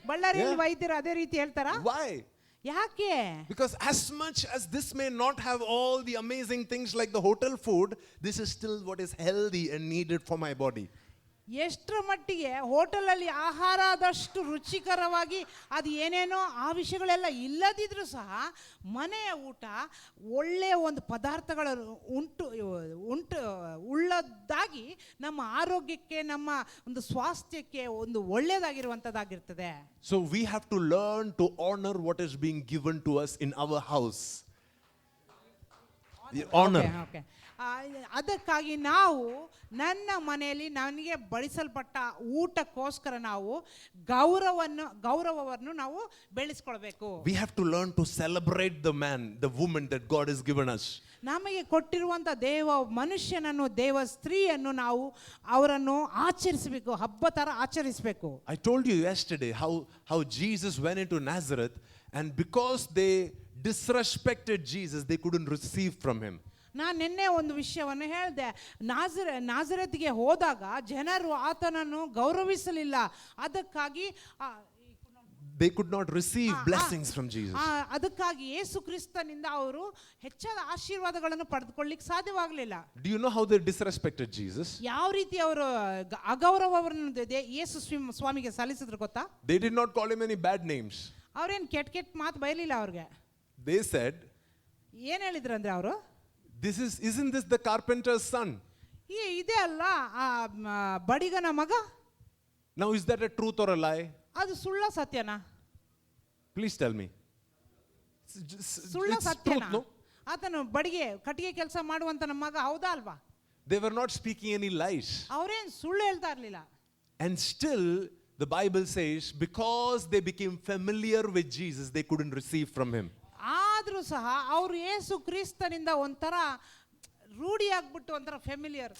ಬಳ್ಳಾರಿಯಲ್ಲಿ ವೈದ್ಯರು ಅದೇ ರೀತಿ ಹೇಳ್ತಾರಾ? Why? ಯಾಕೆ? Because as much as this may not have all the amazing things like the hotel food, this is still what is healthy and needed for my body. ಎಷ್ಟರ ಮಟ್ಟಿಗೆ ಹೋಟೆಲಲ್ಲಿ ಆಹಾರ ಆದಷ್ಟು ರುಚಿಕರವಾಗಿ ಅದು ಏನೇನೋ ಆ ವಿಷಯಗಳೆಲ್ಲ ಇಲ್ಲದಿದ್ರೂ ಸಹ ಮನೆಯ ಊಟ ಒಳ್ಳೆಯ ಒಂದು ಪದಾರ್ಥಗಳು ಉಳ್ಳದಾಗಿ ನಮ್ಮ ಆರೋಗ್ಯಕ್ಕೆ, ನಮ್ಮ ಒಂದು ಸ್ವಾಸ್ಥ್ಯಕ್ಕೆ ಒಂದು ಒಳ್ಳೆಯದಾಗಿರುವಂಥದ್ದಾಗಿರ್ತದೆ. So we have to learn to honor what is being given to us in our house. Honor. Okay. ಅದಕ್ಕಾಗಿ ನಾವು ನನ್ನ ಮನೆಯಲ್ಲಿ ನನಗೆ ಬಡಿಸಲ್ಪಟ್ಟ ಊಟಕ್ಕೋಸ್ಕರ ನಾವು ಗೌರವವನ್ನು ನಾವು ಬೆಳೆಸ್ಕೊಳ್ಬೇಕು. We have to learn to celebrate the man, the woman that God has given us. ನಮಗೆ ಕೊಟ್ಟಿರುವಂಥ ಮನುಷ್ಯನನ್ನು ಸ್ತ್ರೀಯನ್ನು ನಾವು ಅವರನ್ನು ಆಚರಿಸಬೇಕು, ಹಬ್ಬ ತರ ಆಚರಿಸಬೇಕು. I told you yesterday how Jesus went into Nazareth, and because they disrespected Jesus, they couldn't receive from him. ನಾನು ನಿನ್ನೆ ಒಂದು ವಿಷಯವನ್ನು ಹೇಳಿದೆ. ನಾಜರೇತಿಗೆ ಹೋದಾಗ ಜನರು ಆತನನ್ನು ಗೌರವಿಸಲಿಲ್ಲ, ಅದಕ್ಕಾಗಿ they could not receive blessings from Jesus. ಅದಕ್ಕಾಗಿ ಯೇಸು ಕ್ರಿಸ್ತನಿಂದ ಅವರು ಹೆಚ್ಚಾದ ಆಶೀರ್ವಾದಗಳನ್ನು ಪಡೆದುಕೊಳ್ಳಿಕ್ಕೆ ಸಾಧ್ಯವಾಗಲಿಲ್ಲ. Do you know how they disrespected Jesus? ಯಾವ ರೀತಿ ಅವರು ಅಗೌರವವನ್ನು ಯೇಸು ಸ್ವಾಮಿಗೆ ಸಲ್ಲಿಸಿದ್ರು ಗೊತ್ತಾ? They did not call him any bad names. ಅವ್ರೇನು ಕೆಟ್ಟ ಮಾತು ಬೈಲಿಲ್ಲ ಅವ್ರಿಗೆ. They said, ಏನು ಹೇಳಿದ್ರು ಅಂದ್ರೆ ಅವರು, isn't this the carpenter's son? ಇದೆ ಅಲ್ಲ ಆ ಬಡಿಗನ ಮಗ, Now, is that a truth or a lie? ಅದು ಸುಳ್ಳ ಸತ್ಯನಾ? Please tell me. ಸುಳ್ಳ It's ಸತ್ಯನಾ? truth, no? ಆತನು ಕಟ್ಟಿಗೆ ಕೆಲಸ ಮಾಡುವಂತ ನಮ್ಮ ಮಗ, ಹೌದಾ ಅಲ್ವಾ? They were not speaking any lies. ಅವ್ರೇನ್ ಸುಳ್ಳು ಹೇಳ್ತಾ ಇರ್ಲಿಲ್ಲ. And still, the Bible says, because they became familiar with Jesus, they couldn't receive from him. ಆದ್ರೂ ಸಹ ಅವರು ಯೇಸು ಕ್ರಿಸ್ತನಿಂದ ಒಂಥರ ರೂಢಿ ಆಗ್ಬಿಟ್ಟು ಒಂಥರ ಫೆಮಿಲಿಯರ್,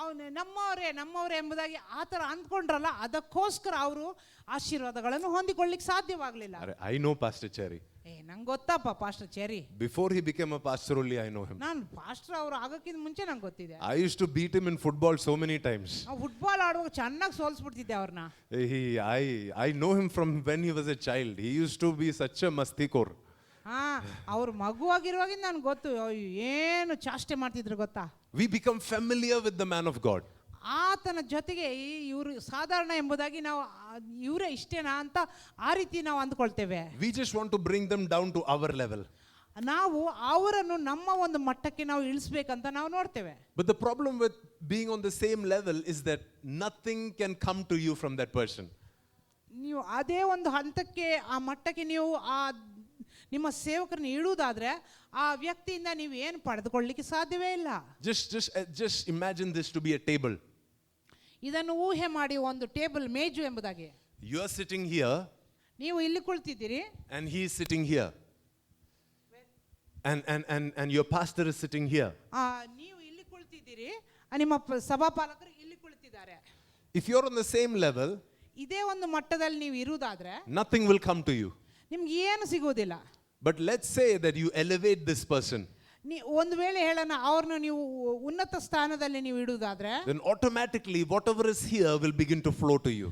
ಅವನು ನಮ್ಮವರೇ ಎಂಬುದಾಗಿ ಆ ಥರ ಅಂದ್ಕೊಂಡ್ರಲ್ಲ, ಅದಕ್ಕೋಸ್ಕರ ಅವರು ಆಶೀರ್ವಾದಗಳನ್ನು ಹೊಂದಿಕೊಳ್ಳಿಕ್ಕೆ ಸಾಧ್ಯವಾಗಲಿಲ್ಲ. I know Pastor Cherry. ನಂಗೆ ಗೊತ್ತಪ್ಪ pastor Cherry. Before he became a pastor only, I know him. ನಾನು ಪಾಸ್ಟರ್ ಅವರು ಆಗಕ್ಕಿಂತ ಮುಂಚೆ ನಂಗೆ ಗೊತ್ತಿದೆ. I used to beat him in football so many times. Football ಆಡುವಾಗ ಚೆನ್ನಾಗಿ ಸೋಲ್ಸ್ಬಿಡ್ತಿದ್ದೆ ಅವ್ರನ್ನ. I know him from when he was a child. He used to be such a mastikor. ಅವ್ರು ಮಗುವಾಗಿರುವಾಗಿಂದ ನನ್ಗೆ ಗೊತ್ತು, ಏನು ಚಾಷ್ಟೆ ಮಾಡ್ತಿದ್ರು ಗೊತ್ತಾ. We become familiar with the man of God. ಆತನ ಜೊತೆಗೆ ಇವರು ಸಾಧಾರಣ ಎಂಬುದಾಗಿ ನಾವು ಇವರೇ ಇಷ್ಟೇನಾ ಅಂತ ಆ ರೀತಿ ನಾವು ಅಂದ್ಕೊಳ್ತೇವೆ. We just want to bring them down to our level. ನಾವು ಅವರನ್ನು ನಮ್ಮ ಒಂದು ಮಟ್ಟಕ್ಕೆ ನಾವು ಇಳಿಸ್ಬೇಕಂತ ನಾವು ನೋಡ್ತೇವೆ. But the problem with being on the same level is that nothing can come to you from that person. ನೀವು ಅದೇ ಒಂದು ಹಂತಕ್ಕೆ ಆ ಮಟ್ಟಕ್ಕೆ ನೀವು ಆ ನಿಮ್ಮ ಸೇವಕರನ್ನ ಇಡುವುದಾದ್ರೆ ಆ ವ್ಯಕ್ತಿಯಿಂದ ನೀವು ಏನು ಪಡೆದುಕೊಳ್ಳಲಿಕ್ಕೆ ಸಾಧ್ಯವೇ ಇಲ್ಲ. Just imagine this to be a table. ಇದನ್ನು ಊಹೆ ಮಾಡಿ ಒಂದು ಟೇಬಲ್, ಮೇಜು ಎಂಬುದಾಗಿ. You are sitting here. ನೀವು ಇಲ್ಲಿ ಕುಳಿತಿದ್ದೀರಿ. And he is sitting here. And your pastor is sitting here. ನೀವು ಇಲ್ಲಿ ಕುಳಿತಿದ್ದೀರಿ, ನಿಮ್ಮ ಸಭಾಪಾಲಕರು ಇಲ್ಲಿ ಕುಳಿತಿದ್ದಾರೆ. If you are on the same level, ಇದೇ ಒಂದು ಮಟ್ಟದಲ್ಲಿ ನೀವು ಇರುವುದಾದ್ರೆ nothing will come to you. ನಿಮ್ಗೆ ಏನು ಸಿಗುವುದಿಲ್ಲ. But let's say that you elevate this person. ಒಂದು ವೇಳೆ ಹೇಳೋಣ ಅವ್ರನ್ನ ನೀವು ಉನ್ನತ ಸ್ಥಾನದಲ್ಲಿ ನೀವು ಇಡುವುದಾದ್ರೆ, then automatically whatever is here will begin to flow to you.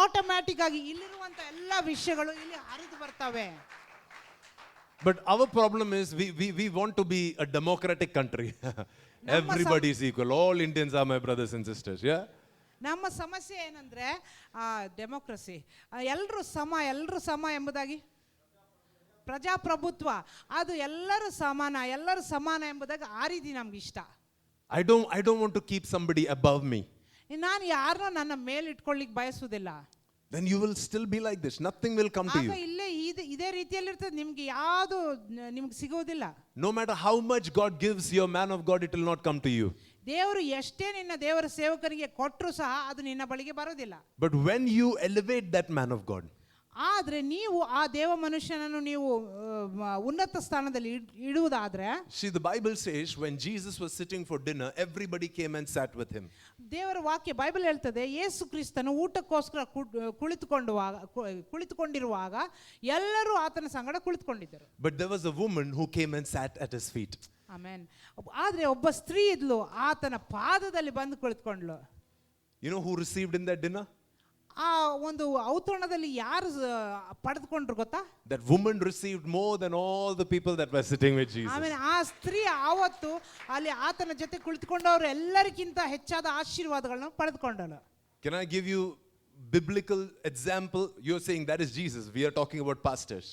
Automatic ಆಗಿ ಇಲ್ಲಿರುವಂತ ಎಲ್ಲ ವಿಷಯಗಳು ಇಲ್ಲಿ ಹರಿದು ಬರ್ತವೆ. But our problem is we want to be a democratic country. Everybody is equal. All Indians are my brothers and sisters. Yeah. ನಮ್ಮ ಸಮಸ್ಯೆ ಏನಂದ್ರೆ democracy, ಎಲ್ಲರೂ ಸಮ ಎಂಬುದಾಗಿ, ಪ್ರಜಾಪ್ರಭುತ್ವ, ಅದು ಎಲ್ಲರೂ ಸಮಾನ ಎಂಬುದಾಗಿ ಆ ರೀತಿ ನಮ್ಗೆ ಇಷ್ಟ. I don't want to keep somebody above me. ನಾನು ಯಾರನ್ನೋ ನನ್ನ ಮೇಲೆ ಇಟ್ಕೊಳ್ಳಿಕ್ಕೆ ಬಯಸುವುದಿಲ್ಲ. Then you will still be like this. Nothing will come to you. ಇಲ್ಲೇ ಇದೇ ರೀತಿಯಲ್ಲಿ ಇರ್ತದೆ, ನಿಮ್ಗೆ ಯಾವುದು ನಿಮ್ಗೆ ಸಿಗೋದಿಲ್ಲ. No matter how much God gives your man of God, it will not come to you. ದೇವರು ಎಷ್ಟೇ ನಿನ್ನ ದೇವರ ಸೇವಕರಿಗೆ ಕೊಟ್ಟರು ಸಹ ಅದು ನಿನ್ನ ಬಳಿಗೆ ಬರೋದಿಲ್ಲ. But when you elevate that man of God, ಆದ್ರೆ ನೀವು ಆ ದೇವ ಮನುಷ್ಯನನ್ನು ನೀವು ಉನ್ನತ ಸ್ಥಾನದಲ್ಲಿ ಇಡುವುದಾದ್ರೆ, see, the Bible says when Jesus was sitting for dinner, everybody came and sat with him. ದೇವರ ವಾಕ್ಯ ಬೈಬಲ್ ಹೇಳ್ತದೆ, ಯೇಸು ಕ್ರಿಸ್ತನು ಊಟಕ್ಕೋಸ್ಕರ ಕುಳಿತುಕೊಂಡಿರುವಾಗ ಎಲ್ಲರೂ ಆತನ ಸಂಗಡ ಕುಳಿತುಕೊಂಡಿದ್ದರು. But there was a woman who came and sat at his feet. Amen. ಆದ್ರೆ ಒಬ್ಬ ಸ್ತ್ರೀ ಇದ್ಲು, ಆತನ ಪಾದದಲ್ಲಿ ಬಂದು ಕುಳಿತುಕೊಂಡ್ಲು. You know who received in that dinner? ಆ ಒಂದು ಔತಣದಲ್ಲಿ ಯಾರು ಪಡೆದುಕೊಂಡ್ರು ಗೊತ್ತಾ? That woman received more than all the people that were sitting with Jesus. ಆಮೇಲೆ ಆ ಸ್ತ್ರೀ ಆವತ್ತು ಅಲ್ಲಿ ಆತನ ಜೊತೆ ಕುಳಿತುಕೊಂಡವರು ಎಲ್ಲರಿಗಿಂತ ಹೆಚ್ಚಾದ ಆಶೀರ್ವಾದಗಳನ್ನು ಪಡೆದುಕೊಂಡಳು. Can I give you biblical example? You're saying that is Jesus. We are talking about pastors.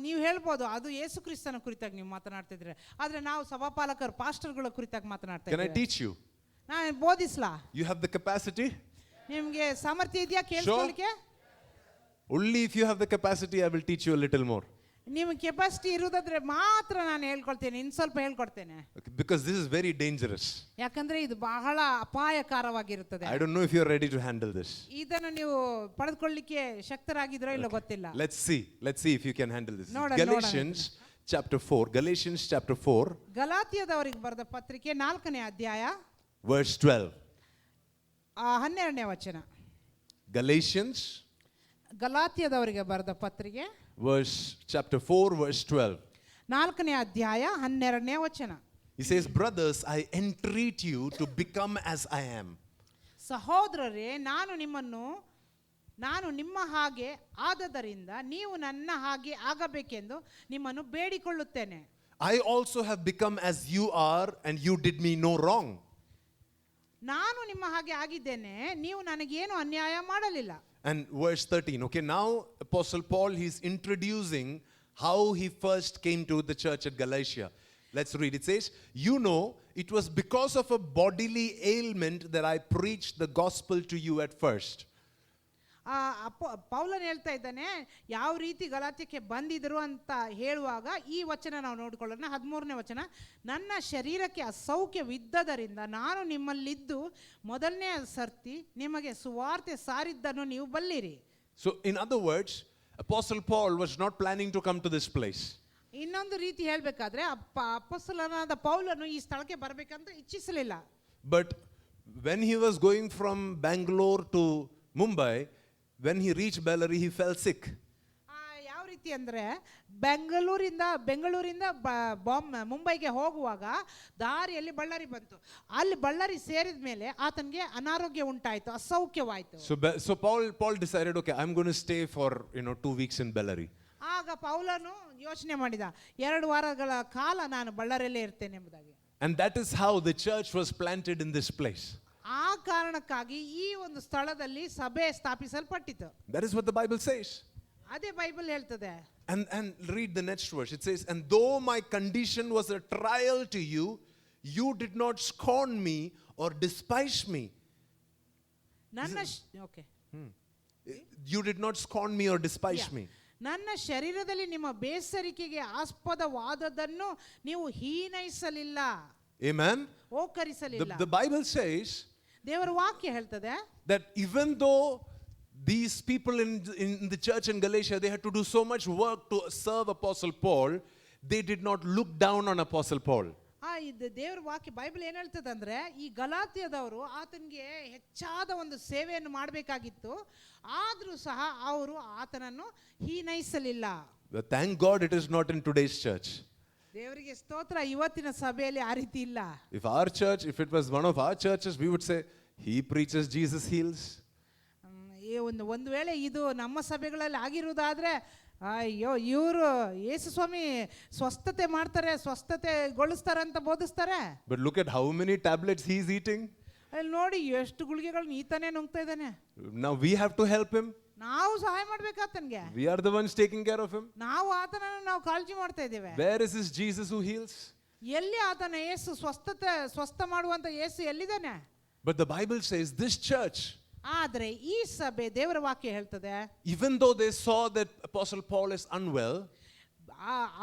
ನೀವು ಹೇಳ್ಬೋದು ಅದು ಯೇಸು ಕ್ರಿಸ್ತನ ಕುರಿತಾಗಿ ನೀವು ಮಾತನಾಡ್ತಿದ್ರೆ, ಆದ್ರೆ ನಾವು ಸಭಾಪಾಲಕರು ಪಾಸ್ಟರ್ಗಳ ಕುರಿತಾಗಿ ಮಾತನಾಡ್ತಾ Can I teach you? ನಾನು ಬೋಧಿಸ್ಲಾ? You have the capacity? ನಿಮ್ಗೆ ಸಾಮರ್ಥ್ಯ ಇದೆಯಾ ಕೇಳಿಸ್ಕೊಳ್ಳಿಕ್ಕೆ? Only if you have the capacity, I will teach you a little more. ನಿಮಗೆ ಕೆಪಾಸಿಟಿ ಇರುವುದಾದ್ರೆ ಮಾತ್ರ ನಾನು ಹೇಳ್ಕೊಳ್ತೇನೆ, ಇನ್ನು ಸ್ವಲ್ಪ ಹೇಳ್ಕೊಡ್ತೇನೆ. Because this is very dangerous. ಯಾಕಂದ್ರೆ ಇದು ಬಹಳ ಅಪಾಯಕಾರವಾಗಿರುತ್ತದೆ. I don't know if you are ready to handle this. ಇದನ್ನು ನೀವು ಪಡೆದುಕೊಳ್ಳಿಕ್ಕೆ ಶಕ್ತರಾಗಿದ್ರೋ ಇಲ್ಲೋ ಗೊತ್ತಿಲ್ಲ. Let's see if you can handle this. ನೋಡೋಣ. Galatians chapter 4. ಗಲಾತ್ಯದವರಿಗೆ ಬರೆದ ಪತ್ರಿಕೆ 4ನೇ ಅಧ್ಯಾಯ verse 12. 12ನೇ ವಚನ. ಗಲಾತ್ಯದವರಿಗೆ ಬರೆದ ಪತ್ರಿಕೆ chapter 4 verse 12. 4ನೇ ಅಧ್ಯಾಯ 12ನೇ ವಚನ. He says, brothers, I entreat you to become as I am. ಸಹೋದರರೇ, ನಾನು ನಿಮ್ಮ ಹಾಗೆ ಆದದರಿಂದ ನೀವು ನನ್ನ ಹಾಗೆ ಆಗಬೇಕೆಂದು ನಿಮ್ಮನ್ನು ಬೇಡಿಕೊಳ್ಳುತ್ತೇನೆ. I also have become as you are, and you did me no wrong. ನಾನು ನಿಮ್ಮ ಹಾಗೆ ಆಗಿದ್ದೇನೆ, ನೀವು ನನಗೇನು ಅನ್ಯಾಯ ಮಾಡಲಿಲ್ಲ. And verse 13. Okay, now Apostle Paul, he's introducing how he first came to the church at Galatia. Let's read. It says, you know, it was because of a bodily ailment that I preached the gospel to you at first. ಪೌಲನ್ ಹೇಳ್ತಾ ಇದ್ದಾನೆ ಯಾವ ರೀತಿ ಗಲಾತ್ಯಕ್ಕೆ ಬಂದಿದ್ರು ಅಂತ ಹೇಳುವಾಗ ಈ ವಚನ ನಾವು ನೋಡಿಕೊಳ್ಳೋಣ. 13ನೇ ವಚನ, ನನ್ನ ಶರೀರಕ್ಕೆ ಅಸೌಖ್ಯವಿದ್ದದರಿಂದ ನಾನು ನಿಮ್ಮಲ್ಲಿದ್ದು ಮೊದಲನೇ ಸರ್ತಿ ನಿಮಗೆ ಸುವಾರ್ತೆ ಸಾರಿದ್ದನ್ನು ನೀವು ಬಲ್ಲಿರಿ. So in other words, Apostle Paul was not planning to come to this place. ಇನ್ನೊಂದು ರೀತಿ ಹೇಳಬೇಕಾದ್ರೆ ಅಪೊಸ್ತಲನಾದ ಪೌಲನು ಈ ಸ್ಥಳಕ್ಕೆ ಬರಬೇಕಂತ ಇಚ್ಛಿಸಲಿಲ್ಲ. But when he was going from Bangalore to Mumbai, when he reached Bellary, he fell sick. ಯಾವ ರೀತಿ ಅಂದರೆ ಬೆಂಗಳೂರಿಂದ ಮುಂಬೈಗೆ ಹೋಗುವಾಗ ದಾರಿಯಲ್ಲಿ ಬಳ್ಳಾರಿ ಬಂತು. ಅಲ್ಲಿ ಬಳ್ಳಾರಿ ಸೇರಿದ ಮೇಲೆ ಆತನಿಗೆ ಅನಾರೋಗ್ಯ ಉಂಟಾಯಿತು, ಅಸೌಖ್ಯವಾಯಿತು. So Paul decided, okay, I'm going to stay for 2 weeks in Bellary. ಆಗ ಪೌಲನು ಯೋಚನೆ ಮಾಡಿದ, 2 ವಾರಗಳ ಕಾಲ ನಾನು ಬಳ್ಳಾರಿಯಲ್ಲೇ ಇರ್ತೇನೆ ಎಂಬುದಾಗಿ. And that is how the church was planted in this place. ಆ ಕಾರಣಕ್ಕಾಗಿ ಈ ಒಂದು ಸ್ಥಳದಲ್ಲಿ ಸಭೆ ಸ್ಥಾಪಿಸಲ್ಪಟ್ಟಿತು. That is what the Bible says. ಅದೇ ಬೈಬಲ್ ಹೇಳ್ತದೆ. And read the next verse. It says, and though my condition was a trial to you, you did not scorn me or despise me. You did not scorn me or despise me. ನನ್ನ ಶರೀರದಲ್ಲಿ ನಿಮ್ಮ ಬೇಸರಿಕೆಗೆ ಆಸ್ಪದವಾದದ್ದನ್ನು ನೀವು ಹೀನೈಸಲಿಲ್ಲ. Amen. ಓಕರಿಸಲಿಲ್ಲ. The Bible says ದೇವರ ವಾಕ್ಯ ಹೇಳ್ತದೆ that even though these people in the church in Galatia, they had to do so much work to serve Apostle Paul, they did not look down on Apostle Paul. ಇದು ದೇವರ ವಾಕ್ಯ Bible ಏನ್ ಹೇಳ್ತದೆ ಅಂದ್ರೆ, ಈ ಗಲಾತ್ಯದವರು ಆತನಿಗೆ ಹೆಚ್ಚಾದ ಒಂದು ಸೇವೆಯನ್ನು ಮಾಡಬೇಕಾಗಿತ್ತು, ಆದ್ರೂ ಸಹ ಅವರು ಆತನನ್ನು ಹೀನೈಸಲಿಲ್ಲ. But thank God it is not in today's church. ದೇವರಿಗೆ ಸ್ತೋತ್ರ, ಇವತ್ತಿನ ಸಭೆಯಲ್ಲಿ ಆ ರೀತಿ ಇಲ್ಲ. If it was one of our churches, we would say, he preaches, Jesus heals. ಒಂದು ವೇಳೆ ಇದು ನಮ್ಮ ಸಭೆಗಳಲ್ಲಿ ಆಗಿರುವುದಾದ್ರೆ, ಅಯ್ಯೋ ಇವರು ಯೇಸು ಸ್ವಾಮಿ ಸ್ವಸ್ಥತೆ ಮಾಡ್ತಾರೆ, ಸ್ವಸ್ಥತೆಗೊಳಿಸ್ತಾರೆ ಅಂತ ಬೋಧಿಸ್ತಾರೆ. But look at how many tablets he is eating. ಅಲ್ಲಿ ನೋಡಿ ಎಷ್ಟು ಗುಳಿಗೆಗಳನ್ನ ಈತನೇ ನುಂಗ್ತಾ ಇದ್ದಾನೆ. Now we have to help him. ನಾವು ಸಹಾಯ ಮಾಡ್ಬೇಕಾತನ್ಗೆ. We are the ones taking care of him. ನಾವು ಆತನನ್ನು ನಾವು ಕಾಳಜಿ ಮಾಡ್ತಾ ಇದ್ದೇವೆ. Where is this Jesus who heals? ಎಲ್ಲಿ ಆತನ ಯೇಸು ಸ್ವಸ್ಥ ಮಾಡುವಂತ ಯೇಸು ಎಲ್ಲಿದ್ದಾನೆ? But the Bible says this church, ಆದರೆ ಈ ಸಭೆ ದೇವರ ವಾಕ್ಯ ಹೇಳ್ತದೆ, even though they saw that Apostle Paul is unwell,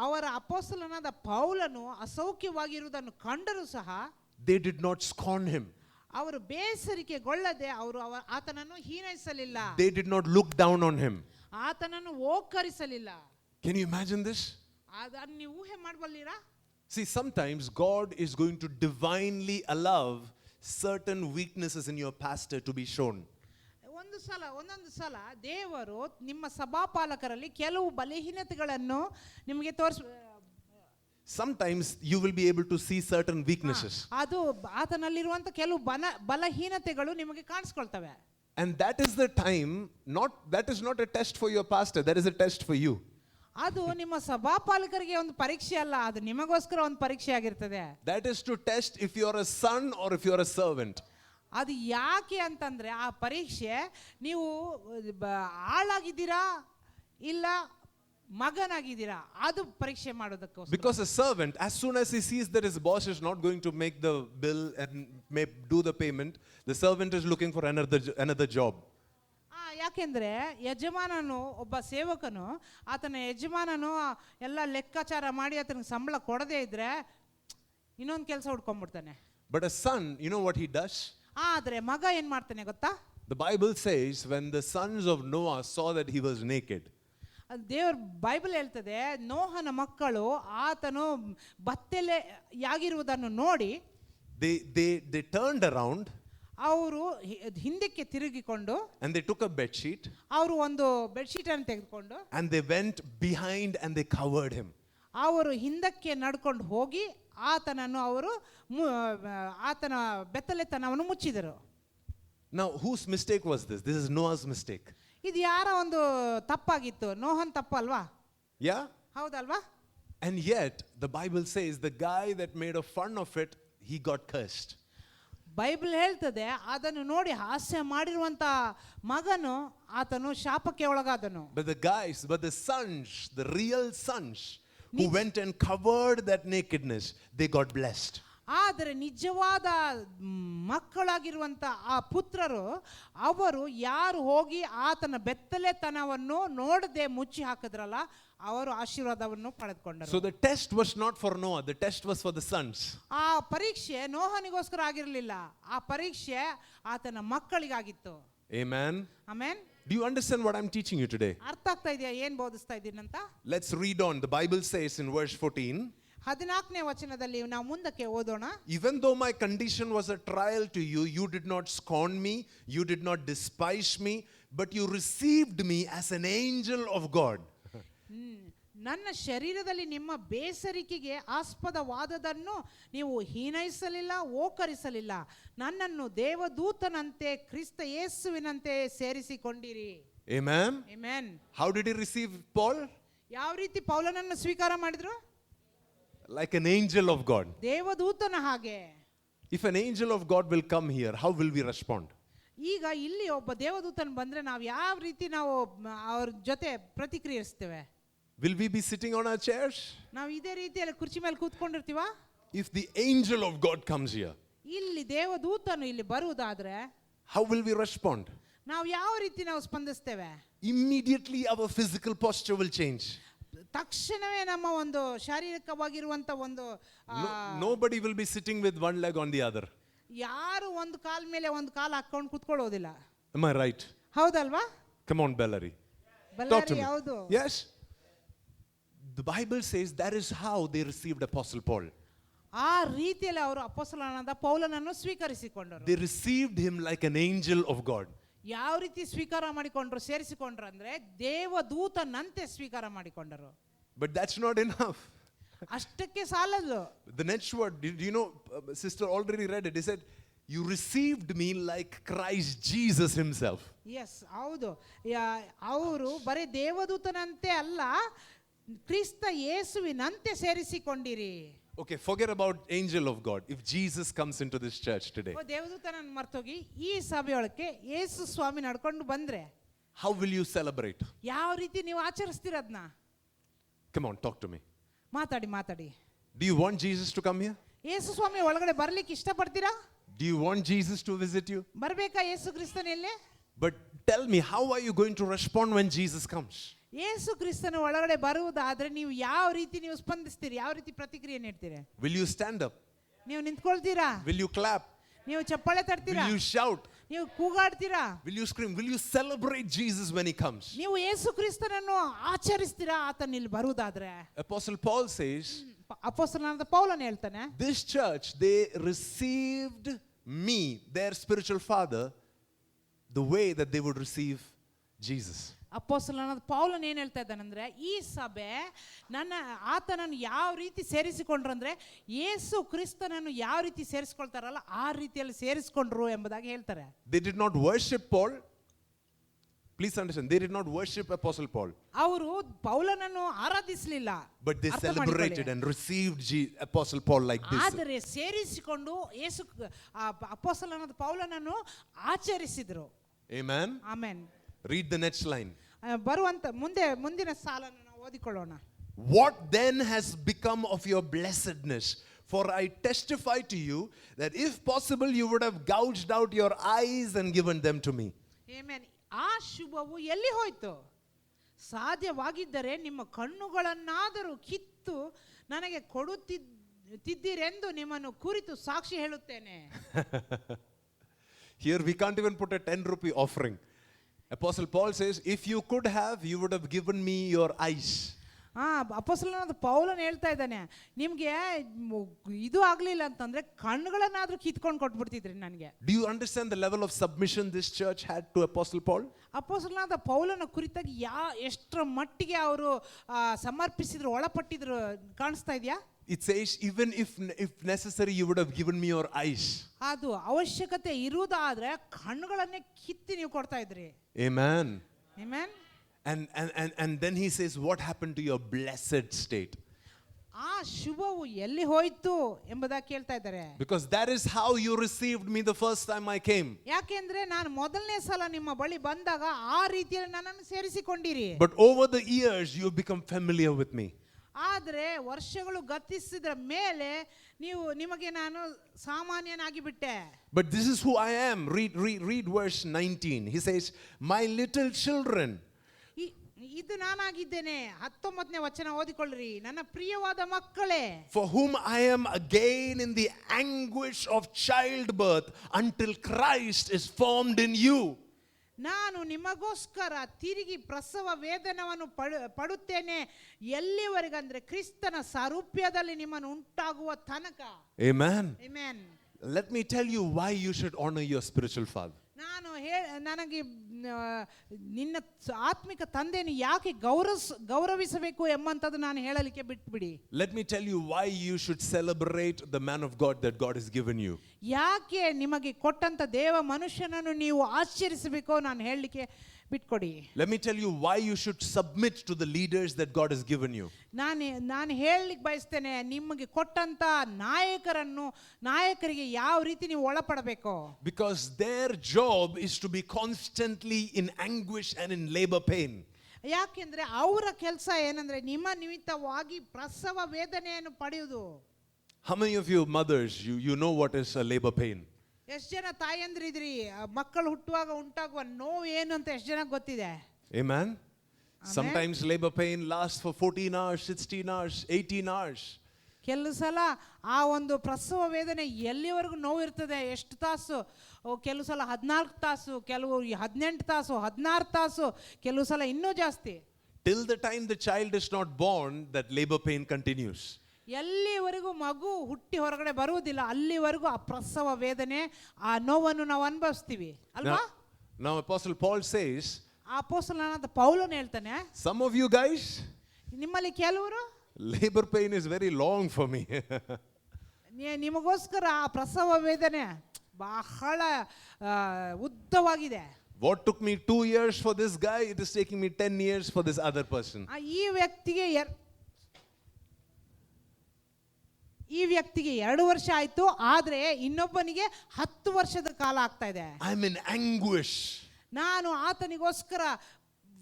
ಅವರ ಅಪೊಸ್ತಲನಾದ ಪೌಲನು ಅಸೌಖ್ಯವಾಗಿರುವುದನ್ನು ಕಂಡರೂ ಸಹ they did not scorn him. ಅವರು ಬೇಸರಿಕೆಗೊಳ್ಳದೆ ಅವರು ಆತನನ್ನು ಹೀನೈಸಲಿಲ್ಲ. They did not look down on him. ಆತನನ್ನು ಓಕರಿಸಲಿಲ್ಲ. Can you imagine this? ಅದನ್ನು ನೀವು ಊಹೆ ಮಾಡಬಲ್ಲಿರಾ? See, sometimes God is going to divinely allow certain weaknesses in your pastor to be shown. ಒಂದೊಂದು ಸಲ ದೇವರು ನಿಮ್ಮ ಸಭಾಪಾಲಕರಲ್ಲಿ ಕೆಲವು ಬಲಹೀನತೆಗಳನ್ನು ನಿಮಗೆ Sometimes you will be able to see certain weaknesses. ಅದು ಆತನಲ್ಲಿರುವಂತ ಕೆಲವು ಬಲಹೀನತೆಗಳು ನಿಮಗೆ ಕಾಣಿಸ್ಕೊಳ್ತವೆ. And that is the time, that is not a test for your pastor, that is a test for you. ಅದು ನಿಮ್ಮ ಸಭಾಪಾಲಕರಿಗೆ ಒಂದು ಪರೀಕ್ಷೆ ಅಲ್ಲ, ಅದು ನಿಮಗೋಸ್ಕರ ಒಂದು ಪರೀಕ್ಷೆ ಆಗಿರ್ತದೆ. That is to test if you are a son or if you are a servant. ಅದು ಯಾಕೆ ಅಂತಂದ್ರೆ, ಆ ಪರೀಕ್ಷೆ ನೀವು ಆಳಾಗಿದ್ದೀರಾ ಇಲ್ಲ ಮಗನಾಗಿದ್ದೀರಾ, ಅದು ಪರೀಕ್ಷೆ ಮಾಡೋದಕ್ಕೋಸ್ಕರ. Because a servant, as soon as he sees that his boss is not going to make the bill and may do the payment, the servant is looking for another job. ಯಾಕೆಂದ್ರೆ ಯಜಮಾನನು, ಒಬ್ಬ ಸೇವಕನು, ಆತನ ಯಜಮಾನನು ಎಲ್ಲ ಲೆಕ್ಕಾಚಾರ ಮಾಡಿ ಆತನಿಗೆ ಸಂಬಳ ಕೊಡದೇ ಇದ್ರೆ ಇನ್ನೊಂದು ಕೆಲಸ ಹುಡ್ಕೊಂಡ್ಬಿಡ್ತಾನೆ. But a son, you know what he does? ಆದ್ರೆ ಮಗ ಏನ್ ಮಾಡ್ತಾನೆ ಗೊತ್ತಾ? The Bible says when the sons of Noah saw that he was naked, ದೇವ್ರ ಬೈಬಲ್ ಹೇಳ್ತದೆ, ನೋಹನ ಮಕ್ಕಳು ಆತನು ಬತ್ತಲೆ ಯಾಗಿರುವುದನ್ನು ನೋಡಿ they turned around, ಅವರು ಹಿಂದಕ್ಕೆ ತಿರುಗಿಕೊಂಡು, and they took a bed sheet, ಅವರು ಒಂದು ಬೆಡ್ ಶೀಟ್ ಅನ್ನು ತೆಗೆದುಕೊಂಡು, and they went behind and they covered him. ಅವರು ಹಿಂದಕ್ಕೆ ನಡ್ಕೊಂಡು ಹೋಗಿ ಆತನನ್ನು ಅವರು ಆತನ ಬೆತ್ತಲೆತನವನ್ನು ಮುಚ್ಚಿದರು. Now whose mistake was this? This is Noah's mistake. ಇದು ಯಾರ ಒಂದು ತಪ್ಪಾಗಿತ್ತು? ನೋಹನ್ ತಪ್ಪಲ್ವಾ? Yeah? ಹೌದಲ್ವಾ? And yet the Bible says the guy that made a fun of it, he got cursed. Bible ಹೇಳ್ತದೆ, ಅದನ್ನು ನೋಡಿ ಹಾಸ್ಯ ಮಾಡಿರುವಂತ ಮಗನು ಆತನು ಶಾಪಕ್ಕೆ ಒಳಗಾದನು. But the sons, the real sons who went and covered that nakedness, they got blessed. ಆದರೆ ನಿಜವಾದ ಮಕ್ಕಳಾಗಿರುವಂಥ ಆ ಪುತ್ರರು ಅವರು ಯಾರು ಹೋಗಿ ಆತನ ಬೆತ್ತಲೆತನವನ್ನು ನೋಡದೆ ಮುಚ್ಚಿ ಹಾಕಿದ್ರಲ್ಲ ಅವರು ಆಶೀರ್ವಾದವನ್ನು ಪಡೆದುಕೊಂಡರು. So the test was not for Noah, the test was for the sons. ಆ ಪರೀಕ್ಷೆ ನೋಹನಿಗೋಸ್ಕರ ಆಗಿರಲಿಲ್ಲ, ಆ ಪರೀಕ್ಷೆ ಆತನ ಮಕ್ಕಳಿಗಾಗಿತ್ತು. Amen. Amen. Do you understand what I'm teaching you today? ಅರ್ಥ ಆಗ್ತಾ ಇದೆಯಾ ಏನ್ ಬೋಧಿಸ್ತಾ ಇದ್ದೀನಿ ಅಂತ? Let's read on. The Bible says in verse 14, 14ನೇ ವಚನದಲ್ಲಿ ನಾವು ಮುಂದಕ್ಕೆ ಓದೋಣ. even though my condition was a trial to you, you did not scorn me, you did not despise me, but you received me as an angel of God. ನನ್ನ ಶರೀರದಲ್ಲಿ ನಿಮ್ಮ ಬೇಸರಿಕೆಗೆ ಆಸ್ಪದವಾದದನ್ನು ನೀವು ಹೀನೈಸಲಿಲ್ಲ, ಓಕರಿಸಲಿಲ್ಲ. ನನ್ನನ್ನು ದೇವದೂತನಂತೆ ಕ್ರಿಸ್ತ ಯೇಸುವಿನಂತೆ ಸೇರಿಸಿಕೊಂಡಿರಿ. Amen. Amen. How did he receive Paul? ಯಾವ ರೀತಿ ಪೌಲನನ್ನು ಸ್ವೀಕಾರ ಮಾಡಿದ್ರು? Like an angel of God. ದೇವದೂತನ ಹಾಗೆ. If an angel of God will come here, how will we respond? ಈಗ ಇಲ್ಲಿ ಒಬ್ಬ ದೇವದೂತನ ಬಂದ್ರೆ ನಾವು ಯಾವ ರೀತಿ ನಾವು ಅವ್ರ ಜೊತೆ ಪ್ರತಿಕ್ರಿಯಿಸ್ತೇವೆ? Will we be sitting on our chairs? ನಾವು ಇದೇ ರೀತಿಯಲ್ಲಿ ಕುರ್ಚಿ ಮೇಲೆ ಕೂತ್ಕೊಂಡಿರ್ತೀವಾ? If the angel of God comes here, ಇಲ್ಲಿ ದೇವದೂತನು ಇಲ್ಲಿ ಬರುವುದಾದ್ರೆ how will we respond? ನಾವು ಯಾವ ರೀತಿ ನಾವು ಸ್ಪಂದಿಸ್ತೇವೆ? Immediately our physical posture will change. ತಕ್ಷಣವೇ ನಮ್ಮ ಒಂದು ಶಾರೀರಿಕವಾಗಿರುವಂತ ಒಂದು Nobody will be sitting with one leg on the other. ಯಾರು ಒಂದು ಕಾಲ್ ಮೇಲೆ ಒಂದು ಕಾಲ್ ಹಾಕೊಂಡು ಕೂತ್ಕೊಳ್ಳೋದಿಲ್ಲ. Am I right? ಹೌದಲ್ವಾ? Come on, Bellary. Talk to Ballari me. ಯಾವುದು? Yes. The Bible says that is how they received Apostle Paul. ಆ ರೀತಿಯಲ್ಲಿ ಅವರು ಅಪೊಸ್ತಲನಾದ ಪೌಲನನ್ನು ಸ್ವೀಕರಿಸಿಕೊಂಡರು. They received him like an angel of God. ಯಾವ ರೀತಿ ಸ್ವೀಕಾರ ಮಾಡಿಕೊಂಡ್ರು, ಸೇರಿಸಿಕೊಂಡ್ರು ಅಂದ್ರೆ ದೇವದೂತನಂತೆ ಸ್ವೀಕಾರ ಮಾಡಿಕೊಂಡರು. But that's not enough. ಅಷ್ಟಕ್ಕೆ ಸಾಲದು. The next word, did you know, sister already read it. He said, you received me like Christ Jesus himself. Yes, ಹೌದು. ಅವರು ಬರೀ ದೇವದೂತನಂತೆ ಅಲ್ಲ, ಕ್ರಿಸ್ತ ಯೇಸುವಿನಂತೆ ಸೇರಿಸಿಕೊಂಡಿರಿ. Okay, forget about angel of God. If Jesus comes into this church today, ದೇವದೂತನನ್ನು ಮರ್ತೋಗಿ ಈ ಸಭೆಯೊಳಕ್ಕೆ ಯೇಸು ಸ್ವಾಮಿ ನಡ್ಕೊಂಡು ಬಂದ್ರೆ how will you celebrate? ಯಾವ ರೀತಿ ನೀವು ಆಚರಿಸ್ತೀರದ್ನ? Come on, talk to me. ಮಾತಾಡಿ. Do you want Jesus to come here? ಯೇಸು ಸ್ವಾಮಿ ಒಳಗಡೆ ಬರ್ಲಿಕ್ಕೆ ಇಷ್ಟಪಡ್ತೀರಾ? Do you want Jesus to visit you? ಬರ್ಬೇಕಾ ಯೇಸು ಕ್ರಿಸ್ತನಲ್ಲಿ? But tell me, how are you going to respond when Jesus comes? ಯೇಸು ಕ್ರಿಸ್ತನ ಒಳಗಡೆ ಬರುವುದಾದ್ರೆ ನೀವು ಯಾವ ರೀತಿ ನೀವು ಸ್ಪಂದಿಸ್ತೀರಿ? ಯಾವ ರೀತಿ ಪ್ರತಿಕ್ರಿಯೆ ನೀಡ್ತೀರಿ? Will you stand up? ನೀವು ನಿಂತ್ಕೊಳ್ತೀರಾ? Will you clap? ನೀವು ಚಪ್ಪಾಳೆ ತಟ್ತೀರಾ? Will you shout? ನೀವು ಕೂಗಾಡ್ತೀರಾ? Will you scream? Will you celebrate Jesus when he comes? ನೀವು ಯೇಸು ಕ್ರಿಸ್ತನನ್ನು ಆಚರಿಸ್ತೀರಾ ಆತನ ಇಲ್ಲಿ ಬರುವುದಾದ್ರೆ? Apostle Paul says, ಅಪೊಸ್ತಲನಾದ ಪೌಲನು ಹೇಳ್ತಾನೆ, this church, they received me, their spiritual father, the way that they would receive Jesus. ಅಪೊಸ್ತಲನಾದ ಪೌಲನು ಏನ್ ಹೇಳ್ತಾ ಇದ್ದಾನಂದ್ರೆ, ಈ ಸಭೆ ಆತನನ್ನು ಯಾವ ರೀತಿ ಸೇರಿಸಿಕೊಂಡ್ರು ಅಂದ್ರೆ ಯೇಸು ಕ್ರಿಸ್ತನನ್ನು ಯಾವ ರೀತಿ ಸೇರಿಸಿಕೊಳ್ತಾರಲ್ಲ ಆ ರೀತಿಯಲ್ಲಿ ಸೇರಿಸಿಕೊಂಡ್ರು ಎಂಬುದಾಗಿ ಹೇಳ್ತಾರೆ. They did not worship Paul. Please understand, they did not worship Apostle Paul. ಅವರು ಪೌಲನನ್ನು ಆರಾಧಿಸಲಿಲ್ಲ, but they celebrated and received Apostle Paul like this. ಆದರೆ ಸೇರಿಸಿಕೊಂಡು ಯೇಸು ಅಪೊಸ್ತಲನಾದ ಪೌಲನನ್ನು ಆಚರಿಸಿದ್ರು. Amen. Amen. Read the next line. ಬರುವಂತ ಮುಂದಿನ ಸಾಲನ್ನು ನಾವು ಓದಿಕೊಳ್ಳೋಣ. What then has become of your blessedness? For I testify to you that if possible you would have gouged out your eyes and given them to me. Amen. ಆ ಶುಭವು ಎಲ್ಲಿ ಹೋಯ್ತು? ಸಾಧ್ಯವಾಗಿದ್ದರೆ ನಿಮ್ಮ ಕಣ್ಣುಗಳನ್ನಾದರೂ ಕಿತ್ತು ನನಗೆ ಕೊಡುತ್ತಿದ್ದೀರೆಂದು ನಿಮ್ಮನ್ನು ಕುರಿತು ಸಾಕ್ಷಿ ಹೇಳುತ್ತೇನೆ. Here we can't even put a 10 rupee offering. Apostle Paul says, if you could have, you would have given me your eyes. ಅಪೊಸ್ತಲನಾದ ಪೌಲನು ಹೇಳ್ತಾ ಇದ್ದಾನೆ, ನಿಮ್ಗೆ ಇದು ಆಗ್ಲಿಲ್ಲ ಅಂತಂದ್ರೆ ಕಣ್ಣುಗಳನ್ನಾದ್ರೂ ಕಿತ್ಕೊಂಡು ಕೊಟ್ಬಿಡ್ತಿದ್ರಿ ನನಗೆ. Do you understand the level of submission this church had to Apostle Paul? ಅಪೊಸ್ತಲನಾದ ಪೌಲನ ಕುರಿತಾಗಿ ಎಷ್ಟರ ಮಟ್ಟಿಗೆ ಅವರು ಸಮರ್ಪಿಸಿದ್ರು, ಒಳಪಟ್ಟಿದ್ರು ಕಾಣಿಸ್ತಾ ಇದೆಯಾ? It says, even if necessary, you would have given me your eyes. ಅದು ಅವಶ್ಯಕತೆ ಇರುವುದಾದ್ರೆ ಕಣ್ಣುಗಳನ್ನೇ ಕಿತ್ತಿ ನೀವು ಕೊಡ್ತಾ ಇದ್ರಿ. Amen. Amen. And then he says, what happened to your blessed state? ಆ ಶುಭವು ಎಲ್ಲಿ ಹೋಯ್ತು ಎಂಬುದಾಗಿ ಕೇಳ್ತಾ ಇದ್ದಾರೆ. Because that is how you received me the first time I came. ಯಾಕೆಂದ್ರೆ ನಾನು ಮೊದಲನೇ ಸಲ ನಿಮ್ಮ ಬಳಿ ಬಂದಾಗ ಆ ರೀತಿಯಲ್ಲಿ ನನ್ನನ್ನು ಸೇರಿಸಿಕೊಂಡಿರಿ. But over the years you have become familiar with me. ಆದರೆ ವರ್ಷಗಳು ಗತಿಸಿದ ಮೇಲೆ ನಿಮಗೆ ನಾನು ಸಾಮಾನ್ಯನಾಗಿ ಬಿಟ್ಟೆ. But this is who I am. Read verse 19. He says, my little children. ಇದು ನಾನಾಗಿದ್ದೇನೆ. 19ನೇ ವಚನ ಓದಿಕೊಳ್ಳ್ರಿ. ನನ್ನ ಪ್ರಿಯವಾದ ಮಕ್ಕಳೇ, for whom I am again in the anguish of childbirth until Christ is formed in you. ನಾನು ನಿಮಗೋಸ್ಕರ ತಿರುಗಿ ಪ್ರಸವ ವೇದನವನ್ನು ಪಡುತ್ತೇನೆ, ಎಲ್ಲಿವರೆಗಂದ್ರೆ ಕ್ರಿಸ್ತನ ಸಾರೂಪ್ಯದಲ್ಲಿ ನಿಮ್ಮನ್ನು ಉಂಟಾಗುವ ತನಕ. Amen. Amen. Let me tell you why you should honor your spiritual father. ನನಗೆ ನಿನ್ನ ಆತ್ಮಿಕ ತಂದೆಯನ್ನು ಯಾಕೆ ಗೌರವಿಸಬೇಕು ಎಂಬಂತದ್ದು ನಾನು ಹೇಳಲಿಕ್ಕೆ ಬಿಟ್ಬಿಡಿ. Let me tell you why you should celebrate the man of God that God has given you. ಯಾಕೆ ನಿಮಗೆ ಕೊಟ್ಟಂತ ದೇವ ಮನುಷ್ಯನನ್ನು ನೀವು ಆಚರಿಸಬೇಕು ನಾನು ಹೇಳಲಿಕ್ಕೆ ಬಿಟ್ಕೊಡಿ. Let me tell you why you should submit to the leaders that God has given you. ನಾನು ಹೇಳಲಿಕ್ಕೆ ಬಯಸ್ತೇನೆ, ನಿಮಗೆ ಕೊಟ್ಟಂತ ನಾಯಕರಿಗೆ ಯಾವ ರೀತಿ ನೀವು ಒಳಪಡಬೇಕು. Because their job is to be constantly in anguish and in labor pain. ಯಾಕೆಂದ್ರೆ ಅವರ ಕೆಲಸ ಏನಂದ್ರೆ ನಿಮ್ಮ ನಿಮಿತ್ತವಾಗಿ ಪ್ರಸವ ವೇದನೆಯನ್ನು ಪಡೆಯುವುದು. How many of you mothers, you know what is a labor pain? ಎಷ್ಟು ಜನ ತಾಯಂದ್ರಿದ್ರಿ, ಮಕ್ಕಳು ಹುಟ್ಟುವಾಗ ಉಂಟಾಗುವ ನೋವು ಏನು ಅಂತ ಎಷ್ಟು ಜನ ಗೊತ್ತಿದೆ? Amen. Sometimes labor pain lasts for 14 hours, 16 hours, 18 hours. ಕೆಲವು ಸಲ ಆ ಒಂದು ಪ್ರಸವ ವೇದನೆ ಎಲ್ಲಿವರೆಗೂ ನೋವು ಇರ್ತದೆ, ಎಷ್ಟು ತಾಸು, ಕೆಲವು ಸಲ 14 ತಾಸು, ಕೆಲವು 18 ತಾಸು, 16 ತಾಸು, ಕೆಲವು ಸಲ ಇನ್ನೂ ಜಾಸ್ತಿ. Till the time the child is not born, that labor pain continues. ಎಲ್ಲಿವರೆಗೂ ಮಗು ಹುಟ್ಟಿ ಹೊರಗಡೆ ಬರುವುದಿಲ್ಲ ಅಲ್ಲಿವರೆಗೂ ಆ ಪ್ರಸವ ವೇದನೆ, ಆ ನೋವನ್ನು ನಾವು ಅನುಭವಿಸ್ತೀವಿ ಅಲ್ವಾ? Now Apostle Paul says, ಅಪೊಸ್ತಲನಾದ ಪೌಲನು ಹೇಳ್ತಾನೆ, some of you guys, ನಿಮ್ಮಲ್ಲಿ ಕೆಲವರು labor pain is very long for me. ನಿಮಗೋಸ್ಕರ ಆ ಪ್ರಸವ ವೇದನೆ ಬಹಳ ಉದ್ದವಾಗಿದೆ. What took me 2 years for this guy, it is taking me 10 years for this other person. ಈ ವ್ಯಕ್ತಿಗೆ 2 ವರ್ಷ ಆಯ್ತು, ಆದ್ರೆ ಇನ್ನೊಬ್ಬನಿಗೆ 10 ವರ್ಷದ ಕಾಲ ಆಗ್ತಾ ಇದೆ. I'm in anguish. ನಾನು ಆತನಿಗೋಸ್ಕರ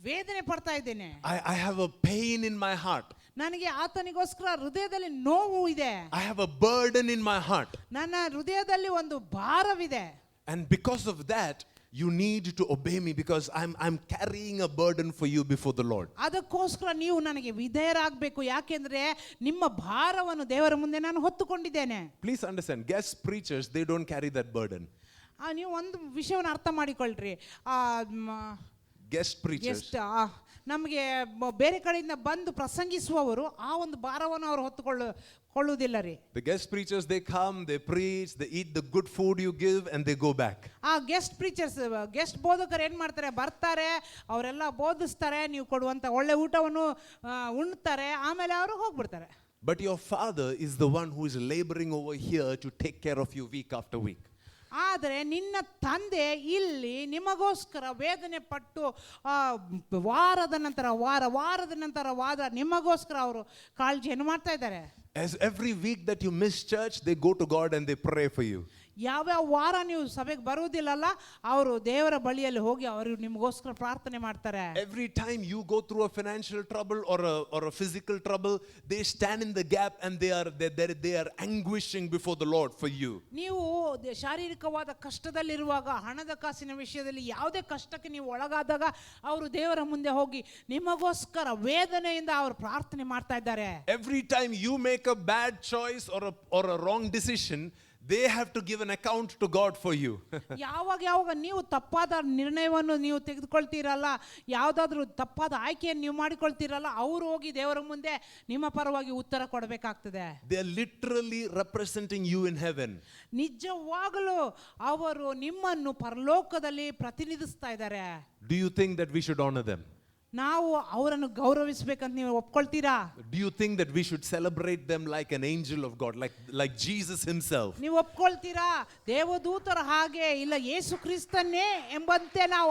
ವೇದನೆ ಪಡ್ತಾ ಇದ್ದೇನೆ. I have a pain in my heart. ನನಗೆ ಆತನಿಗೋಸ್ಕರ ಹೃದಯದಲ್ಲಿ ನೋವು ಇದೆ. I have a burden in my heart. ನನ್ನ ಹೃದಯದಲ್ಲಿ ಒಂದು ಭಾರವಿದೆ. And because of that, you need to obey me because I'm carrying a burden for you before the Lord. ಅದಕ್ಕೋಸ್ಕರ ನೀವು ನನಗೆ ವಿಧೇಯರಾಗಬೇಕು, ಯಾಕೆಂದ್ರೆ ನಿಮ್ಮ ಭಾರವನ್ನು ದೇವರ ಮುಂದೆ ನಾನು ಹೊತ್ತುಕೊಂಡಿದ್ದೇನೆ. Please understand, guest preachers, they don't carry that burden. ನೀವು ಒಂದು ವಿಷಯವನ್ನು ಅರ್ಥ ಮಾಡಿಕೊಳ್ಳ್ರಿ. Guest preachers, ನಮಗೆ ಬೇರೆ ಕಡೆಯಿಂದ ಬಂದು ಪ್ರಸಂಗಿಸುವವರು ಆ ಒಂದು ಭಾರವನ್ನು ಅವರು ಹೊತ್ತುಕೊಳ್ಳುವುದಿಲ್ಲ ರೀ. the guest preachers, they come, they preach, they eat the good food you give and they go back. ಆ ಗೆಸ್ಟ್ ಬೋಧಕರು ಏನ್ ಮಾಡ್ತಾರೆ, ಬರ್ತಾರೆ, ಅವರೆಲ್ಲ ಬೋಧಿಸ್ತಾರೆ, ನೀವು ಕೊಡುವಂತ ಒಳ್ಳೆ ಊಟವನ್ನು ಉಣ್ತಾರೆ, ಆಮೇಲೆ ಅವರು ಹೋಗ್ಬಿಡ್ತಾರೆ. But your father is the one who is laboring over here to take care of you week after week. ಆದರೆ ನಿನ್ನ ತಂದೆ ಇಲ್ಲಿ ನಿಮಗೋಸ್ಕರ ವೇದನೆ ಪಟ್ಟು ವಾರದ ನಂತರ ವಾರ ನಿಮಗೋಸ್ಕರ ಅವರು ಕಾಳಜಿಯನ್ನು ಮಾಡ್ತಾ ಇದ್ದಾರೆ. As every week that you miss church, they go to God and they pray for you. ಯಾವ್ಯಾವ ವಾರ ನೀವು ಸಭೆಗೆ ಬರುವುದಿಲ್ಲಲ್ಲ, ಅವರು ದೇವರ ಬಳಿಯಲ್ಲಿ ಹೋಗಿ ಅವರು ನಿಮಗೋಸ್ಕರ ಪ್ರಾರ್ಥನೆ ಮಾಡ್ತಾರೆ. Every time you go through a financial trouble or a physical trouble, they stand in the gap and they are anguishing before the Lord for you. ನೀವು ಶಾರೀರಿಕವಾದ ಕಷ್ಟದಲ್ಲಿರುವಾಗ, ಹಣದ ಕಾಸಿನ ವಿಷಯದಲ್ಲಿ ಯಾವುದೇ ಕಷ್ಟಕ್ಕೆ ನೀವು ಒಳಗಾದಾಗ ಅವರು ದೇವರ ಮುಂದೆ ಹೋಗಿ ನಿಮಗೋಸ್ಕರ ವೇದನೆಯಿಂದ ಅವರು ಪ್ರಾರ್ಥನೆ ಮಾಡ್ತಾ ಇದ್ದಾರೆ. Every time you make a bad choice or a wrong decision, they have to give an account to God for you. ಯಾವಾಗ ನೀವು ತಪ್ಪಾದ ನಿರ್ಣಯವನ್ನು ನೀವು ತೆಗೆದುಕೊಳ್ತೀರಲ್ಲ, ಯಾವುದಾದ್ರೂ ತಪ್ಪಾದ ಆಯ್ಕೆಯನ್ನು ನೀವು ಮಾಡಿಕೊಳ್ತೀರಲ್ಲ, ಅವರು ಹೋಗಿ ದೇವರ ಮುಂದೆ ನಿಮ್ಮ ಪರವಾಗಿ ಉತ್ತರ ಕೊಡಬೇಕಾಗ್ತದೆ. They are literally representing you in heaven. ನಿಜವಾಗಲೂ ಅವರು ನಿಮ್ಮನ್ನು ಪರಲೋಕದಲ್ಲಿ ಪ್ರತಿನಿಧಿಸ್ತಾ ಇದ್ದಾರೆ. Do you think that we should honor them? ನಾವು ಅವರನ್ನು ಗೌರವಿಸಬೇಕಂತ ನೀವು ಒಪ್ಕೊಳ್ತೀರಾ? Do you think that we should celebrate them like an angel of God, like Jesus himself? ನೀವು ಒಪ್ಕೊಳ್ತೀರಾ ದೇವದೂತರ ಹಾಗೆ, ಇಲ್ಲ ಯೇಸು ಕ್ರಿಸ್ತನ್ನೇ ಎಂಬಂತೆ ನಾವು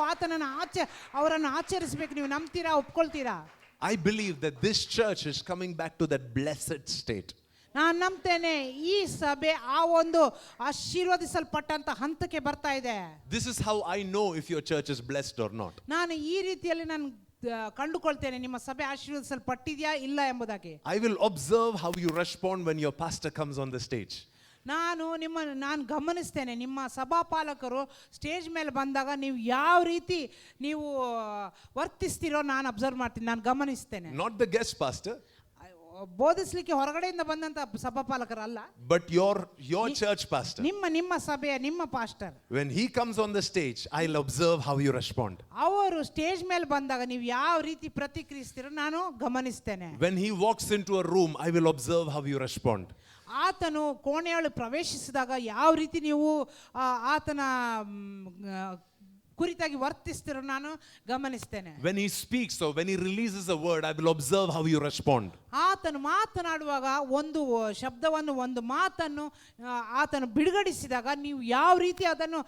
ಅವರನ್ನು ಆಚರಿಸಬೇಕು, ನೀವು ನಂಬ್ತೀರಾ, ಒಪ್ಕೊಳ್ತೀರಾ? I believe that this church is coming back to that blessed state. ನಾನು ನಂಬ್ತೇನೆ ಈ ಸಭೆ ಆ ಒಂದು ಆಶೀರ್ವದಿಸಲ್ಪಟ್ಟಂತ ಹಂತಕ್ಕೆ ಬರ್ತಾ ಇದೆ. This is how I know if your church is blessed or not. ನಾನು ಈ ರೀತಿಯಲ್ಲಿ ನಾನು ಕಂಡುಕೊಳ್ತೇನೆ ನಿಮ್ಮ ಸಭೆ ಆಶೀರ್ವದಿಸಲ್ಪಟ್ಟಿದೆಯಾ ಇಲ್ಲ ಎಂಬುದಾಗಿ. I will observe how you respond when your pastor comes on the stage. ನಾನು ಗಮನಿಸ್ತೇನೆ ನಿಮ್ಮ ಸಭಾಪಾಲಕರು ಸ್ಟೇಜ್ ಮೇಲೆ ಬಂದಾಗ ನೀವು ಯಾವ ರೀತಿ ನೀವು ವರ್ತಿಸ್ತೀರೋ ನಾನು ಅಬ್ಸರ್ವ್ ಮಾಡ್ತೀನಿ, ನಾನು ಗಮನಿಸ್ತೇನೆ. Not the guest pastor, ಬೋಧಿಸ್ಲಿಕ್ಕೆ ಹೊರಗಡೆಯಿಂದ ಬಂದಂತ ಸಭಾಪಾಲಕರಲ್ಲ, but your church pastor. ನಿಮ್ಮ ಸಭೆಯ ನಿಮ್ಮ pastor. When he comes on the stage, I'll observe how you respond. ಅವರು ಸ್ಟೇಜ್ ಮೇಲೆ ಬಂದಾಗ ನೀವು ಯಾವ ರೀತಿ ಪ್ರತಿಕ್ರಿಯಿಸ್ತೀರೋ ನಾನು ಗಮನಿಸ್ತೇನೆ. When he walks into a room, I will observe how you respond. ಆತನು ಕೋಣೆಯೊಳಗೆ ಪ್ರವೇಶಿಸಿದಾಗ ಯಾವ ರೀತಿ ನೀವು ಆತನ ಕುರಿತಾಗಿ ವರ್ತಿಸ್ತಿರೋ ನಾನು ಗಮನಿಸ್ತೇನೆ. When he speaks or when he releases a word, I will observe how you respond. ಆತನು ಮಾತನಾಡುವಾಗ ಒಂದು ಶಬ್ದವನ್ನು ಒಂದು ಮಾತನ್ನು ಆತನು ಬಿಡುಗಡಿಸಿದಾಗ ನೀವು ಯಾವ ರೀತಿ ಅದನ್ನು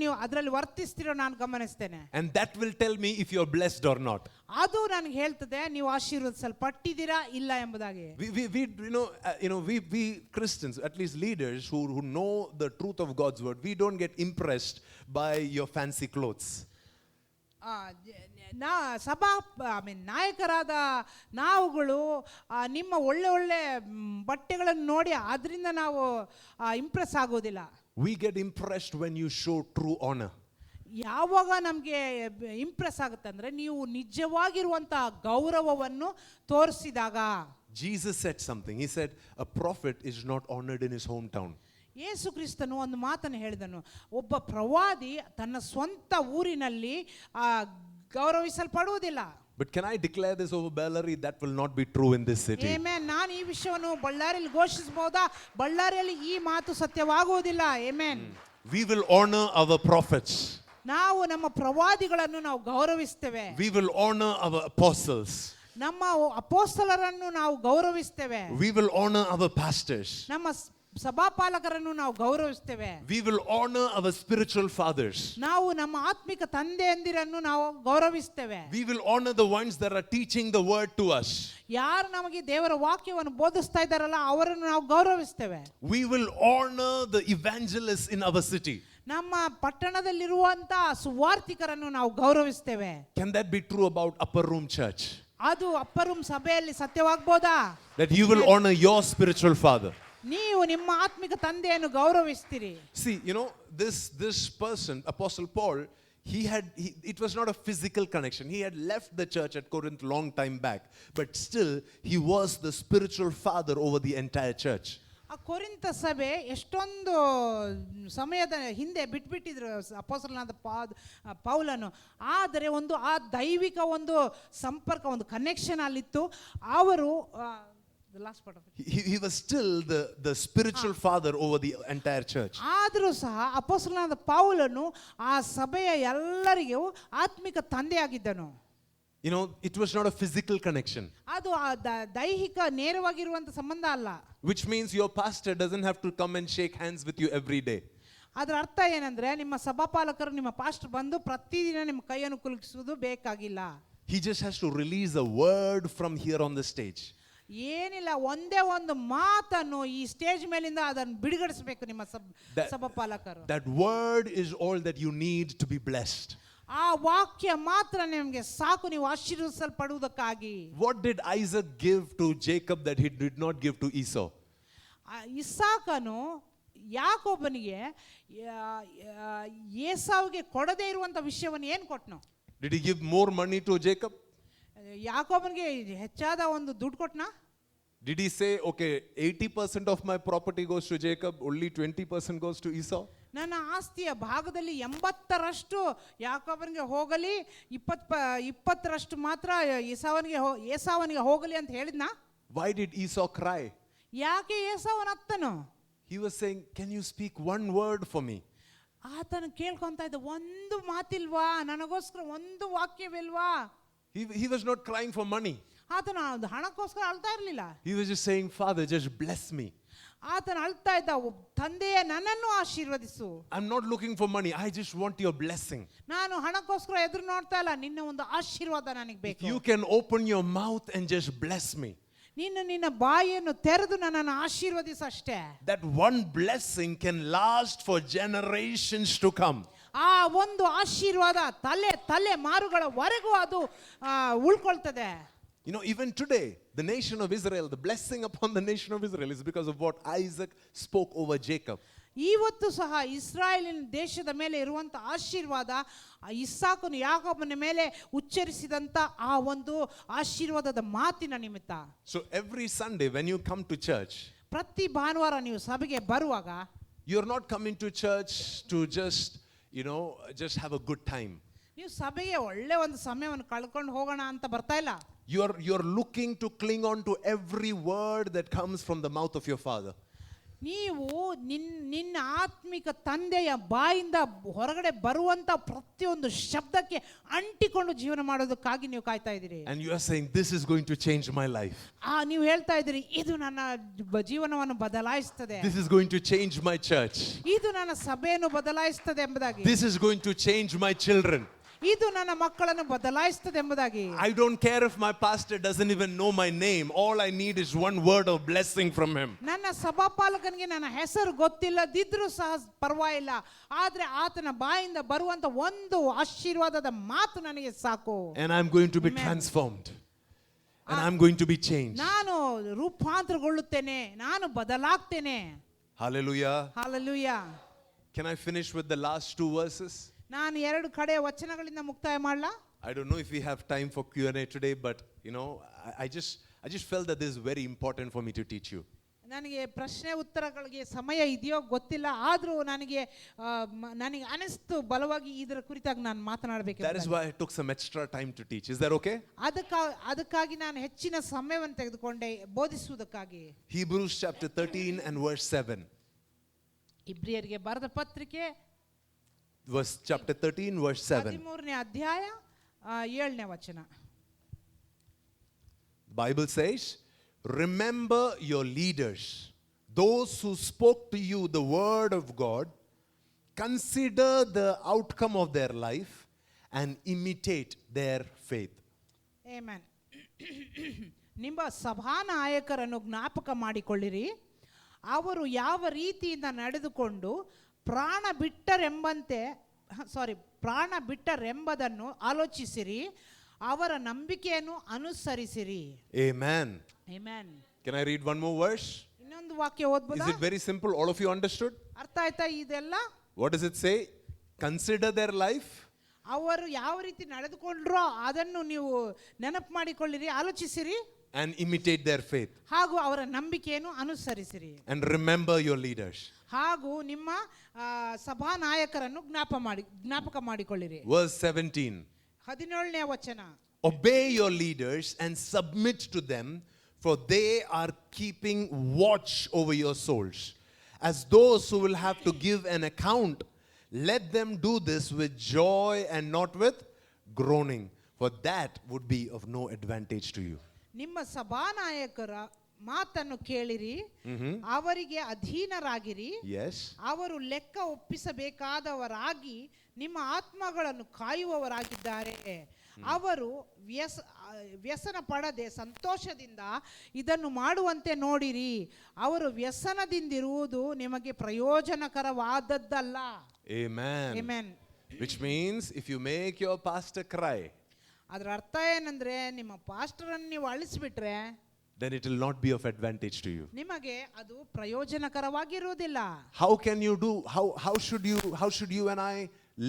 ನೀವು ಅದರಲ್ಲಿ ವರ್ತಿಸ್ತಿರೋ ನಾನು ಗಮನಿಸ್ತೇನೆ. And that will tell me if you are blessed or not. ಅದು ನನಗೆ ಹೇಳ್ತದೆ ನೀವು ಆಶೀರ್ವದಿಸಲ್ಪಟ್ಟಿದ್ದೀರಾ ಇಲ್ಲ ಎಂಬುದಾಗಿ. We Christians, at least leaders who know the truth of God's word, we don't get impressed by your fancy clothes. ನಾಯಕರಾದ ನಾವುಗಳು ನಿಮ್ಮ ಒಳ್ಳೆ ಒಳ್ಳೆ ಬಟ್ಟೆಗಳನ್ನು ನೋಡಿ ಅದರಿಂದ ನಾವು ಇಂಪ್ರೆಸ್ ಆಗೋದಿಲ್ಲ. We get impressed when you show true honor. ಯಾವಾಗ ನಮಗೆ ಇಂಪ್ರೆಸ್ ಆಗುತ್ತೆ ಅಂದ್ರೆ ನೀವು ನಿಜವಾಗಿರುವಂತಹ ಗೌರವವನ್ನು ತೋರಿಸಿದಾಗ. Jesus said something. He said a prophet is not honored in his hometown. ಯೇಸು ಕ್ರಿಸ್ತನು ಒಂದು ಮಾತನ್ನು ಹೇಳಿದನು, ಒಬ್ಬ ಪ್ರವಾದಿ ತನ್ನ ಸ್ವಂತ ಊರಿನಲ್ಲಿ ಗೌರವಿಸಲ್ಪಡುವುದಿಲ್ಲ. But can I declare this over Bellary? That will not be true in this city. Amen. ನಾನು ಈ ವಿಷಯವನ್ನು ಬಳ್ಳಾರಿಯಲ್ಲಿ ಘೋಷಿಸಬಹುದಾ? ಬಳ್ಳಾರಿಯಲ್ಲಿ ಈ ಮಾತು ಸತ್ಯವಾಗುವುದಿಲ್ಲ. Amen. We will honor our prophets. ನಾವು ನಮ್ಮ ಪ್ರವಾದಿಗಳನ್ನು ನಾವು ಗೌರವಿಸ್ತೇವೆ. We will honor our apostles. ನಮ್ಮ ಅಪೊಸ್ತಲರನ್ನು ನಾವು ಗೌರವಿಸ್ತೇವೆ. We will honor our pastors. ನಮ್ಮ ಸಭಾಪಾಲಕರನ್ನು ನಾವು ಗೌರವಿಸ್ತೇವೆ. We will honor our spiritual fathers. ನಾವು ನಮ್ಮ ಆತ್ಮಿಕ ತಂದೆಯಂದಿರನ್ನು ನಾವು ಗೌರವಿಸ್ತೇವೆ. We will honor the ones that are teaching the word to us. ಯಾರು ನಮಗೆ ದೇವರ ವಾಕ್ಯವನ್ನು ಬೋಧಿಸ್ತಾ ಇದ್ದಾರಲ್ಲ ಅವರನ್ನು ನಾವು ಗೌರವಿಸ್ತೇವೆ. We will honor the evangelists in our city. ನಮ್ಮ ಪಟ್ಟಣದಲ್ಲಿರುವಂತಹ ಸುವಾರ್ತಿಕರನ್ನು ನಾವು ಗೌರವಿಸ್ತೇವೆ. Can that be true about Upper Room Church? ಅದು ಅಪ್ಪರ್ ರೂಮ್ ಸಭೆಯಲ್ಲಿ ಸತ್ಯವಾಗಬಹುದಾ? That you will honor your spiritual father. ನೀವು ನಿಮ್ಮ ಆತ್ಮಿಕ ತಂದೆಯನ್ನು ಗೌರವಿಸ್ತೀರಿ. See, this person, Apostle Paul, it was not a physical connection. He had left the church at Corinth long time back, but still he was the spiritual father over the entire church. ಆ ಕೊರಿಂಥ ಸಭೆ ಎಷ್ಟೊಂದು ಸಮಯದ ಹಿಂದೆ ಬಿಟ್ಬಿಟ್ಟಿದ್ರು ಅಪೊಸ್ತಲನಾದ ಪೌಲನು. ಆದರೆ ಒಂದು ಆ ದೈವಿಕ ಒಂದು ಸಂಪರ್ಕ ಒಂದು ಕನೆಕ್ಷನ್ ಅಲ್ಲಿತ್ತು. ಅವರು he was still the spiritual father over the entire church. ಆದರೂ ಸಹ ಅಪೊಸ್ತಲನಾದ ಪೌಲನು ಆ ಸಭೆಯ ಎಲ್ಲರಿಗೂ ಆತ್ಮಿಕ ತಂದೆಯಾಗಿದ್ದನು. It was not a physical connection. ಅದು ದೈಹಿಕ ನೇರವಾಗಿರುವಂತ ಸಂಬಂಧ ಅಲ್ಲ. Which means your pastor doesn't have to come and shake hands with you every day. ಅದರ ಅರ್ಥ ಏನಂದ್ರೆ ನಿಮ್ಮ ಸಭಾಪಾಲಕರು ನಿಮ್ಮ ಪಾಸ್ಟರ್ ಬಂದು ಪ್ರತಿದಿನ ನಿಮ್ಮ ಕೈಯನ್ನು ಕುಲುಕಿಸುವುದು ಬೇಕಾಗಿಲ್ಲ. He just has to release a word from here on the stage. ಏನಿಲ್ಲ, ಒಂದೇ ಒಂದು ಮಾತನ್ನು ಈ ಸ್ಟೇಜ್ ಮೇಲಿಂದ ಅದನ್ನು ಬಿಡುಗಡಿಸಬೇಕು ನಿಮ್ಮ ಸಭಾಪಾಲಕರು. That word is all that you need to be blessed. ಆ ವಾಕ್ಯ ಮಾತ್ರ ನಿಮಗೆ ಸಾಕು ನೀವು ಆಶೀರ್ವದಿಸಲ್ಪಡುವುದಕ್ಕಾಗಿ. What did Isaac give to Jacob that he did not give to Esau? ಇಸಾಕನು ಯಾಕೋಬನಿಗೆ ಏಸಾವಿಗೆ ಕೊಡದೇ ಇರುವಂತ ವಿಷಯವನ್ನು ಏನು ಕೊಟ್ಟನು? Did he give more money to Jacob? ಯಾಕೋಬನಿಗೆ ಹೆಚ್ಚಾದ ಒಂದು ದುಡ್ಡು ಕೊಟ್ಟನಾ? Did he say, okay, 80% of my property goes to Jacob, only 20% goes to Esau? ನನ್ನ ಆಸ್ತಿಯ ಭಾಗದಲ್ಲಿ 80% ಯಾಕೋಬನಿಗೆ ಹೋಗಲಿ, 20% ಮಾತ್ರ ಏಸಾವನಿಗೆ ಹೋಗಲಿ ಅಂತ ಹೇಳಿದ್ನಾ? Why did Esau cry? ಯಾಕೆ ಏಸಾವನ ಅತ್ತನು? He was saying, can you speak one word for me? ಆತನು ಕೇಳ್ಕೊಂತ ಇದ್ದ, ಒಂದು ಮಾತಿಲ್ವಾ ನನಗೋಸ್ಕರ, ಒಂದು ವಾಕ್ಯವಿಲ್ವಾ? He was not crying for money. ಆತನು ಹಣಕ್ಕೋಸ್ಕರ ಅಳ್ತಾ ಇರಲಿಲ್ಲ. He was just saying, Father, just bless me. ಆತನು ಅಳ್ತಾ ಇದ್ದ, ತಂದೆಯೇ ನನ್ನನ್ನು ಆಶೀರ್ವದಿಸು. I'm not looking for money, I just want your blessing. ನಾನು ಹಣಕ್ಕೋಸ್ಕರ ಎದುರು ನೋಡ್ತಾ ಇಲ್ಲ, ನಿನ್ನ ಒಂದು ಆಶೀರ್ವಾದ ನನಗೆ ಬೇಕು. You can open your mouth and just bless me. ನಿನ್ನ ಬಾಯಿಯನ್ನು ತೆರೆದು ನನ್ನನ್ನು ಆಶೀರ್ವದಿಸು ಅಷ್ಟೇ. That one blessing can last for generations to come. ಆ ಒಂದು ಆಶೀರ್ವಾದ ತಲೆ ಮಾರುಗಳವರೆಗೂ ಅದು ಉಳ್ಕೊಳ್ತದೆ. You know, even today, the nation of Israel, the blessing upon the nation of Israel is because of what Isaac spoke over Jacob. ಇವತ್ತು ಸಹ ಇಸ್ರಾಯೇಲಿನ ದೇಶದ ಮೇಲೆ ಇರುವಂತ ಆಶೀರ್ವಾದ ಇಸ್ಸಾಕನು ಯಾಕೋಬನ ಮೇಲೆ ಉಚ್ಚರಿಸಿದಂತ ಆ ಒಂದು ಆಶೀರ್ವಾದದ ಮಾತಿನ ನಿಮಿತ್ತ. So every Sunday when you come to church, ಪ್ರತಿ ಭಾನುವಾರ ನೀವು ಸಭೆಗೆ ಬರುವಾಗ, you're not coming to church to just, just have a good time. ನೀವು ಸಭೆಗೆ ಒಳ್ಳೆ ಒಂದು ಸಮಯವನ್ನು ಕಳ್ಕೊಂಡು ಹೋಗೋಣ ಅಂತ ಬರ್ತಾ ಇಲ್ಲ. You're looking to cling on to every word that comes from the mouth of your father. ನೀವು ನಿನ್ನ ಆತ್ಮಿಕ ತಂದೆಯ ಬಾಯಿಂದ ಹೊರಗಡೆ ಬರುವಂತ ಪ್ರತಿಯೊಂದು ಶಬ್ದಕ್ಕೆ ಅಂಟಿಕೊಂಡು ಜೀವನ ಮಾಡೋದಕ್ಕಾಗಿ ನೀವು ಕಾಯ್ತಾ ಇದ್ದೀರಿ. And you are saying, this is going to change my life. ನೀವು ಹೇಳ್ತಾ ಇದ್ದೀರಿ, ಇದು ನನ್ನ ಜೀವನವನ್ನು ಬದಲಾಯಿಸ್ತದೆ. This is going to change my church. ಇದು ನನ್ನ ಸಭೆಯನ್ನು ಬದಲಾಯಿಸ್ತದೆ ಎಂಬುದಾಗಿ. This is going to change my children. ಇದು ನನ್ನ ಮಕ್ಕಳನ್ನು ಬದಲಾಯಿಸ್ತದೆ ಎಂಬುದಾಗಿ. I don't care if my pastor doesn't even know my name. All I need is one word of blessing from him. ನನ್ನ ಸಭಾಪಾಲಕನಿಗೆ ನನ್ನ ಹೆಸರು ಗೊತ್ತಿಲ್ಲದಿದ್ರೂ ಸಹ ಪರವಾಗಿಲ್ಲ, ಆದ್ರೆ ಆತನ ಬಾಯಿಂದ ಬರುವಂತ ಒಂದು ಆಶೀರ್ವಾದದ ಮಾತು ನನಗೆ ಸಾಕು. And I'm going to be transformed. And I'm going to be changed. ನಾನು ರೂಪಾಂತರಗೊಳ್ಳುತ್ತೇನೆ, ನಾನು ಬದಲಾಗ್ತೇನೆ. Hallelujah. Hallelujah. Can I finish with the last 2 verses? ನಾನು 2 ಕಡೆ ವಚನಗಳಿಂದ ಮುಕ್ತಾಯ ಮಾಡಲಾ? I don't know if we have time for Q&A today, but I just felt that this is very important for me to teach you. ನನಗೆ ಪ್ರಶ್ನೆ ಉತ್ತರಗಳಿಗೆ ಸಮಯ ಇದೆಯೋ ಗೊತ್ತಿಲ್ಲ, ಆದರೂ ನನಗೆ ಅನಿಸ್ತು ಬಲವಾಗಿ ಇದರ ಕುರಿತಾಗಿ ನಾನು ಮಾತನಾಡಬೇಕು. That is why I took some extra time to teach. Is that okay? ಅದಕ್ಕಾಗಿ ನಾನು ಹೆಚ್ಚಿನ ಸಮಯವನ್ನು ತೆಗೆದುಕೊಂಡೆ ಬೋಧಿಸುವುದಕ್ಕಾಗಿ. Hebrews chapter 13 and verse 7. ಇಬ್ರಿಯರಿಗೆ ಬರೆದ ಪತ್ರಿಕೆ chapter 13 verse 7. 13ನೇ ಅಧ್ಯಾಯ 7ನೇ ವಚನ. The Bible says, remember your leaders, those who spoke to you the word of God. Consider the outcome of their life and imitate their faith. Amen. ನಿಮ್ಮ ಸಭಾನಾಯಕರನ್ನು ಜ್ಞಾಪಕ ಮಾಡಿಕೊಳ್ಳಿರಿ, ಅವರು ಯಾವ ರೀತಿಯಿಂದ ನಡೆದುಕೊಂಡು ಪ್ರಾಣ ಬಿಟ್ಟರೆಂಬುದನ್ನು ಆಲೋಚಿಸಿರಿ, ಅವರ ನಂಬಿಕೆಯನ್ನು ಅನುಸರಿಸಿರಿ. Amen. Amen. Can I read one more verse? ಇನ್ನೊಂದು ವಾಕ್ಯ ಓದಬಹುದಾ? Is it very simple? All of you understood? ಅರ್ಥ ಆಯ್ತಾ ಇದೆಲ್ಲ? What does it say? Consider their life. ಅವರು ಯಾವ ರೀತಿ ನಡೆದುಕೊಂಡ್ರೋ ಅದನ್ನು ನೀವು ನೆನಪು ಮಾಡಿಕೊಳ್ಳಿರಿ, ಆಲೋಚಿಸಿರಿ. And imitate their faith. ಹಾಗೂ ಅವರ ನಂಬಿಕೆಯನ್ನು ಅನುಸರಿಸಿರಿ. And remember your leaders. ಹಾಗೂ ನಿಮ್ಮ ಸಭಾನಾಯಕರನ್ನು ಜ್ಞಾಪಕ ಮಾಡಿಕೊಳ್ಳಿರಿ. Verse 17. 17ನೇ ವಚನ. Obey your leaders and submit to them, for they are keeping watch over your souls. As those who will have to give an account, let them do this with joy and not with groaning, for that would be of no advantage to you. ನಿಮ್ಮ ಸಭಾನಾಯಕರ ಮಾತನ್ನು ಕೇಳಿರಿ, ಅವರಿಗೆ ಅಧೀನರಾಗಿರಿ. Yes. ಅವರು ಲೆಕ್ಕ ಒಪ್ಪಿಸಬೇಕಾದವರಾಗಿ ನಿಮ್ಮ ಆತ್ಮಗಳನ್ನು ಕಾಯುವವರಾಗಿದ್ದಾರೆ. ಅವರು ವ್ಯಸನ ಪಡದೆ ಸಂತೋಷದಿಂದ ಇದನ್ನು ಮಾಡುವಂತೆ ನೋಡಿರಿ. ಅವರು ವ್ಯಸನದಿಂದಿರುವುದು ನಿಮಗೆ ಪ್ರಯೋಜನಕರವಾದದ್ದಲ್ಲ. Amen. Amen. Which means if you make your pastor cry, ಅದರ ಅರ್ಥ ಏನಂದ್ರೆ ನಿಮ್ಮ ಪಾಸ್ಟರನ್ನು ನೀವು ಅಳಿಸಿಬಿಟ್ರೆ then it will not be of advantage to you. ನಿಮಗೆ ಅದು ಪ್ರಯೋಜನಕರವಾಗಿರುವುದಿಲ್ಲ. How can you do? How should you and I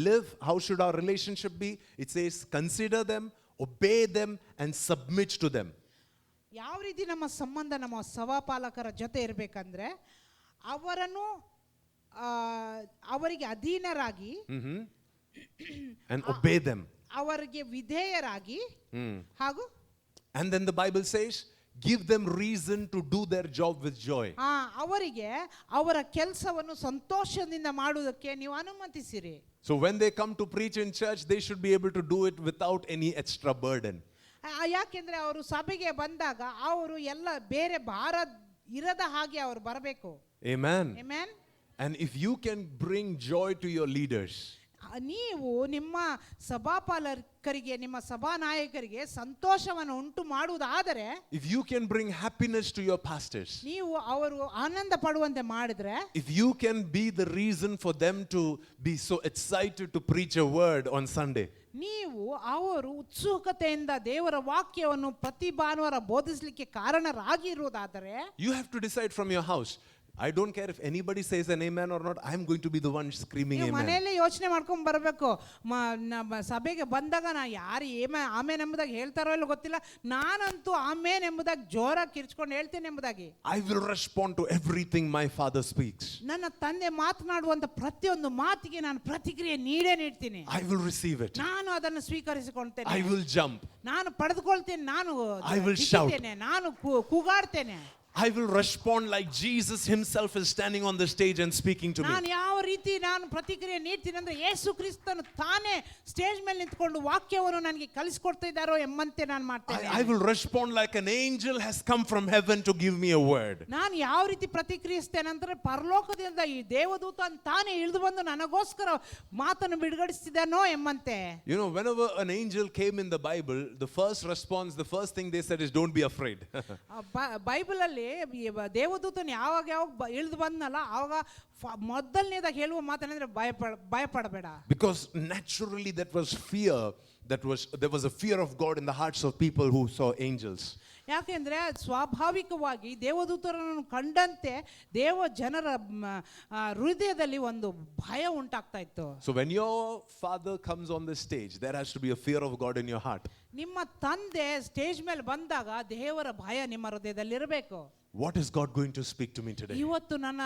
live? How should our relationship be? It says, consider them, obey them, and submit to them. ಯಾವ ರೀತಿ ನಮ್ಮ ಸಂಬಂಧ ನಮ್ಮ ಸಭಾಪಾಲಕರ ಜೊತೆ ಇರಬೇಕಂದ್ರೆ ಅವರಿಗೆ ಅಧೀನರಾಗಿ and obey them. ಅವರಿಗೆ ವಿಧೇಯರಾಗಿ ಹಾಗೂ And then the Bible says, give them reason to do their job with joy. ಅವರಿಗೆ ಅವರ ಕೆಲಸವನ್ನು ಸಂತೋಷದಿಂದ ಮಾಡುವುದಕ್ಕೆ ನೀವು ಅನುಮತಿಸಿರಿ. So when they come to preach in church, they should be able to do it without any extra burden. ಯಾಕೆಂದ್ರೆ ಅವರು ಸಭೆಗೆ ಬಂದಾಗ ಅವರು ಎಲ್ಲ ಬೇರೆ ಭಾರ ಇರದ ಹಾಗೆ ಅವರು ಬರಬೇಕು. Amen. Amen. And if you can bring joy to your leaders, ನೀವು ನಿಮ್ಮ ಸಭಾಪಾಲಕರಿಗೆ ನಿಮ್ಮ ಸಭಾನಾಯಕರಿಗೆ ಸಂತೋಷವನ್ನು ಉಂಟು ಮಾಡುವುದಾದರೆ, if you can bring happiness to your pastors, ನೀವು ಅವರು ಆನಂದ ಪಡುವಂತೆ ಮಾಡಿದ್ರೆ, if you can be the reason for them to be so excited to preach a word on Sunday, ನೀವು ಅವರು ಉತ್ಸುಕತೆಯಿಂದ ದೇವರ ವಾಕ್ಯವನ್ನು ಪ್ರತಿ ಭಾನುವಾರ ಬೋಧಿಸಲಿಕ್ಕೆ ಕಾರಣರಾಗಿರುವುದಾದರೆ, you have to decide from your house. I don't care if anybody says an amen or not, I'm going to be the one screaming ನೀವು amen. ಮನೆಯಲ್ಲೇ ಯೋಚನೆ ಮಾಡ್ಕೊಂಡ್ ಬರಬೇಕು. ಸಭೆಗೆ ಬಂದಾಗ ನಾ ಯಾರು ಆಮೇನ್ ಎಂಬುದಾಗಿ ಹೇಳ್ತಾರೋ ಇಲ್ಲ ಗೊತ್ತಿಲ್ಲ, ನಾನಂತೂ ಆಮೇನ್ ಎಂಬುದಾಗಿ ಜೋರಾಗಿ ಕಿರ್ಚ್ಕೊಂಡು ಹೇಳ್ತೇನೆ ಎಂಬುದಾಗಿ. I will respond to everything my father speaks. ನನ್ನ ತಂದೆ ಮಾತನಾಡುವಂತ ಪ್ರತಿಯೊಂದು ಮಾತಿಗೆ ನಾನು ಪ್ರತಿಕ್ರಿಯೆ ನೀಡ್ತೀನಿ. I will receive it. ನಾನು ಅದನ್ನು ಸ್ವೀಕರಿಸಿಕೊಳ್ತೇನೆ. I will jump. ನಾನು ಪಡೆದುಕೊಳ್ತೇನೆ. ನಾನು I will shout. ನಾನು ಕೂಗಾಡ್ತೇನೆ. I will respond like Jesus himself is standing on the stage and speaking to me. ನಾನು ಯಾವ ರೀತಿ ನಾನು ಪ್ರತಿಕ್ರಿಯೆ ನೀಡ್ತೀನಿ ಅಂದ್ರೆ, ಯೇಸು ಕ್ರಿಸ್ತನು ತಾನೇ ಸ್ಟೇಜ್ ಮೇಲೆ ನಿಂತ್ಕೊಂಡು ವಾಕ್ಯವನ್ನು ನನಗೆ ಕಲಿಸಿಕೊಡ್ತಾ ಇದ್ದಾರೋ ಎಂಬಂತೆ ನಾನು ಮಾಡ್ತೇನೆ. I will respond like an angel has come from heaven to give me a word. ನಾನು ಯಾವ ರೀತಿ ಪ್ರತಿಕ್ರಿಯಿಸ್ತೇನೆ ಅಂದ್ರೆ, ಪರಲೋಕದಿಂದ ಈ ದೇವದೂತ ತಾನೇ ಇಳಿದು ಬಂದು ನನಗೋಸ್ಕರ ಮಾತನ್ನು ಬಿಡುಗಡಿಸಿದಾನೋ ಎಂಬಂತೆ. You know, whenever an angel came in the Bible, the first response, the first thing they said is, don't be afraid. Bible ಅಲ್ಲಿ ದೇವದೂತನ ಯಾವಾಗ ಇಳಿದು ಬಂದನಲ್ಲ, ಆವಾಗ ಮೊದಲನೇದಾಗಿ ಹೇಳುವ ಮಾತಂದ್ರೆ ಭಯಪಡಬೇಡ. Because naturally there was a fear of God in the hearts of people who saw angels. ಯಾಕೆಂದ್ರೆ ಸ್ವಾಭಾವಿಕವಾಗಿ ದೇವದೂತರನ್ನು ಕಂಡಂತೆ ದೇವ ಜನರ ಹೃದಯದಲ್ಲಿ ಒಂದು ಭಯ ಉಂಟಾಗ್ತಾ ಇತ್ತು. So when your father comes on the stage, there has to be a fear of God in your heart. ನಿಮ್ಮ ತಂದೆ ಸ್ಟೇಜ್ ಮೇಲೆ ಬಂದಾಗ ದೇವರ ಭಯ ನಿಮ್ಮ ಹೃದಯದಲ್ಲಿ ಇರಬೇಕು. What is God going to speak to me today? ಇವತ್ತು ನನ್ನ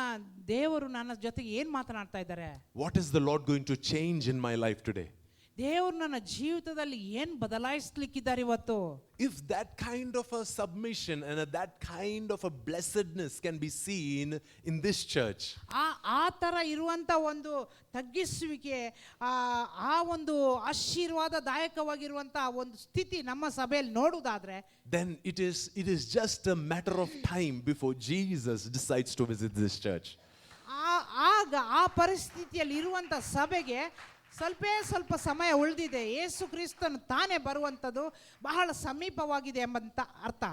ದೇವರು ನನ್ನ ಜೊತೆಗೆ ಏನ್ ಮಾತನಾಡ್ತಾ ಇದ್ದಾರೆ? What is the Lord going to change in my life today? ದೇವರು ನನ್ನ ಜೀವಿತದಲ್ಲಿ ಏನ್ ಬದಲಾಯಿಸಲಿಕ್ಕಿದ್ದಾರೆ ಇವತ್ತು? If that kind of a submission and that kind of a blessedness can be seen in this church, ಆ ತರ ಇರುವಂತ ಒಂದು ತಗ್ಗಿಸುವಿಕೆ, ಆ ಒಂದು ಆಶೀರ್ವಾದದಾಯಕವಾಗಿರುವಂತ ಒಂದು ಸ್ಥಿತಿ ನಮ್ಮ ಸಭೆಯಲ್ಲಿ ನೋಡುವುದಾದ್ರೆ, then it is just a matter of time before Jesus decides to visit this church. ಆಗ ಆ ಪರಿಸ್ಥಿತಿಯಲ್ಲಿ ಇರುವಂತ ಸಭೆಗೆ ಸ್ವಲ್ಪ ಸಮಯ ಉಳಿದಿದೆ. ಯೇಸು ಕ್ರಿಸ್ತನು ತಾನೇ ಬರುವಂತದ್ದು ಬಹಳ ಸಮೀಪವಾಗಿದೆ ಎಂಬಂತ ಅರ್ಥ.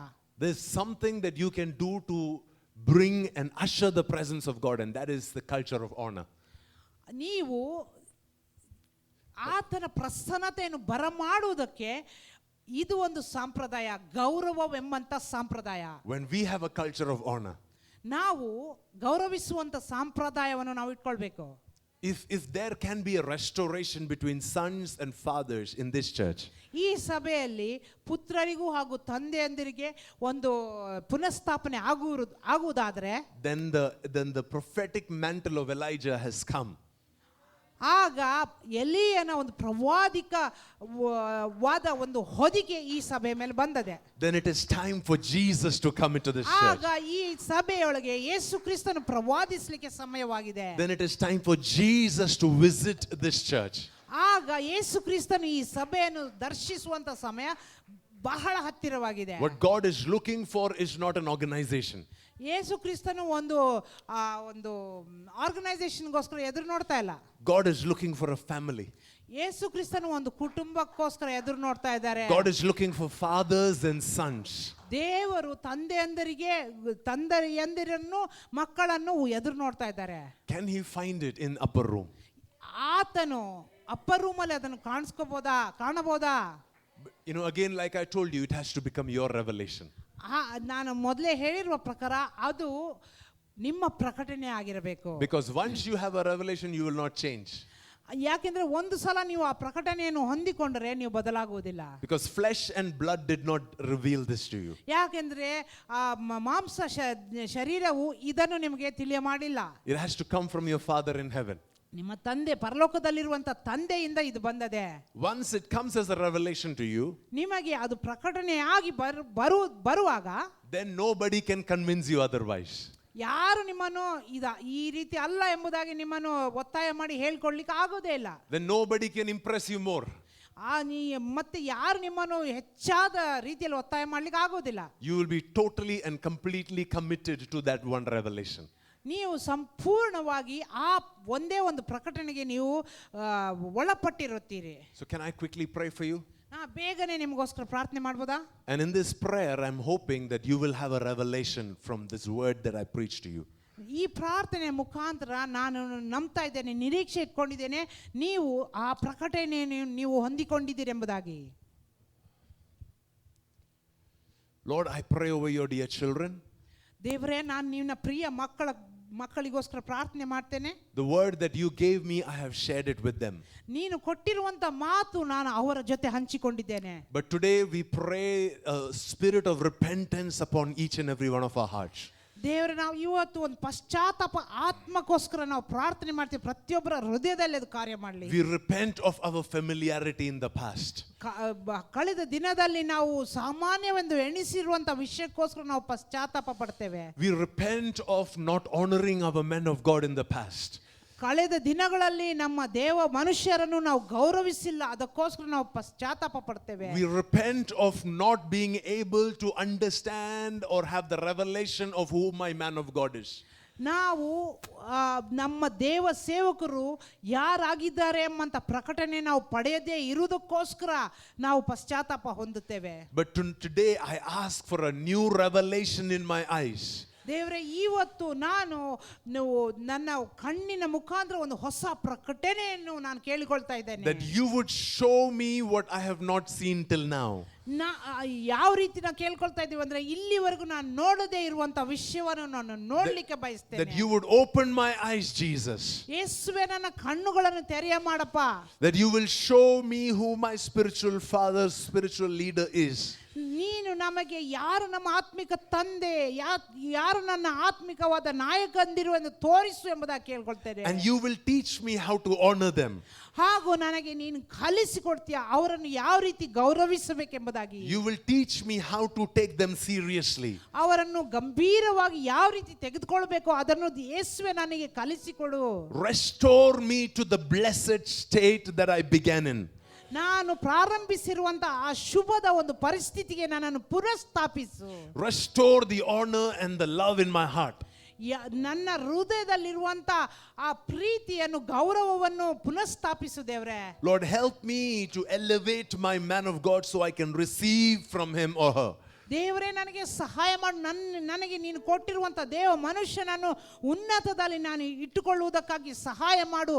There's something that you can do to bring and usher the presence of God, and that is the culture of honor. ನೀವು ಆತನ ಪ್ರಸನ್ನತೆಯನ್ನು ಬರಮಾಡುವುದಕ್ಕೆ ಇದು ಒಂದು ಸಂಪ್ರದಾಯ, ಗೌರವವೆಂಬಂತ ಸಂಪ್ರದಾಯ. When we have a culture of honor, ನಾವು ಗೌರವಿಸುವಂತ ಸಂಪ್ರದಾಯವನ್ನು ನಾವು ಇಟ್ಕೊಳ್ಬೇಕು. if there can be a restoration between sons and fathers in this church, ಈ ಸಭೆಯಲ್ಲಿ ಪುತ್ರರಿಗೂ ಹಾಗೂ ತಂದೆಯಂದಿರಿಗೆ ಒಂದು ಪುನಃಸ್ಥಾಪನೆ ಆಗುವುದಾದ್ರೆ, then the prophetic mantle of Elijah has come. ಆಗ ಎಲೀಯನ ಒಂದು ಪ್ರವಾದಿಕವಾದ ಒಂದು ಹೊದಿಕೆ ಈ ಸಭೆ ಮೇಲೆ ಬಂದದೆ. Then it is time for Jesus to come into this church. ಆಗ ಈ ಸಭೆಯೊಳಗೆ ಯೇಸು ಕ್ರಿಸ್ತನು ಪ್ರವಾದಿಸಲಿಕ್ಕೆ ಸಮಯವಾಗಿದೆ. Then it is time for Jesus to visit this church. ಆಗ ಯೇಸು ಕ್ರಿಸ್ತನು ಈ ಸಭೆಯನ್ನು ದರ್ಶಿಸುವಂತ ಸಮಯ ಬಹಳ ಹತ್ತಿರವಾಗಿದೆ. What God is looking for is not an organization. ಯೇಸು ಕ್ರಿಸ್ತನು ಒಂದು ಆರ್ಗನೈಸೇಷನ್ಗೋಸ್ಕರ ಎದುರು ನೋಡ್ತಾ ಇಲ್ಲ. God is looking for a family. ಯೇಸು ಕ್ರಿಸ್ತನು ಒಂದು ಕುಟುಂಬಕ್ಕೋಸ್ಕರ ಎದುರು ನೋಡ್ತಾ ಇದ್ದಾರೆ. God is looking for fathers and sons. ದೇವರು ತಂದೆಯಂದಿರನ್ನು ಮಕ್ಕಳನ್ನು ಎದುರು ನೋಡ್ತಾ ಇದ್ದಾರೆ. Can he find it in upper room? ಆತನು ಅಪ್ಪರ್ ರೂಮಲ್ಲಿ ಅದನ್ನು ಕಾಣಬಹುದಾ? You know, again, like I told you, it has to become your revelation. ನಾನು ಮೊದಲೇ ಹೇಳಿರುವ ಪ್ರಕಾರ ಅದು ನಿಮ್ಮ ಪ್ರಕಟಣೆ ಆಗಿರಬೇಕು. Because once you have a revelation, you will not change. ಯಾಕೆಂದ್ರೆ ಒಂದು ಸಲ ನೀವು ಆ ಪ್ರಕಟಣೆಯನ್ನು ಹೊಂದಿಕೊಂಡರೆ ನೀವು ಬದಲಾಗುವುದಿಲ್ಲ. Because flesh and blood did not reveal this to you. ಯಾಕೆಂದ್ರೆ ಮಾಂಸ ಶರೀರವು ಇದನ್ನು ನಿಮಗೆ ತಿಳಿಯ ಮಾಡಿಲ್ಲ. It has to come from your Father in heaven. ನಿಮ್ಮ ತಂದೆ ಪರಲೋಕದಲ್ಲಿರುವಂತ ತಂದೆಯಿಂದ ಇದು ಬಂದದೆ. Once it comes as a revelation to you, ನಿಮಗೆ ಅದು ಪ್ರಕಟಣೆಯಾಗಿ ಬರುವಾಗ, then nobody can convince you otherwise. ಯಾರು ನಿಮ್ಮನ್ನು ಈ ರೀತಿ ಅಲ್ಲ ಎಂಬುದಾಗಿ ನಿಮ್ಮನ್ನು ಒತ್ತಾಯ ಮಾಡಿ ಹೇಳ್ಕೊಳ್ಳಿಕ್ಕೆ ಆಗೋದೇ ಇಲ್ಲ. Then nobody can impress you more. ಮತ್ತೆ ಯಾರು ನಿಮ್ಮನ್ನು ಹೆಚ್ಚಾದ ರೀತಿಯಲ್ಲಿ ಒತ್ತಾಯ ಮಾಡ್ಲಿಕ್ಕೆ ಆಗೋದಿಲ್ಲ. You will be totally and completely committed to that one revelation. ನೀವು ಸಂಪೂರ್ಣವಾಗಿ ಆ ಒಂದೇ ಒಂದು ಪ್ರಕಟಣೆಗೆ ನೀವು ಒಳಪಟ್ಟಿರುತ್ತೀರಿ. So can I quickly pray for you? ಬೇಗನೆ ನಿಮಗೋಸ್ಕರ ಪ್ರಾರ್ಥನೆ ಮಾಡ್ಬೋದಾ? And in this prayer, I'm hoping that you will have a revelation from this word that I preached to you. ಈ ಪ್ರಾರ್ಥನೆ ಮುಖಾಂತರ ನಾನು ನಂಬ್ತಾ ಇದ್ದೇನೆ, ನಿರೀಕ್ಷೆ ಇಟ್ಕೊಂಡಿದ್ದೇನೆ, ನೀವು ಆ ಪ್ರಕಟಣೆ ನೀವು ಹೊಂದಿಕೊಂಡಿದ್ದೀರಿ ಎಂಬುದಾಗಿ. Lord, I pray over your dear children. ದೇವರೇ, ನಾನು ನಿನ್ನ ಪ್ರಿಯ ಮಕ್ಕಳಿಗೋಸ್ಕರ ಪ್ರಾರ್ಥನೆ ಮಾಡ್ತೇನೆ. The word that you gave me, I have shared it with them. ನೀನು ಕೊಟ್ಟಿರುವಂತ ಮಾತು ನಾನು ಅವರ ಜೊತೆ ಹಂಚಿಕೊಂಡಿದ್ದೇನೆ. But today we pray a spirit of repentance upon each and every one of our hearts. ದೇವರೇ, ನಾವು ಇವತ್ತು ಒಂದು ಪಶ್ಚಾತ್ತಾಪ ಆತ್ಮಕ್ಕೋಸ್ಕರ ನಾವು ಪ್ರಾರ್ಥನೆ ಮಾಡ್ತೀವಿ. ಪ್ರತಿಯೊಬ್ಬರ ಹೃದಯದಲ್ಲಿ ಅದು ಕಾರ್ಯ ಮಾಡಲಿ. We repent of our familiarity in the past. ಕಳೆದ ದಿನದಲ್ಲಿ ನಾವು ಸಾಮಾನ್ಯವೆಂದು ಎಣಿಸಿರುವಂತ ವಿಷಯಕ್ಕೋಸ್ಕರ ನಾವು ಪಶ್ಚಾತ್ತಾಪ ಪಡ್ತೇವೆ. We repent of not honoring our men of God in the past. ಕಳೆದ ದಿನಗಳಲ್ಲಿ ನಮ್ಮ ದೇವ ಮನುಷ್ಯರನ್ನು ನಾವು ಗೌರವಿಸಿಲ್ಲ, ಅದಕ್ಕೋಸ್ಕರ ನಾವು ಪಶ್ಚಾತ್ತಾಪ ಪಡ್ತೇವೆ. We repent of not being able to understand or have the revelation of who my man of God is. ನಾವು ನಮ್ಮ ದೇವ ಸೇವಕರು ಯಾರಾಗಿದ್ದಾರೆ ಎಂಬಂತ ಪ್ರಕಟಣೆ ನಾವು ಪಡೆಯದೇ ಇರುವುದಕ್ಕೋಸ್ಕರ ನಾವು ಪಶ್ಚಾತ್ತಾಪ ಹೊಂದುತ್ತೇವೆ. But today I ask for a new revelation in my eyes. ದೇವರೇ, ಇವತ್ತು ನಾನು ನನ್ನ ಕಣ್ಣಿನ ಮುಖಾಂತರ ಒಂದು ಹೊಸ ಪ್ರಕಟಣೆಯನ್ನು ನಾನು ಕೇಳಿಕೊಳ್ತಾ ಇದ್ದೇನೆ. That you would show me what I have not seen till now. ಯಾವ ರೀತಿ ನಾವು ಕೇಳ್ಕೊಳ್ತಾ ಇದೀವಿ ಅಂದ್ರೆ, ಇಲ್ಲಿವರೆಗೂ ನಾನು ನೋಡದೇ ಇರುವಂತ ವಿಷಯವನ್ನು ನಾನು ನೋಡ್ಲಿಕ್ಕೆ ಬಯಸ್ತೇನೆ. That you would open my eyes, Jesus. ಯೇಸುವೇ, ನನ್ನ ಕಣ್ಣುಗಳನ್ನು ತೆರೆಯ ಮಾಡಪ್ಪ. That you will show me who my spiritual father, spiritual leader is. ನೀನು ನಮಗೆ ಯಾರು ನಮ್ಮ ಆತ್ಮಿಕ ತಂದೆ, ಯಾರು ನನ್ನ ಆತ್ಮಿಕವಾದ ನಾಯಕಂದಿರು ಎಂದು ತೋರಿಸು ಎಂಬುದಾಗಿ ಕೇಳ್ಕೊಳ್ತೇನೆ. And you will teach me how to honor them. ಹಾಗೂ ನನಗೆ ನೀನು ಕಲಿಸಿಕೊಡ್ತೀಯ ಅವರನ್ನು ಯಾವ ರೀತಿ ಗೌರವಿಸಬೇಕೆಂಬುದಾಗಿ. You will teach me how to take them seriously. ಅವರನ್ನು ಗಂಭೀರವಾಗಿ ಯಾವ ರೀತಿ ತೆಗೆದುಕೊಳ್ಳಬೇಕು ಅದನ್ನು ಯೇಸುವೇ ನನಗೆ ಕಲಿಸಿಕೊಡು. Restore me to the blessed state that I began in. ನಾನು ಪ್ರಾರಂಭಿಸಿರುವಂತ ಆ ಶುಭದ ಒಂದು ಪರಿಸ್ಥಿತಿಗೆ ನನ್ನನ್ನು ಪುನಃಸ್ಥಾಪಿಸು. Restore the honor and the love in my heart. ನನ್ನ ಹೃದಯದಲ್ಲಿರುವಂತ ಆ ಪ್ರೀತಿಯನ್ನು ಗೌರವವನ್ನು ಪುನಃಸ್ಥಾಪಿಸು ದೇವರೇ. Lord, help me to elevate my man of God so I can receive from him or her. ದೇವರೇ, ನನಗೆ ಸಹಾಯ ಮಾಡು. ನನಗೆ ನೀನು ಕೊಟ್ಟಿರುವಂತ ದೇವ ಮನುಷ್ಯನನ್ನು ಉನ್ನತದಲ್ಲಿ ನಾನು ಇಟ್ಟುಕೊಳ್ಳುವುದಕ್ಕಾಗಿ ಸಹಾಯ ಮಾಡು.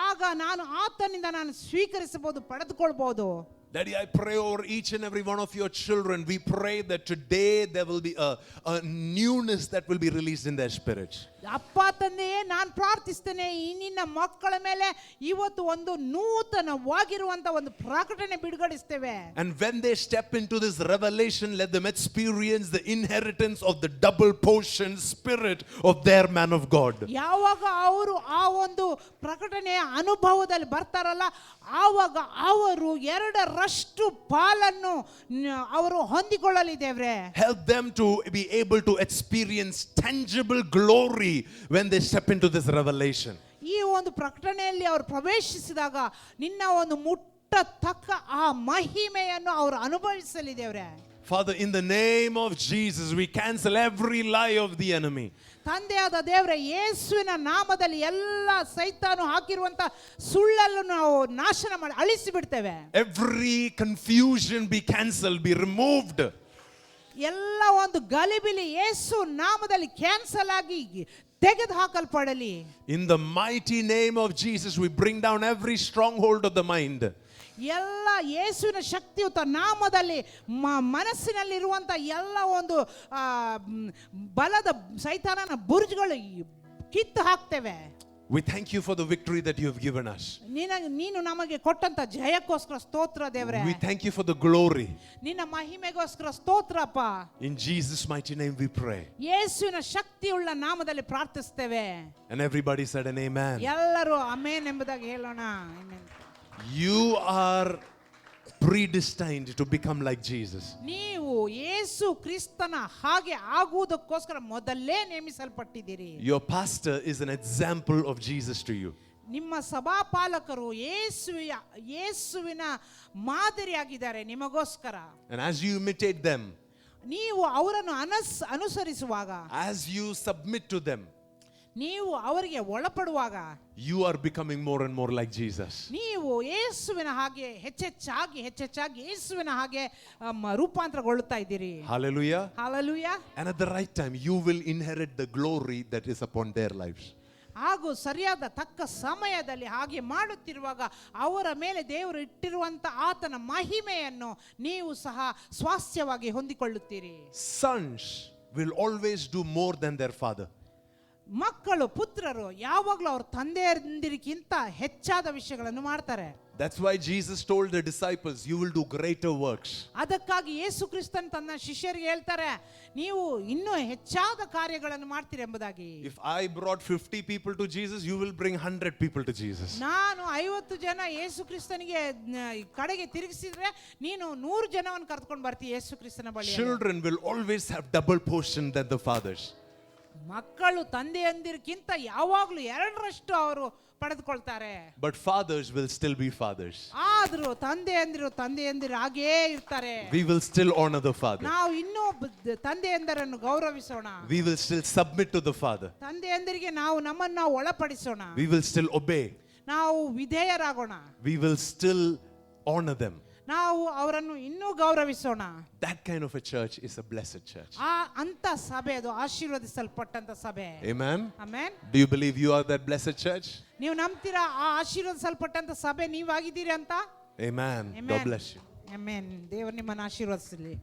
ಆಗ ನಾನು ಆತನಿಂದ ನಾನು ಸ್ವೀಕರಿಸಬಹುದು, ಪಡೆದುಕೊಳ್ಬಹುದು. Daddy, I pray over each and every one of your children. We pray that today there will be a newness that will be released in their spirits. ಅಪ್ಪ ತಂದೆಯೇ, ನಾನು ಪ್ರಾರ್ಥಿಸ್ತೇನೆ, ಈ ನಿನ್ನ ಮಕ್ಕಳ ಮೇಲೆ ಇವತ್ತು ಒಂದು ನೂತನವಾಗಿರುವಂತ ಒಂದು ಪ್ರಕಟಣೆ ಬಿಡುಗಡಿಸ್ತೇವೆ. And when they step into this revelation, let them experience the inheritance of the double portion spirit of their man of God. ಯಾವಾಗ ಅವರು ಆ ಒಂದು ಪ್ರಕಟಣೆಯ ಅನುಭವದಲ್ಲಿ ಬರ್ತಾರಲ್ಲ, ಆವಾಗ ಅವರು 2ರಷ್ಟು ಪಾಲನ್ನು ಅವರು ಹೊಂದಿಕೊಳ್ಳಲಿದ್ದೇವೆ. Help them to be able to experience tangible glory when they step into this revelation. ಈ ಒಂದು ಪ್ರಕಟಣೆಯಲ್ಲಿ ಅವರು ಪ್ರವೇಶಿಸಿದಾಗ ನಿನ್ನ ಒಂದು ಮುಟ್ಟತಕ್ಕ ಆ ಮಹಿಮೆಯನ್ನು ಅವರು ಅನುಭವಿಸಲಿದ್ದೇವೆ. Father, in the name of Jesus, we cancel every lie of the enemy. ತಂದೆಯಾದ ದೇವರೇ, ಯೇಸುವಿನ ನಾಮದಲ್ಲಿ ಎಲ್ಲ ಸೈತಾನು ಹಾಕಿರುವಂತ ಸುಳ್ಳನ್ನು ನಾವು ನಾಶನ ಮಾಡಿ ಅಳಿಸಿ ಬಿಡ್ತೇವೆ. Every confusion be cancelled, be removed. ಎಲ್ಲ ಒಂದು ಗಲಿಬಿಲಿ ಯೇಸು ನಾಮದಲ್ಲಿ ಕ್ಯಾನ್ಸಲ್ ಆಗಿ ತೆಗೆದು ಹಾಕಲ್ಪಡಲಿ. In the mighty name of Jesus, we bring down every stronghold of the mind. ಎಲ್ಲ ಯೇಸುವಿನ ಶಕ್ತಿಯುತ ನಾಮದಲ್ಲಿ ಮನಸ್ಸಿನಲ್ಲಿರುವಂತ ಎಲ್ಲ ಒಂದು ಬಲದ ಸೈತಾನನ ಬುರ್ಜ್ಗಳು ಕಿತ್ತು ಹಾಕ್ತೇವೆ. We thank you for the victory that you have given us. ನೀನು ನಮಗೆ ಕೊಟ್ಟಂತ ಜಯಕ್ಕೋಸ್ಕರ ಸ್ತೋತ್ರ ದೇವರೇ. We thank you for the glory. ನಿನ್ನ ಮಹಿಮೆಗೋಸ್ಕರ ಸ್ತೋತ್ರಪ್ಪ. In Jesus' mighty name we pray. ಯೇಸುವಿನ ಶಕ್ತಿಯುಳ್ಳ ನಾಮದಲ್ಲಿ ಪ್ರಾರ್ಥಿಸ್ತೇವೆ. And everybody said an amen. ಎಲ್ಲರೂ ಆಮೆನ್ ಎಂಬುದಾಗಿ ಹೇಳೋಣ. Amen. You are predestined to become like Jesus. ನೀವು ಯೇಸು ಕ್ರಿಸ್ತನ ಹಾಗೆ ಆಗುವುದಕ್ಕೋಸ್ಕರ ಮೊದಲೇ ನೇಮಿಸಲ್ಪಟ್ಟಿದ್ದೀರಿ. Your pastor is an example of Jesus to you. ನಿಮ್ಮ ಸಭಾಪಾಲಕರು ಯೇಸುವಿನ ಮಾದರಿಯಾಗಿದ್ದಾರೆ ನಿಮಗೋಸ್ಕರ. And as you imitate them, ನೀವು ಅವರನ್ನು ಅನುಸರಿಸುವಾಗ, as you submit to them, ನೀವು ಅವರಿಗೆ ಒಳಪಡುವಾಗ you are becoming more and more like Jesus. ನೀವು ಯೇಸುವಿನ ಹಾಗೆ ಹೆಚ್ಚೆಚ್ಚಾಗಿ ಯೇಸುವಿನ ಹಾಗೆ ರೂಪಾಂತರಗೊಳ್ಳುತ್ತಾ ಇದ್ದೀರಿ. Hallelujah. Hallelujah. And at the right time, you will inherit the glory that is upon their lives. ಹಾಗೂ ಸರಿಯಾದ ತಕ್ಕ ಸಮಯದಲ್ಲಿ ಹಾಗೆ ಮಾಡುತ್ತಿರುವಾಗ ಅವರ ಮೇಲೆ ದೇವರು ಇಟ್ಟಿರುವಂತ ಆತನ ಮಹಿಮೆಯನ್ನು ನೀವು ಸಹ ಸ್ವಾಸ್ಥ್ಯವಾಗಿ ಹೊಂದಿಕೊಳ್ಳುತ್ತೀರಿ. Sons will always do more than their father. ಮಕ್ಕಳು ಪುತ್ರರು ಯಾವಾಗಲೂ ಅವ್ರ ತಂದೆಯಂದಿರಿಗಿಂತ ಹೆಚ್ಚಾದ ವಿಷಯಗಳನ್ನು ಮಾಡ್ತಾರೆ. That's why Jesus told the disciples, you will do greater works. ಅದಕ್ಕಾಗಿ ಯೇಸು ಕ್ರಿಸ್ತನ್ ತನ್ನ ಶಿಷ್ಯರಿಗೆ ಹೇಳ್ತಾರೆ, ನೀವು ಇನ್ನೂ ಹೆಚ್ಚಾದ ಕಾರ್ಯಗಳನ್ನು ಮಾಡ್ತೀರಿ ಎಂಬುದಾಗಿ. If I brought 50 people to Jesus, you will bring 100 people to Jesus. ನಾನು 50 ಜನ ಯೇಸು ಕ್ರಿಸ್ತನಿಗೆ ಕಡೆಗೆ ತಿರುಗಿಸಿದ್ರೆ ನೀನು 100 ಜನವನ್ನು ಕರೆದುಕೊಂಡು ಬರ್ತೀಯ ಯೇಸು ಕ್ರಿಸ್ತನ ಬಳಿ. Children will always have double portion than the fathers. ಮಕ್ಕಳು ತಂದೆಯಂದಿರಿಗಿಂತ ಯಾವಾಗಲೂ 2ರಷ್ಟು ಅವರು ಪಡೆದುಕೊಳ್ತಾರೆ. But fathers will still be fathers. ಆದರೂ ತಂದೆಯಂದಿರು ಹಾಗೇ ಇರ್ತಾರೆ. We will still honor the father. ನಾವು ಇನ್ನೂ ತಂದೆಯಂದರನ್ನು ಗೌರವಿಸೋಣ. We will still submit to the father. ತಂದೆಯಂದಿರಿಗೆ ನಾವು ನಮ್ಮನ್ನು ಒಳಪಡಿಸೋಣ. We will still obey. ನಾವು ವಿಧೇಯರಾಗೋಣ. We will still honor them. ನಾವು ಅವರನ್ನು ಇನ್ನೂ ಗೌರವಿಸೋಣ. That kind of a church is a blessed church. ಅಂತ ಸಭೆ ಅದು ಆಶೀರ್ವದಿಸಲ್ಪಟ್ಟಂತ ಸಭೆ. Amen. Amen. Do you believe you are that blessed church? ನೀವು ನಂಬ್ತೀರಾ ಆ ಆಶೀರ್ವದಿಸಲ್ಪಟ್ಟಂತ ಸಭೆ ನೀವಾಗಿದ್ದೀರಿ ಅಂತ? Amen. God bless you. Amen. ದೇವರು ನಿಮ್ಮನ್ನು ಆಶೀರ್ವದಿಸಲಿ.